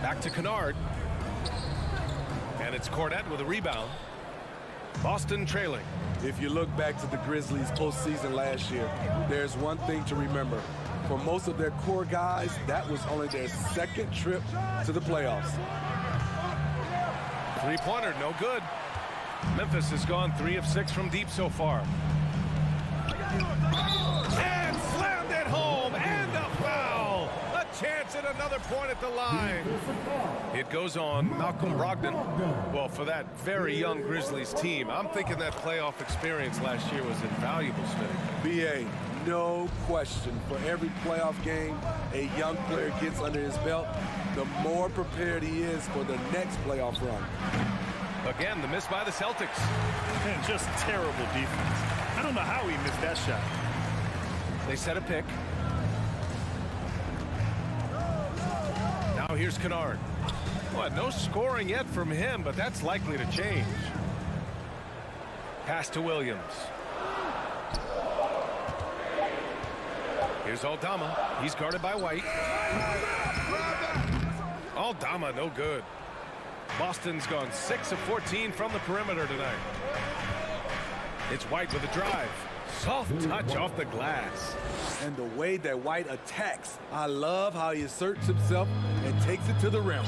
Back to Kennard. And it's Cornett with a rebound. Boston trailing. If you look back to the Grizzlies postseason last year, there's one thing to remember. For most of their core guys, that was only their second trip to the playoffs. Three-pointer, no good. Memphis has gone 3 of 6 from deep so far. And slammed it home, and a foul. A chance at another point at the line. It goes on Malcolm Brogdon. Well, for that very young Grizzlies team, I'm thinking that playoff experience last year was invaluable, Smitty. BA, no question. For every playoff game a young player gets under his belt, the more prepared he is for the next playoff run. Again, the miss by the Celtics. And just terrible defense. I don't know how he missed that shot. They set a pick. Now here's Kennard. Well, no scoring yet from him, but that's likely to change. Pass to Williams. Here's Aldama. He's guarded by White. Aldama, no good. Boston's gone 6 of 14 from the perimeter tonight. It's White with a drive. Soft touch off the glass. And the way that White attacks, I love how he asserts himself and takes it to the rim.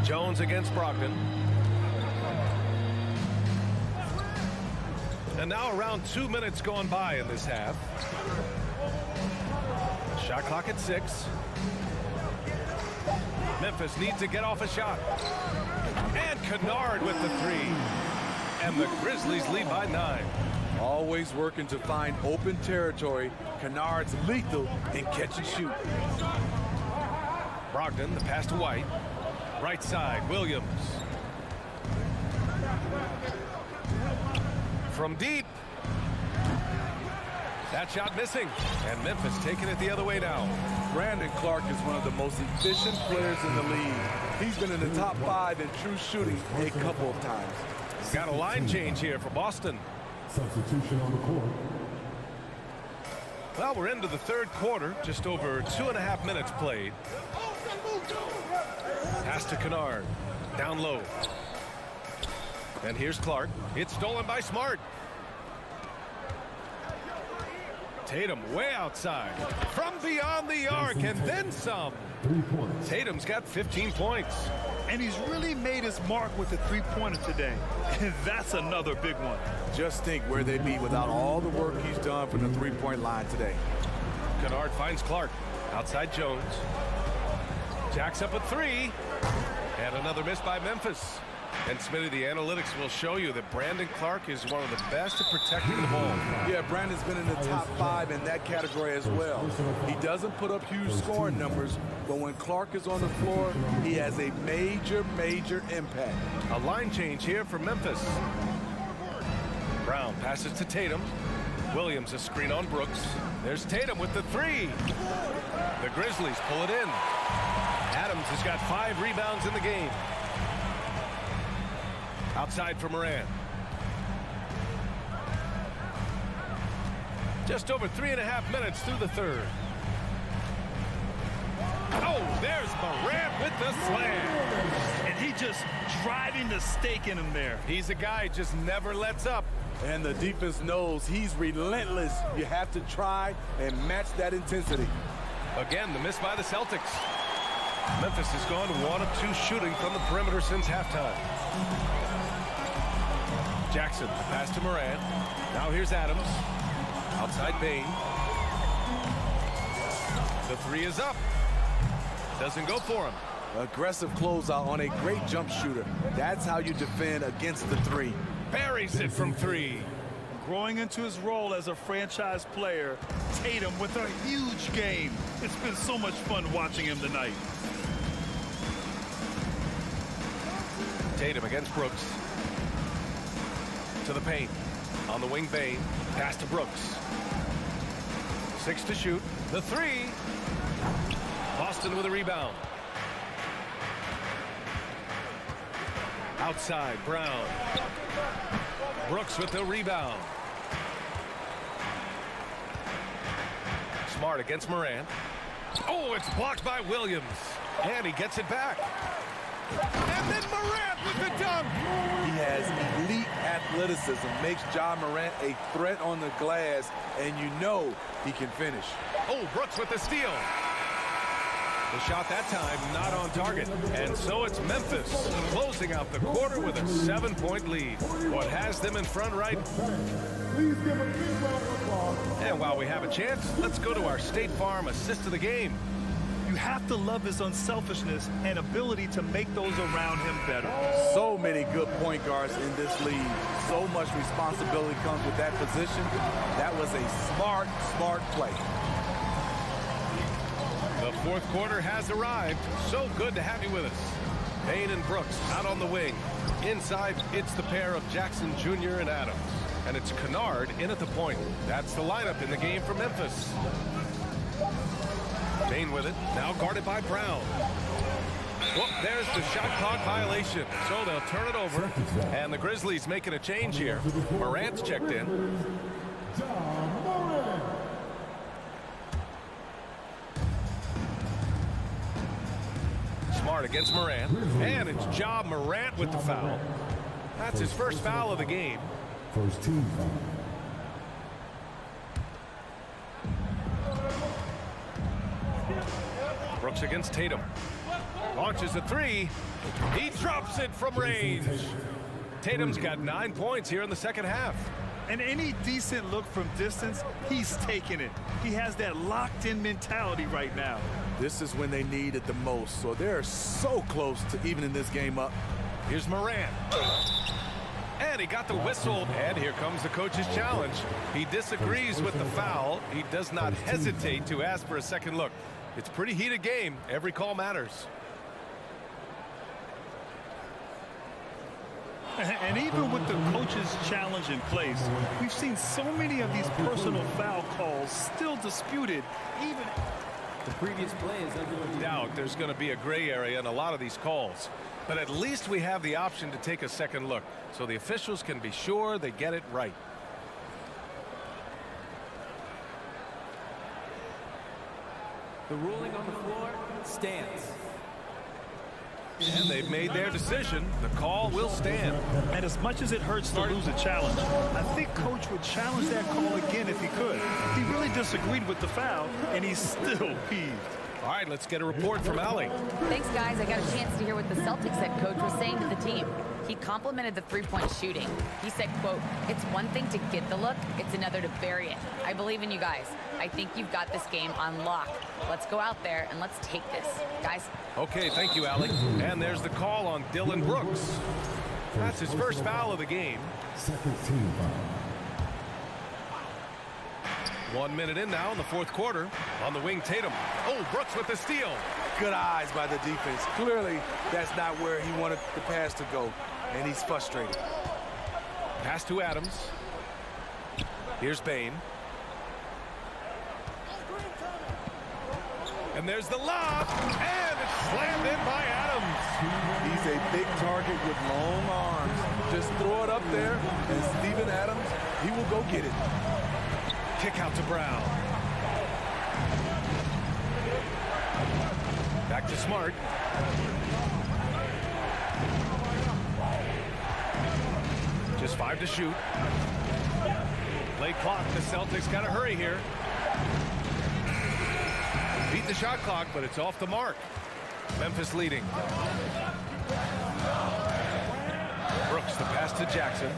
Jones against Brogdon. And now around 2 minutes gone by in this half. Shot clock at 6. Memphis needs to get off a shot. And Kennard with the 3. And the Grizzlies lead by 9. Always working to find open territory. Kennard's lethal in catch and shoot. Brogdon, the pass to White. Right side, Williams. From deep. That shot missing. And Memphis taking it the other way now. Brandon Clark is one of the most efficient players in the league. He's been in the top 5 in true shooting a couple of times. Got a line change here for Boston. Substitution on the court. Well, we're into the third quarter. Just over 2.5 minutes played. Pass to Kennard. Down low. And here's Clark. It's stolen by Smart. Tatum way outside. From beyond the arc and then some. 3 points. Tatum's got 15 points. And he's really made his mark with the three-pointer today. And that's another big one. Just think where they'd be without all the work he's done from the three-point line today. Kennard finds Clark. Outside Jones. Jacks up a 3. And another miss by Memphis. And Smitty, the analytics will show you that Brandon Clark is one of the best at protecting the ball. Yeah, Brandon's been in the top 5 in that category as well. He doesn't put up huge scoring numbers, but when Clark is on the floor, he has a major, major impact. A line change here for Memphis. Brown passes to Tatum. Williams a screen on Brooks. There's Tatum with the 3. The Grizzlies pull it in. Adams has got 5 rebounds in the game. Outside for Morant. Just over 3.5 minutes through the third. Oh, there's Morant with the slam. And he just driving the stake in him there. He's a guy just never lets up. And the defense knows he's relentless. You have to try and match that intensity. Again, the miss by the Celtics. Memphis has gone 1 of 2 shooting from the perimeter since halftime. Jackson, the pass to Morant. Now here's Adams. Outside Bain. The 3 is up. Doesn't go for him. Aggressive closeout on a great jump shooter. That's how you defend against the 3. Buries it from 3. Growing into his role as a franchise player, Tatum with a huge game. It's been so much fun watching him tonight. Tatum against Brooks. To the paint. On the wing, Bain. Pass to Brooks. 6 to shoot. The 3. Boston with a rebound. Outside, Brown. Brooks with the rebound. Smart against Morant. Oh, it's blocked by Williams. And he gets it back. And then Morant with the dunk. He has elite athleticism, makes Ja Morant a threat on the glass, and you know he can finish. Oh, Brooks with the steal. The shot that time not on target. And so it's Memphis closing out the quarter with a 7-point lead. What has them in front right? And while we have a chance, let's go to our State Farm assist of the game. You have to love his unselfishness and ability to make those around him better. So many good point guards in this league. So much responsibility comes with that position. That was a smart play. The fourth quarter has arrived. So good to have you with us. Bain and Brooks out on the wing. Inside, it's the pair of Jackson Jr. and Adams. And it's Kennard in at the point. That's the lineup in the game for Memphis. Bain with it. Now guarded by Brown. Whoop, there's the shot clock violation. So they'll turn it over. And the Grizzlies making a change here. Morant's checked in. Smart against Morant. And it's Ja Morant with the foul. That's his first foul of the game. First team foul. Brooks against Tatum. Launches a 3. He drops it from range. Tatum's got 9 points here in the second half. And any decent look from distance, he's taking it. He has that locked-in mentality right now. This is when they need it the most. So they're so close to evening this game up. Here's Morant. And he got the whistle. And here comes the coach's challenge. He disagrees with the foul. He does not hesitate to ask for a second look. It's a pretty heated game. Every call matters. And even with the coach's challenge in place, we've seen so many of these personal foul calls still disputed. Even the previous play is under doubt there's going to be a gray area in a lot of these calls. But at least we have the option to take a second look, so the officials can be sure they get it right. The ruling on the floor stands. And they've made their decision. The call will stand. And as much as it hurts to lose a challenge, I think Coach would challenge that call again if he could. He really disagreed with the foul, and he's still peeved. All right, let's get a report from Allie. Thanks, guys. I got a chance to hear what the Celtics head coach was saying to the team. He complimented the three-point shooting. He said, quote, "It's one thing to get the look, it's another to bury it. I believe in you guys. I think you've got this game on lock. Let's go out there and let's take this, guys." Okay, thank you, Allie. And there's the call on Dylan Brooks. That's his first foul of the game. Second team foul. 1 minute in now in the fourth quarter. On the wing, Tatum. Oh, Brooks with the steal. Good eyes by the defense. Clearly, that's not where he wanted the pass to go, and he's frustrated. Pass to Adams. Here's Bain. And there's the lob, and it's Slammed in by Adams. He's a big target with long arms. Just throw it up there, and Steven Adams, he will go get it. Kick out to Brown. Back to Smart. Just 5 to shoot. Late clock. The Celtics got to hurry here. Beat the shot clock, but it's off the mark. Memphis leading. Brooks, the pass to Jackson.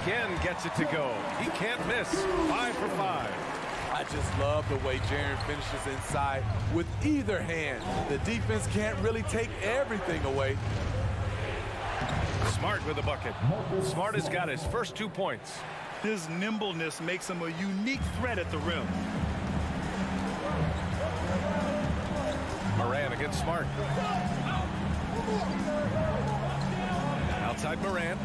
Again gets it to go. He can't miss. 5 for 5. I just love the way Jaren finishes inside with either hand. The defense can't really take everything away. Smart with the bucket. Smart has got his first 2 points. His nimbleness makes him a unique threat at the rim. Moran against Smart. Outside Moran.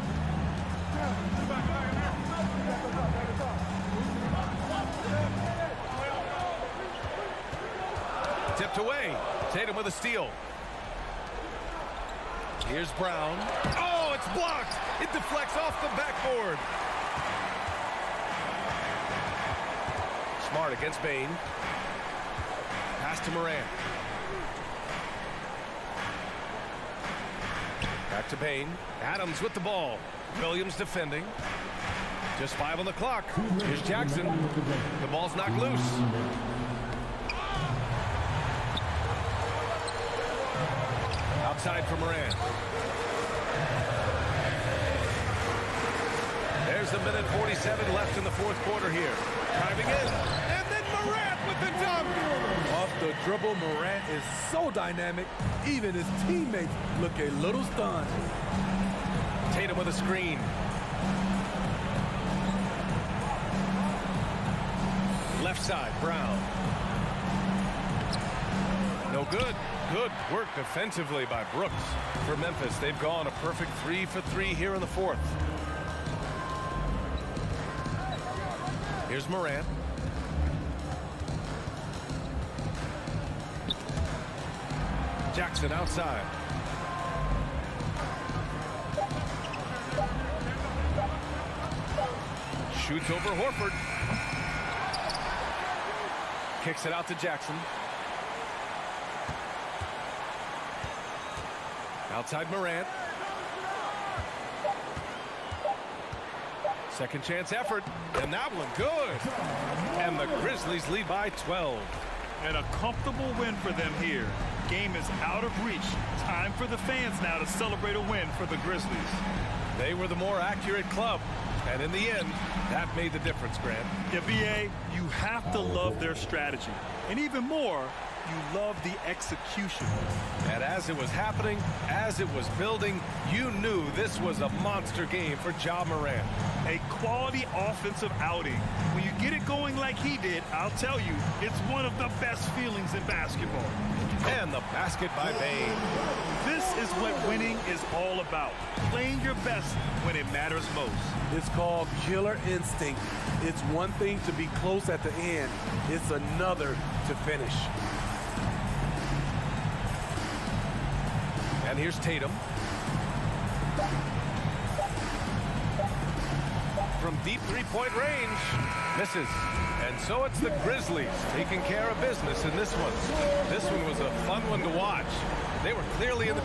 Tipped away. Tatum with a steal. Here's Brown. Oh, it's blocked. It deflects off the backboard. Smart against Bain. Pass to Moran. Back to Bain. Adams with the ball. Williams defending. Just 5 on the clock. Here's Jackson. The ball's knocked loose. Outside for Moran. There's a minute 47 left in the 4th quarter here. Driving in. And then Morant with the dunk. Off the dribble, Morant is so dynamic. Even his teammates look a little stunned. Tatum with a screen. Left side, Brown. No good. Good work defensively by Brooks. For Memphis, they've gone a perfect 3 for 3 here in the 4th. Here's Morant. Jackson outside. Shoots over Horford. Kicks it out to Jackson. Outside Morant. Second chance effort. And that one good. And the Grizzlies lead by 12. And a comfortable win for them here. Game is out of reach. Time for the fans now to celebrate a win for the Grizzlies. They were the more accurate club. And in the end, that made the difference, Grant. Yeah, B.A., you have to love their strategy. And even more, you love the execution. And as it was happening, as it was building, you knew this was a monster game for Ja Morant. A quality offensive outing. When you get it going like he did, I'll tell you, it's one of the best feelings in basketball. And the basket by Bain. This is what winning is all about. Playing your best when it matters most. It's called killer instinct. It's one thing to be close at the end. It's another to finish. And here's Tatum. From deep three-point range. Misses. And so it's the Grizzlies taking care of business in this one. This one was a fun one to watch. They were clearly in the...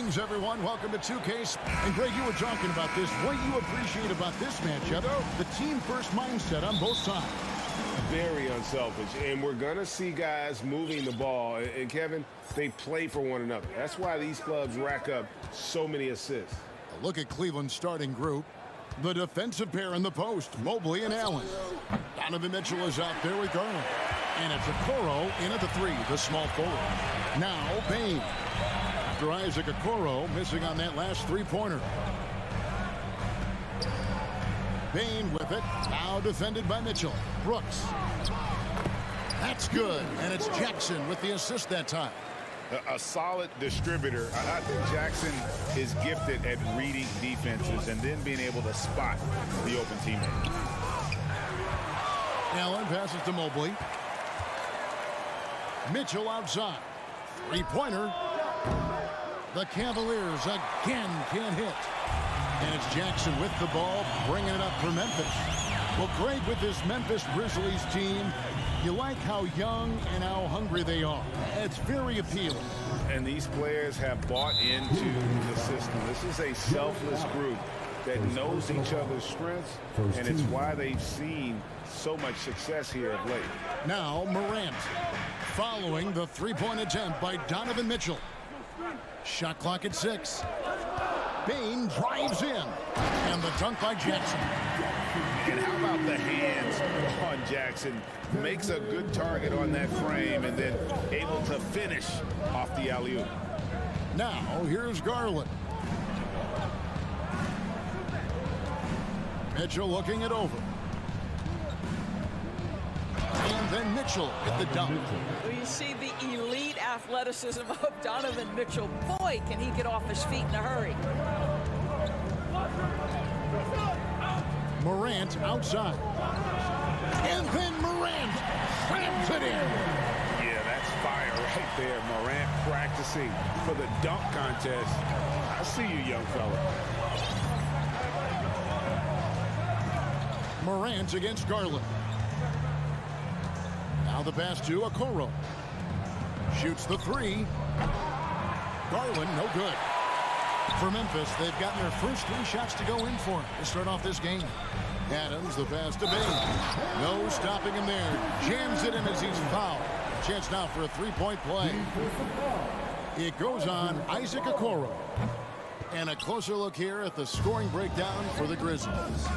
Greetings, everyone. Welcome to 2K. And Greg, you were talking about this. What you appreciate about this matchup, the team-first mindset on both sides. Very unselfish. And we're going to see guys moving the ball. And, Kevin, they play for one another. That's why these clubs rack up so many assists. A look at Cleveland's starting group. The defensive pair in the post, Mobley and Allen. Donovan Mitchell is out there with Garland. And it's Okoro in at the 3, the small forward. Now, Bane. After Isaac Okoro missing on that last three-pointer. Bane with it. Now defended by Mitchell. Brooks. That's good. And it's Jackson with the assist that time. A solid distributor. I think Jackson is gifted at reading defenses and then being able to spot the open teammate. Allen passes to Mobley. Mitchell outside. Three-pointer. The Cavaliers again can't hit. And it's Jackson with the ball, bringing it up for Memphis. Well, Greg, with this Memphis Grizzlies team, you like how young and how hungry they are. It's very appealing. And these players have bought into the system. This is a selfless group that knows each other's strengths, and it's why they've seen so much success here of late. Now Morant, following the three-point attempt by Donovan Mitchell. Shot clock at 6. Bane drives in, and the dunk by Jackson. And how about the hands on Jackson? Makes a good target on that frame and then able to finish off the alley-oop. Now here's Garland. Mitchell looking it over. And then Mitchell at the dunk. Well, you see the elite athleticism of Donovan Mitchell. Boy, can he get off his feet in a hurry. Morant outside. And then Morant slams it in. Yeah, that's fire right there. Morant practicing for the dunk contest. I see you, young fella. Morant against Garland. Now the pass to Okoro. Shoots the 3. Garland, no good. For Memphis, they've gotten their first 3 shots to go in for to start off this game. Adams, the pass to Bane. No stopping him there. Jams it in as he's fouled. Chance now for a 3-point play. It goes on Isaac Okoro. And a closer look here at the scoring breakdown for the Grizzlies.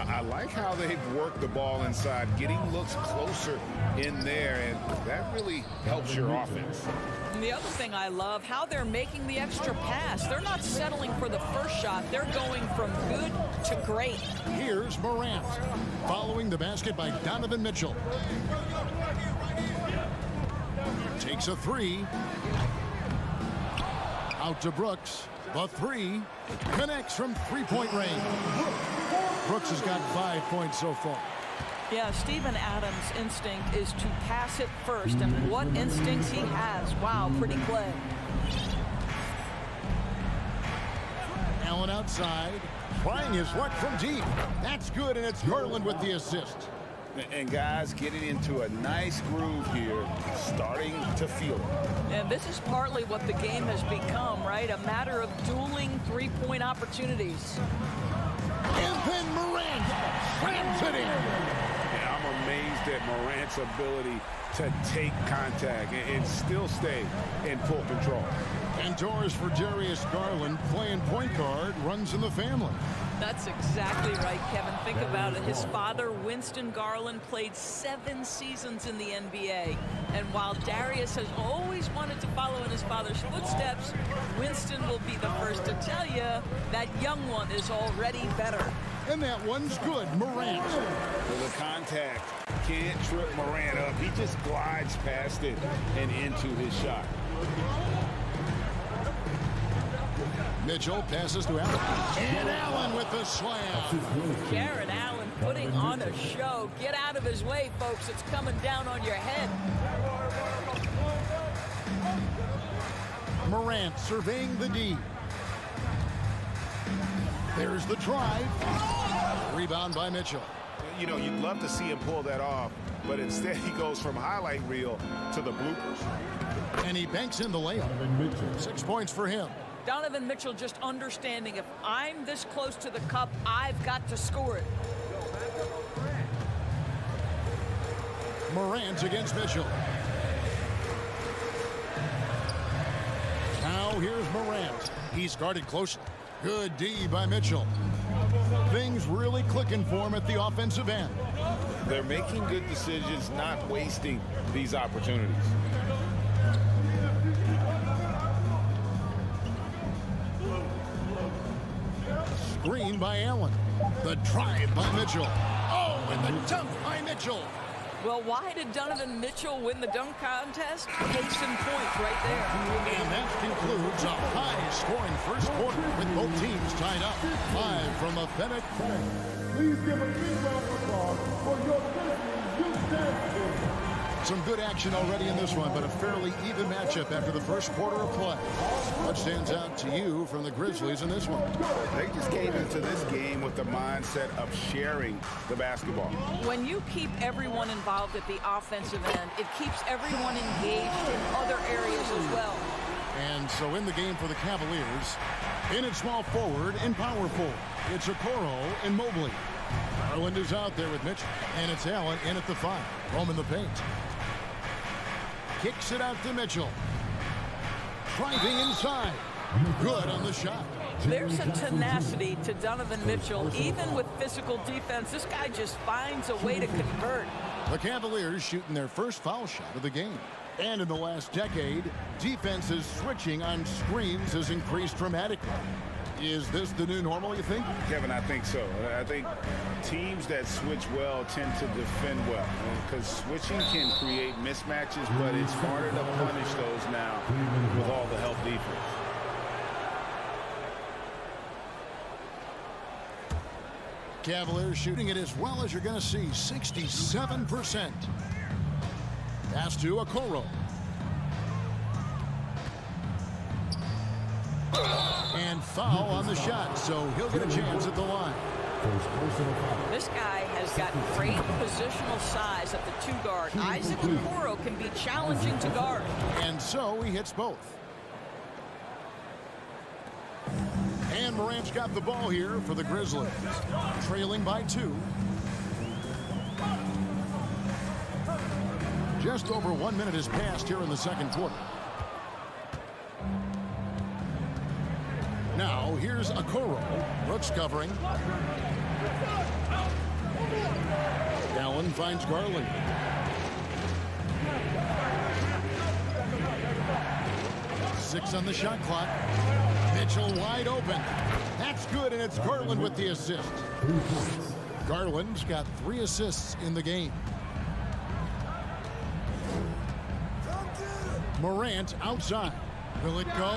I like how they've worked the ball inside, getting looks closer in there, and that really helps your offense. And the other thing I love, how they're making the extra pass. They're not settling for the first shot. They're going from good to great. Here's Morant, following the basket by Donovan Mitchell. Takes a 3. Out to Brooks. The 3 connects from 3-point range. Brooks has got 5 points so far. Yeah, Steven Adams' instinct is to pass it first, and what instincts he has. Wow, pretty play. Allen outside, trying his luck from deep. That's good, and it's Garland with the assist. And guys getting into a nice groove here, starting to feel it. And this is partly what the game has become, right? A matter of dueling three-point opportunities. And then Morant slams it in. Yeah, I'm amazed at Morant's ability to take contact and still stay in full control. And doors for Darius Garland, playing point guard, runs in the family. That's exactly right, Kevin. Think about it. His father, Winston Garland, played 7 seasons in the NBA. And while Darius has always wanted to follow in his father's footsteps, Winston will be the first to tell you that young one is already better. And that one's good, Morant. With the contact, can't trip Morant up. He just glides past it and into his shot. Mitchell passes to Allen. And Allen with the slam. Jared Allen putting on a show. Get out of his way, folks. It's coming down on your head. Morant surveying the D. There's the drive. Rebound by Mitchell. You know, you'd love to see him pull that off, but instead he goes from highlight reel to the bloopers. And he banks in the layup. 6 points for him. Donovan Mitchell just understanding if I'm this close to the cup, I've got to score it. Morant against Mitchell. Now here's Morant. He's guarded closely. Good D by Mitchell. Things really clicking for him at the offensive end. They're making good decisions, not wasting these opportunities. Screen by Allen. The drive by Mitchell. Oh, and the dunk by Mitchell. Well, why did Donovan Mitchell win the dunk contest? Case in point right there. And that concludes a high-scoring first quarter with both teams tied up. Live from Authentic. Please give a big round of applause for your Grizzlies youth dance team. Some good action already in this one, but a fairly even matchup after the first quarter of play. What stands out to you from the Grizzlies in this one? They just came into this game with the mindset of sharing the basketball. When you keep everyone involved at the offensive end, it keeps everyone engaged in other areas as well. And so in the game for the Cavaliers, in at small forward and power forward, it's Okoro and Mobley. Garland is out there with Mitchell, and it's Allen in at the 5. Home in the paint. Kicks it out to Mitchell. Driving inside. Good on the shot. There's a tenacity to Donovan Mitchell. Even with physical defense, this guy just finds a way to convert. The Cavaliers shooting their first foul shot of the game. And in the last decade, defenses switching on screens has increased dramatically. Is this the new normal, you think? Kevin, I think so. I think teams that switch well tend to defend well, because switching can create mismatches, but it's harder to punish those now with all the help defense. Cavaliers shooting it as well as you're going to see, 67%. Pass to Okoro. And foul on the shot, so he'll get a chance at the line. This guy has got great positional size at the 2 guard. Isaac Okoro can be challenging to guard. And so he hits both. And Morant's got the ball here for the Grizzlies. Trailing by 2. Just over 1 minute has passed here in the second quarter. Now, here's Okoro. Brooks covering. Allen finds Garland. Six on the shot clock. Mitchell wide open. That's good, and it's Garland with the assist. Garland's got 3 assists in the game. Morant outside. Will it go?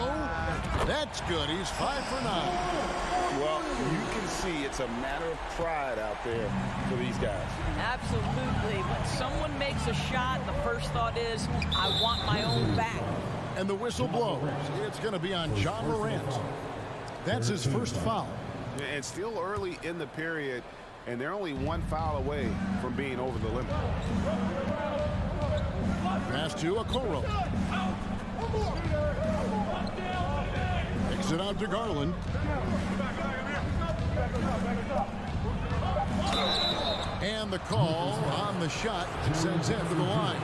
That's good. He's 5 for 9. Well, you can see it's a matter of pride out there for these guys. Absolutely. When someone makes a shot, the first thought is, I want my own back. And the whistle blows. It's going to be on John Morant. That's his first foul. And still early in the period, and they're only 1 foul away from being over the limit. Pass to Okoro. Takes it out to Garland. And the call on the shot sends him to the line.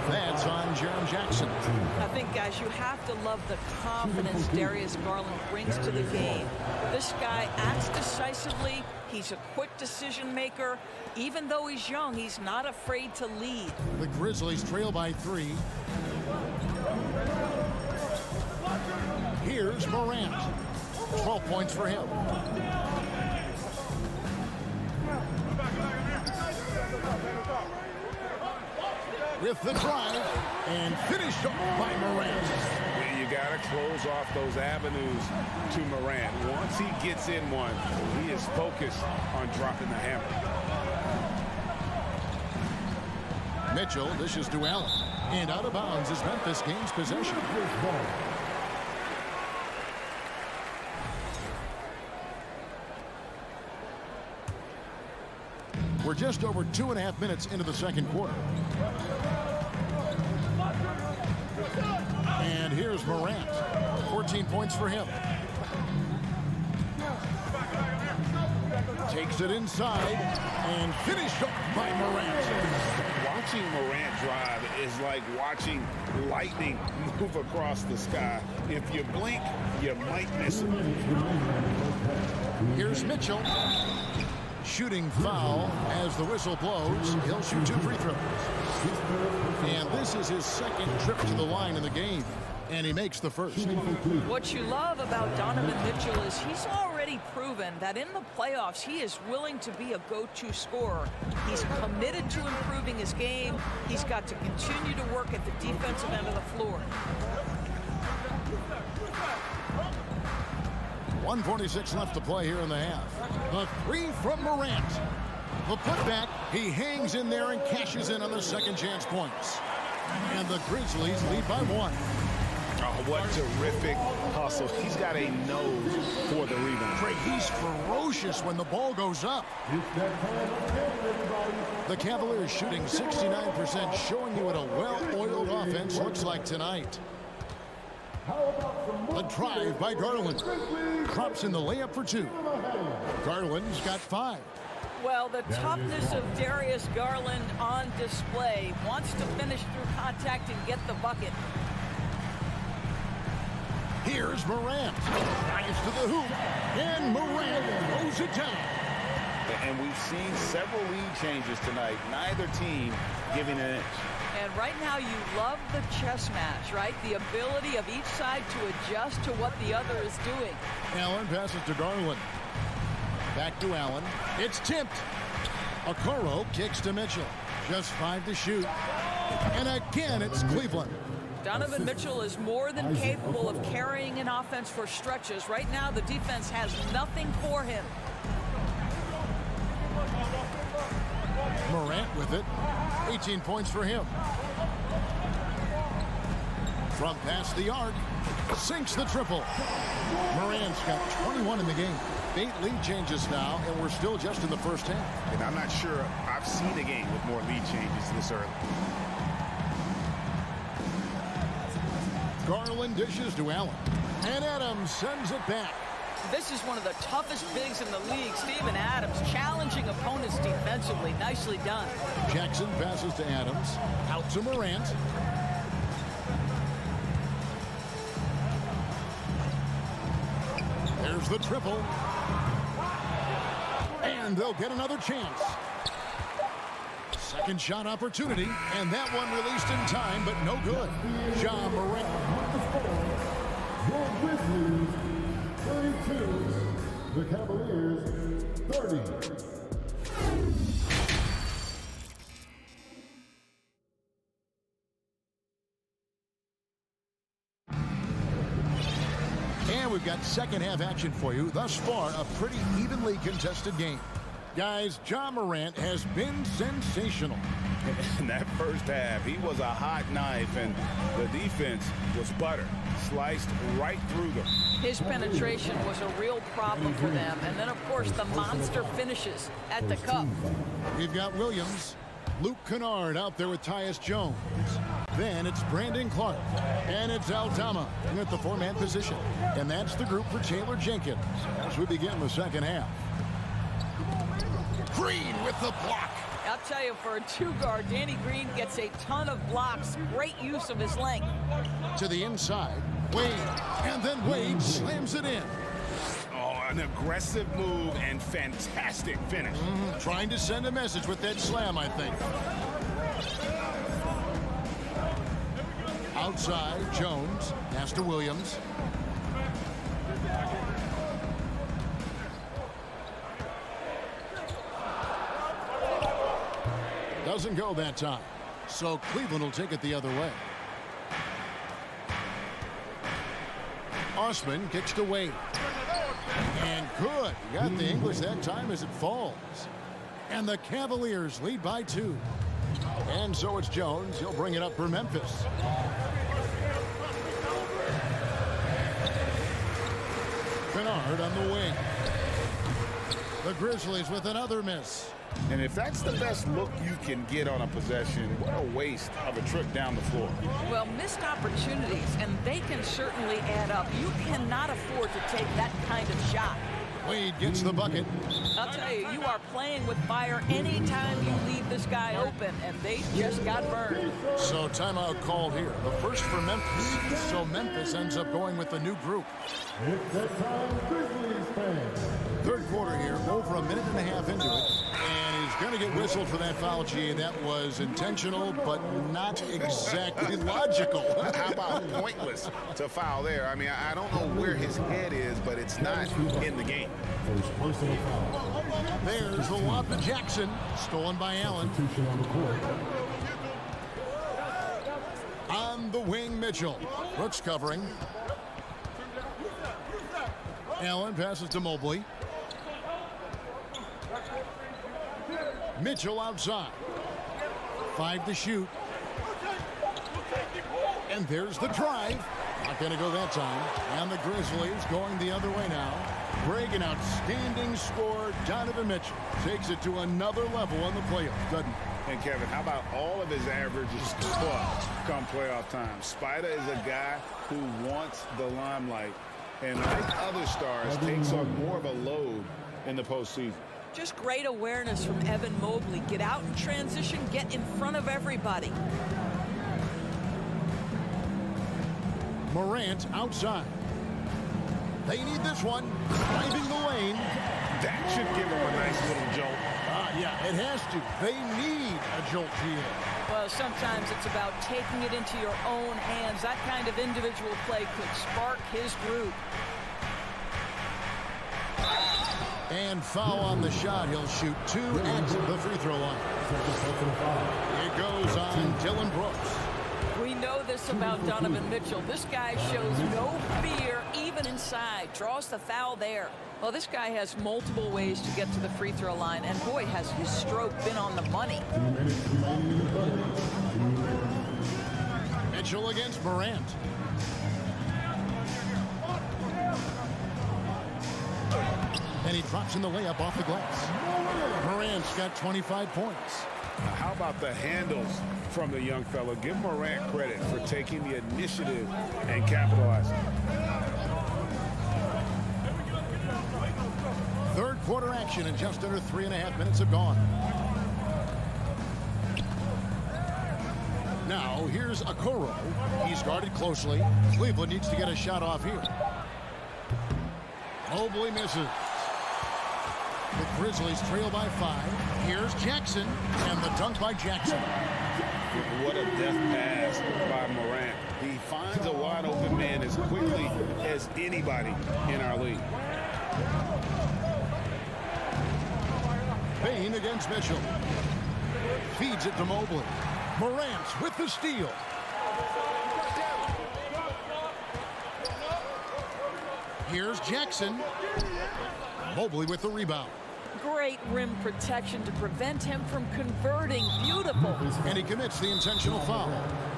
That's on Jaren Jackson. I think, guys, you have to love the confidence Darius Garland brings to the game. This guy acts decisively. He's a quick decision maker. Even though he's young, he's not afraid to lead. The Grizzlies trail by 3. Here's Morant. 12 points for him. With the drive and finished off by Morant. You got to close off those avenues to Morant. Once he gets in one, he is focused on dropping the hammer. Mitchell dishes to Allen. And out of bounds as Memphis gains possession. We're just over 2.5 minutes into the second quarter. And here's Morant. 14 points for him. Takes it inside and finished up by Morant. Watching Morant drive is like watching lightning move across the sky. If you blink, you might miss it. Here's Mitchell. Shooting foul as the whistle blows. He'll shoot 2 free throws. And this is his second trip to the line in the game. And he makes the first. What you love about Donovan Mitchell is he's already proven that in the playoffs he is willing to be a go-to scorer. He's committed to improving his game. He's got to continue to work at the defensive end of the floor. 1:46 left to play here in the half. The 3 from Morant. The putback, he hangs in there and cashes in on the second chance points. And the Grizzlies lead by 1. Oh, what terrific hustle. He's got a nose for the rebound. Craig, he's ferocious when the ball goes up. The Cavaliers shooting 69%, showing you what a well-oiled offense looks like tonight. The drive by Garland. Drops in the layup for 2. Garland's got 5. Well, the toughness of Darius Garland on display. Wants to finish through contact and get the bucket. Here's Morant. Drives to the hoop. And Morant throws it down. And we've seen several lead changes tonight. Neither team giving an inch. And right now you love the chess match, right? The ability of each side to adjust to what the other is doing. Allen passes to Garland. Back to Allen. It's tipped. Okoro kicks to Mitchell. Just 5 to shoot. And again, it's Cleveland. Donovan Mitchell is more than capable of carrying an offense for stretches. Right now, the defense has nothing for him. Morant with it. 18 points for him. From past the arc. Sinks the triple. Morant's got 21 in the game. 8 lead changes now, and we're still just in the first half. And I'm not sure I've seen a game with more lead changes this early. Garland dishes to Allen. And Adams sends it back. This is one of the toughest bigs in the league. Steven Adams challenging opponents defensively. Nicely done. Jackson passes to Adams. Out to Morant. There's the triple. And they'll get another chance. Second shot opportunity, and that one released in time, but no good. Ja Morant. Your Grizzlies 32, the Cavaliers 30. And we've got second half action for you. Thus far, a pretty evenly contested game. Guys, Ja Morant has been sensational. In that first half, he was a hot knife, and the defense was butter. Sliced right through them. His penetration was a real problem for them. And then, of course, the monster finishes at the cup. We've got Williams. Luke Kennard out there with Tyus Jones. Then it's Brandon Clark. And it's Aldama at the 4-man position. And that's the group for Taylor Jenkins as we begin the second half. Green with the block. I'll tell you, for a 2-guard, Danny Green gets a ton of blocks. Great use of his length. To the inside. Wade. And then Wade slams it in. Oh, an aggressive move and fantastic finish. Trying to send a message with that slam, I think. Outside, Jones. Pass to Williams. Doesn't go that time. So Cleveland will take it the other way. Osman kicks to Wade. And good. Got the English that time as it falls. And the Cavaliers lead by 2. And so it's Jones. He'll bring it up for Memphis. Kennard on the wing. The Grizzlies with another miss. And if that's the best look you can get on a possession, what a waste of a trip down the floor. Well, missed opportunities, and they can certainly add up. You cannot afford to take that kind of shot. Wade gets the bucket. I'll tell you, you are playing with fire anytime you leave this guy open, and they just got burned. So timeout called here. The first for Memphis. So Memphis ends up going with the new group. It's that time, Grizzlies fans. Third quarter here, over a minute and a half into it. And he's going to get whistled for that foul, G. That was intentional, but not exactly logical. How about pointless to foul there? I mean, I don't know where his head is, but it's not in the game. First personal foul. There's the lob to Jackson. Stolen by Allen. Substitution on the court. On the wing, Mitchell. Brooks covering. Allen passes to Mobley. Mitchell outside. 5 to shoot. And there's the drive. Not going to go that time. And the Grizzlies going the other way now. Greg, an outstanding score. Donovan Mitchell takes it to another level in the playoffs, doesn't he? And Kevin, how about all of his averages clutch come playoff time? Spider is a guy who wants the limelight, and like other stars, takes on more of a load in the postseason. Just great awareness from Evan Mobley. Get out in transition, get in front of everybody. Morant outside. They need this one. Driving the lane. That should give him a nice little jolt. Yeah, it has to. They need a jolt here. Well, sometimes it's about taking it into your own hands. That kind of individual play could spark his group. And foul on the shot. He'll shoot 2 at the free throw line. It goes on Dylan Brooks. We know this about Donovan Mitchell. This guy shows no fear even inside. Draws the foul there. Well, this guy has multiple ways to get to the free throw line, and boy, has his stroke been on the money. 2 minutes remaining in the quarter. Mitchell against Morant. And he drops in the layup off the glass. Morant's got 25 points. Now, how about the handles from the young fellow? Give Morant credit for taking the initiative and capitalizing. Third quarter action, and just under 3.5 minutes have gone. Now, here's Okoro. He's guarded closely. Cleveland needs to get a shot off here. Mobley misses. The Grizzlies trail by 5. Here's Jackson, and the dunk by Jackson. What a death pass by Morant. He finds a wide open man as quickly as anybody in our league. Bain against Mitchell. Feeds it to Mobley. Morant with the steal. Here's Jackson. Mobley with the rebound. Great rim protection to prevent him from converting. Beautiful. And he commits the intentional foul.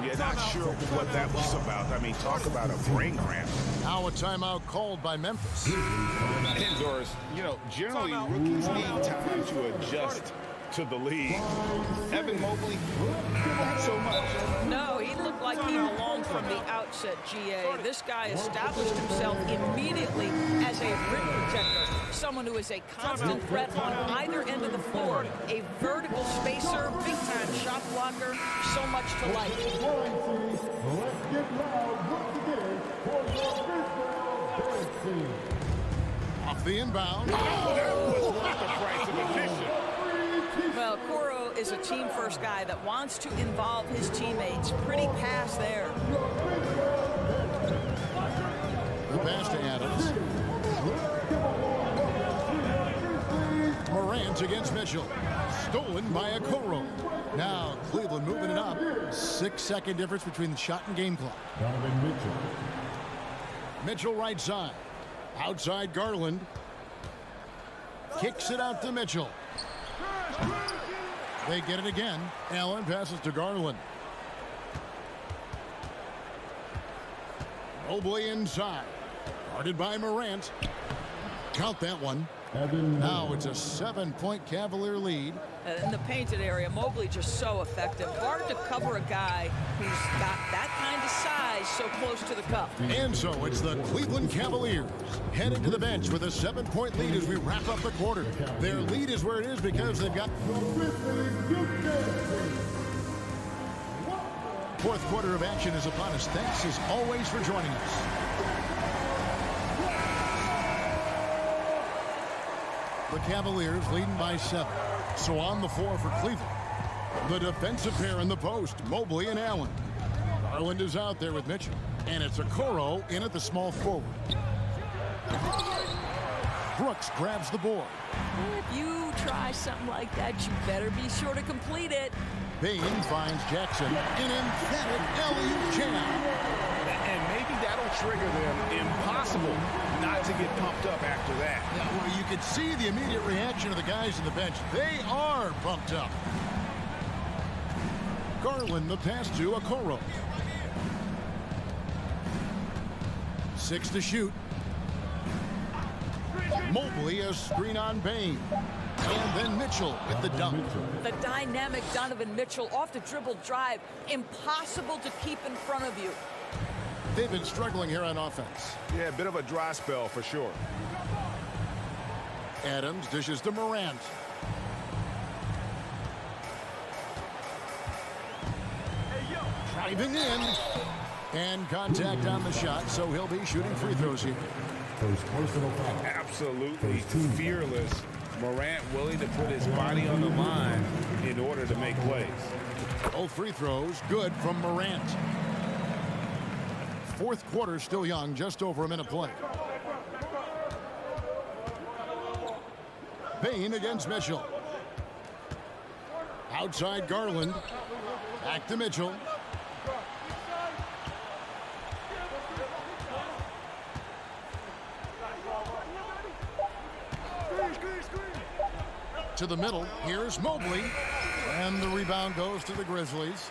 Yeah, not sure what that was about. I mean, talk about a brain cramp. Now a timeout called by Memphis. And Doris, you know, generally rookies need time to adjust to the league. Evan Mobley, not so much. No, he looked like he belonged from the outset, GA. This guy established himself immediately as a rim protector, someone who is a constant threat on either end of the floor, a vertical spacer, big-time shot blocker, so much to like. Let's get loud once again for the Pittsburgh team. Off the inbound. That was worth the price of admission. Well, Okoro is a team-first guy that wants to involve his teammates. Pretty pass there. The pass to Adams. Morant against Mitchell. Stolen by Okoro. Now Cleveland moving it up. 6-second difference between the shot and game clock. Donovan Mitchell. Mitchell right side. Outside Garland. Kicks it out to Mitchell. They get it again. Allen passes to Garland. Mobley inside. Guarded by Morant. Count that one. Now it's a 7-point Cavalier lead. In the painted area, Mobley just so effective. Hard to cover a guy who's got that kind of size so close to the cup. And so it's the Cleveland Cavaliers heading to the bench with a 7-point lead as we wrap up the quarter. Their lead is where it is because they've got... Fourth quarter of action is upon us. Thanks as always for joining us. The Cavaliers leading by 7. So on the floor for Cleveland, the defensive pair in the post, Mobley and Allen. Garland is out there with Mitchell. And it's Okoro in at the small forward. Brooks grabs the board. If you try something like that, you better be sure to complete it. Bain finds Jackson. An emphatic alley-oop jam. And maybe that'll trigger them. Impossible not to get pumped up after that. Yeah, well, you could see the immediate reaction of the guys on the bench. They are pumped up. Garland the pass to Okoro. 6 to shoot. Mobley a screen on Bain. And then Mitchell with the dunk. The dynamic Donovan Mitchell off the dribble drive. Impossible to keep in front of you. They've been struggling here on offense. Yeah, a bit of a dry spell for sure. Adams dishes to Morant. Driving in. And contact on the shot, so he'll be shooting free throws here. Absolutely fearless. Morant willing to put his body on the line in order to make plays. Both free throws good from Morant. Fourth quarter still young, just over a minute play. Bain against Mitchell. Outside Garland. Back to Mitchell. To the middle. Here's Mobley. And the rebound goes to the Grizzlies.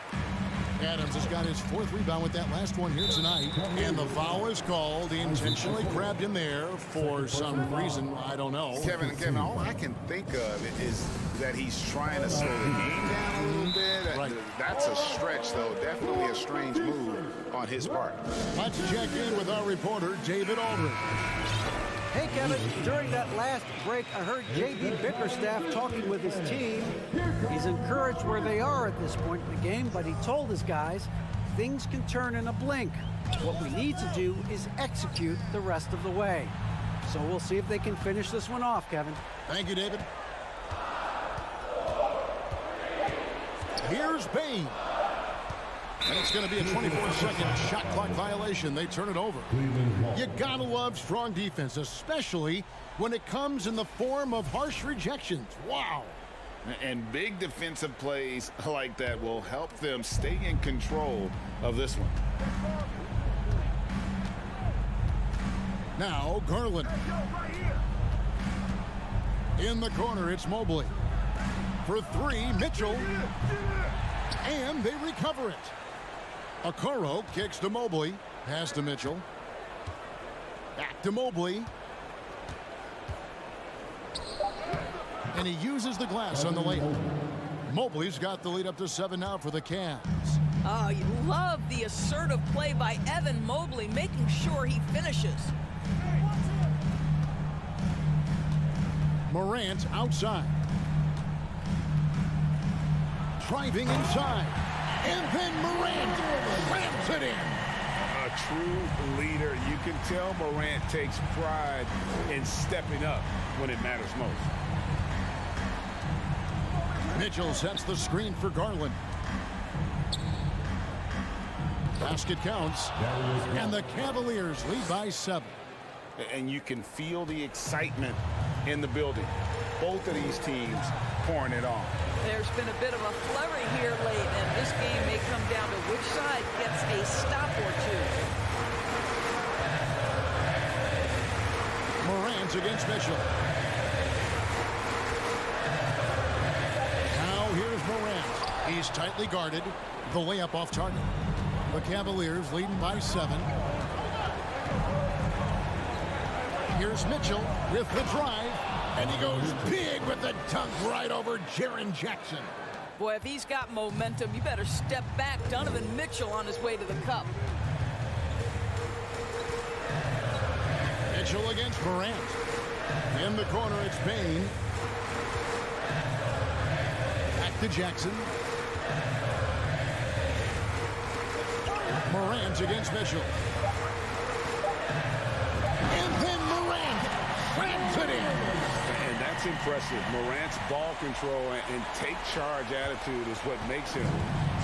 Adams has got his 4th rebound with that last one here tonight. And the foul is called. He intentionally grabbed him there for some reason. I don't know. Kevin, all I can think of is that he's trying to slow the game down a little bit. Right. That's a stretch, though. Definitely a strange move on his part. Let's check in with our reporter, David Aldridge. Hey, Kevin, during that last break, I heard J.B. Bickerstaff talking with his team. He's encouraged where they are at this point in the game, but he told his guys things can turn in a blink. What we need to do is execute the rest of the way. So we'll see if they can finish this one off, Kevin. Thank you, David. Here's Bain. And it's going to be a 24-second shot clock violation. They turn it over. You gotta love strong defense, especially when it comes in the form of harsh rejections. Wow. And big defensive plays like that will help them stay in control of this one. Now Garland. In the corner, it's Mobley. For 3, Mitchell. And they recover it. Okoro kicks to Mobley. Pass to Mitchell. Back to Mobley. And he uses the glass on the layup. Mobley's got the lead up to 7 now for the Cavs. Oh, you love the assertive play by Evan Mobley, making sure he finishes. Morant outside. Driving inside. And then Morant rams it in. A true leader. You can tell Morant takes pride in stepping up when it matters most. Mitchell sets the screen for Garland. Basket counts. And the Cavaliers lead by 7. And you can feel the excitement in the building. Both of these teams pouring it on. There's been a bit of a flurry here late, and this game may come down to which side gets a stop or two. Morant against Mitchell. Now here's Morant. He's tightly guarded. The layup off target. The Cavaliers leading by 7. Here's Mitchell with the drive. And he goes big with the dunk right over Jaren Jackson. Boy, if he's got momentum, you better step back. Donovan Mitchell on his way to the cup. Mitchell against Morant. In the corner, it's Payne. Back to Jackson. Morant against Mitchell. And then Morant slams it in. And that's impressive. Morant's ball control and take charge attitude is what makes him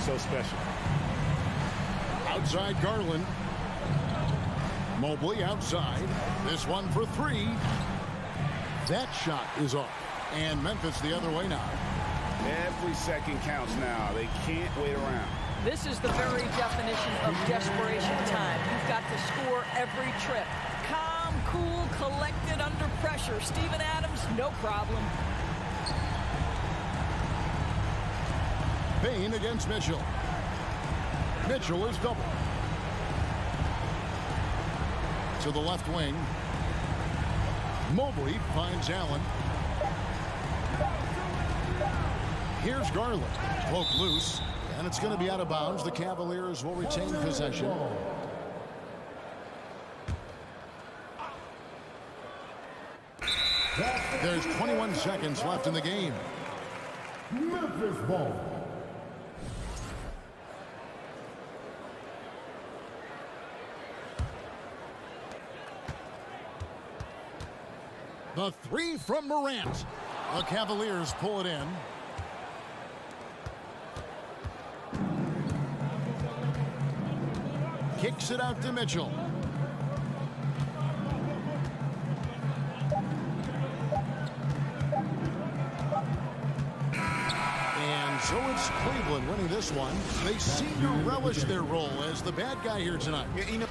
so special. Outside Garland. Mobley outside. This one for three. That shot is off. And Memphis the other way now. Every second counts now. They can't wait around. This is the very definition of desperation time. You've got to score every trip. Calm, cool, collected under pressure. Steven Adams, no problem. Payne against Mitchell. Mitchell is double. To the left wing. Mobley finds Allen. Here's Garland. Poke loose. And it's going to be out of bounds. The Cavaliers will retain possession. There's 21 seconds left in the game. Memphis ball. The three from Morant. The Cavaliers pull it in. Kicks it out to Mitchell. And so it's Cleveland winning this one. They seem to relish their role as the bad guy here tonight. You know,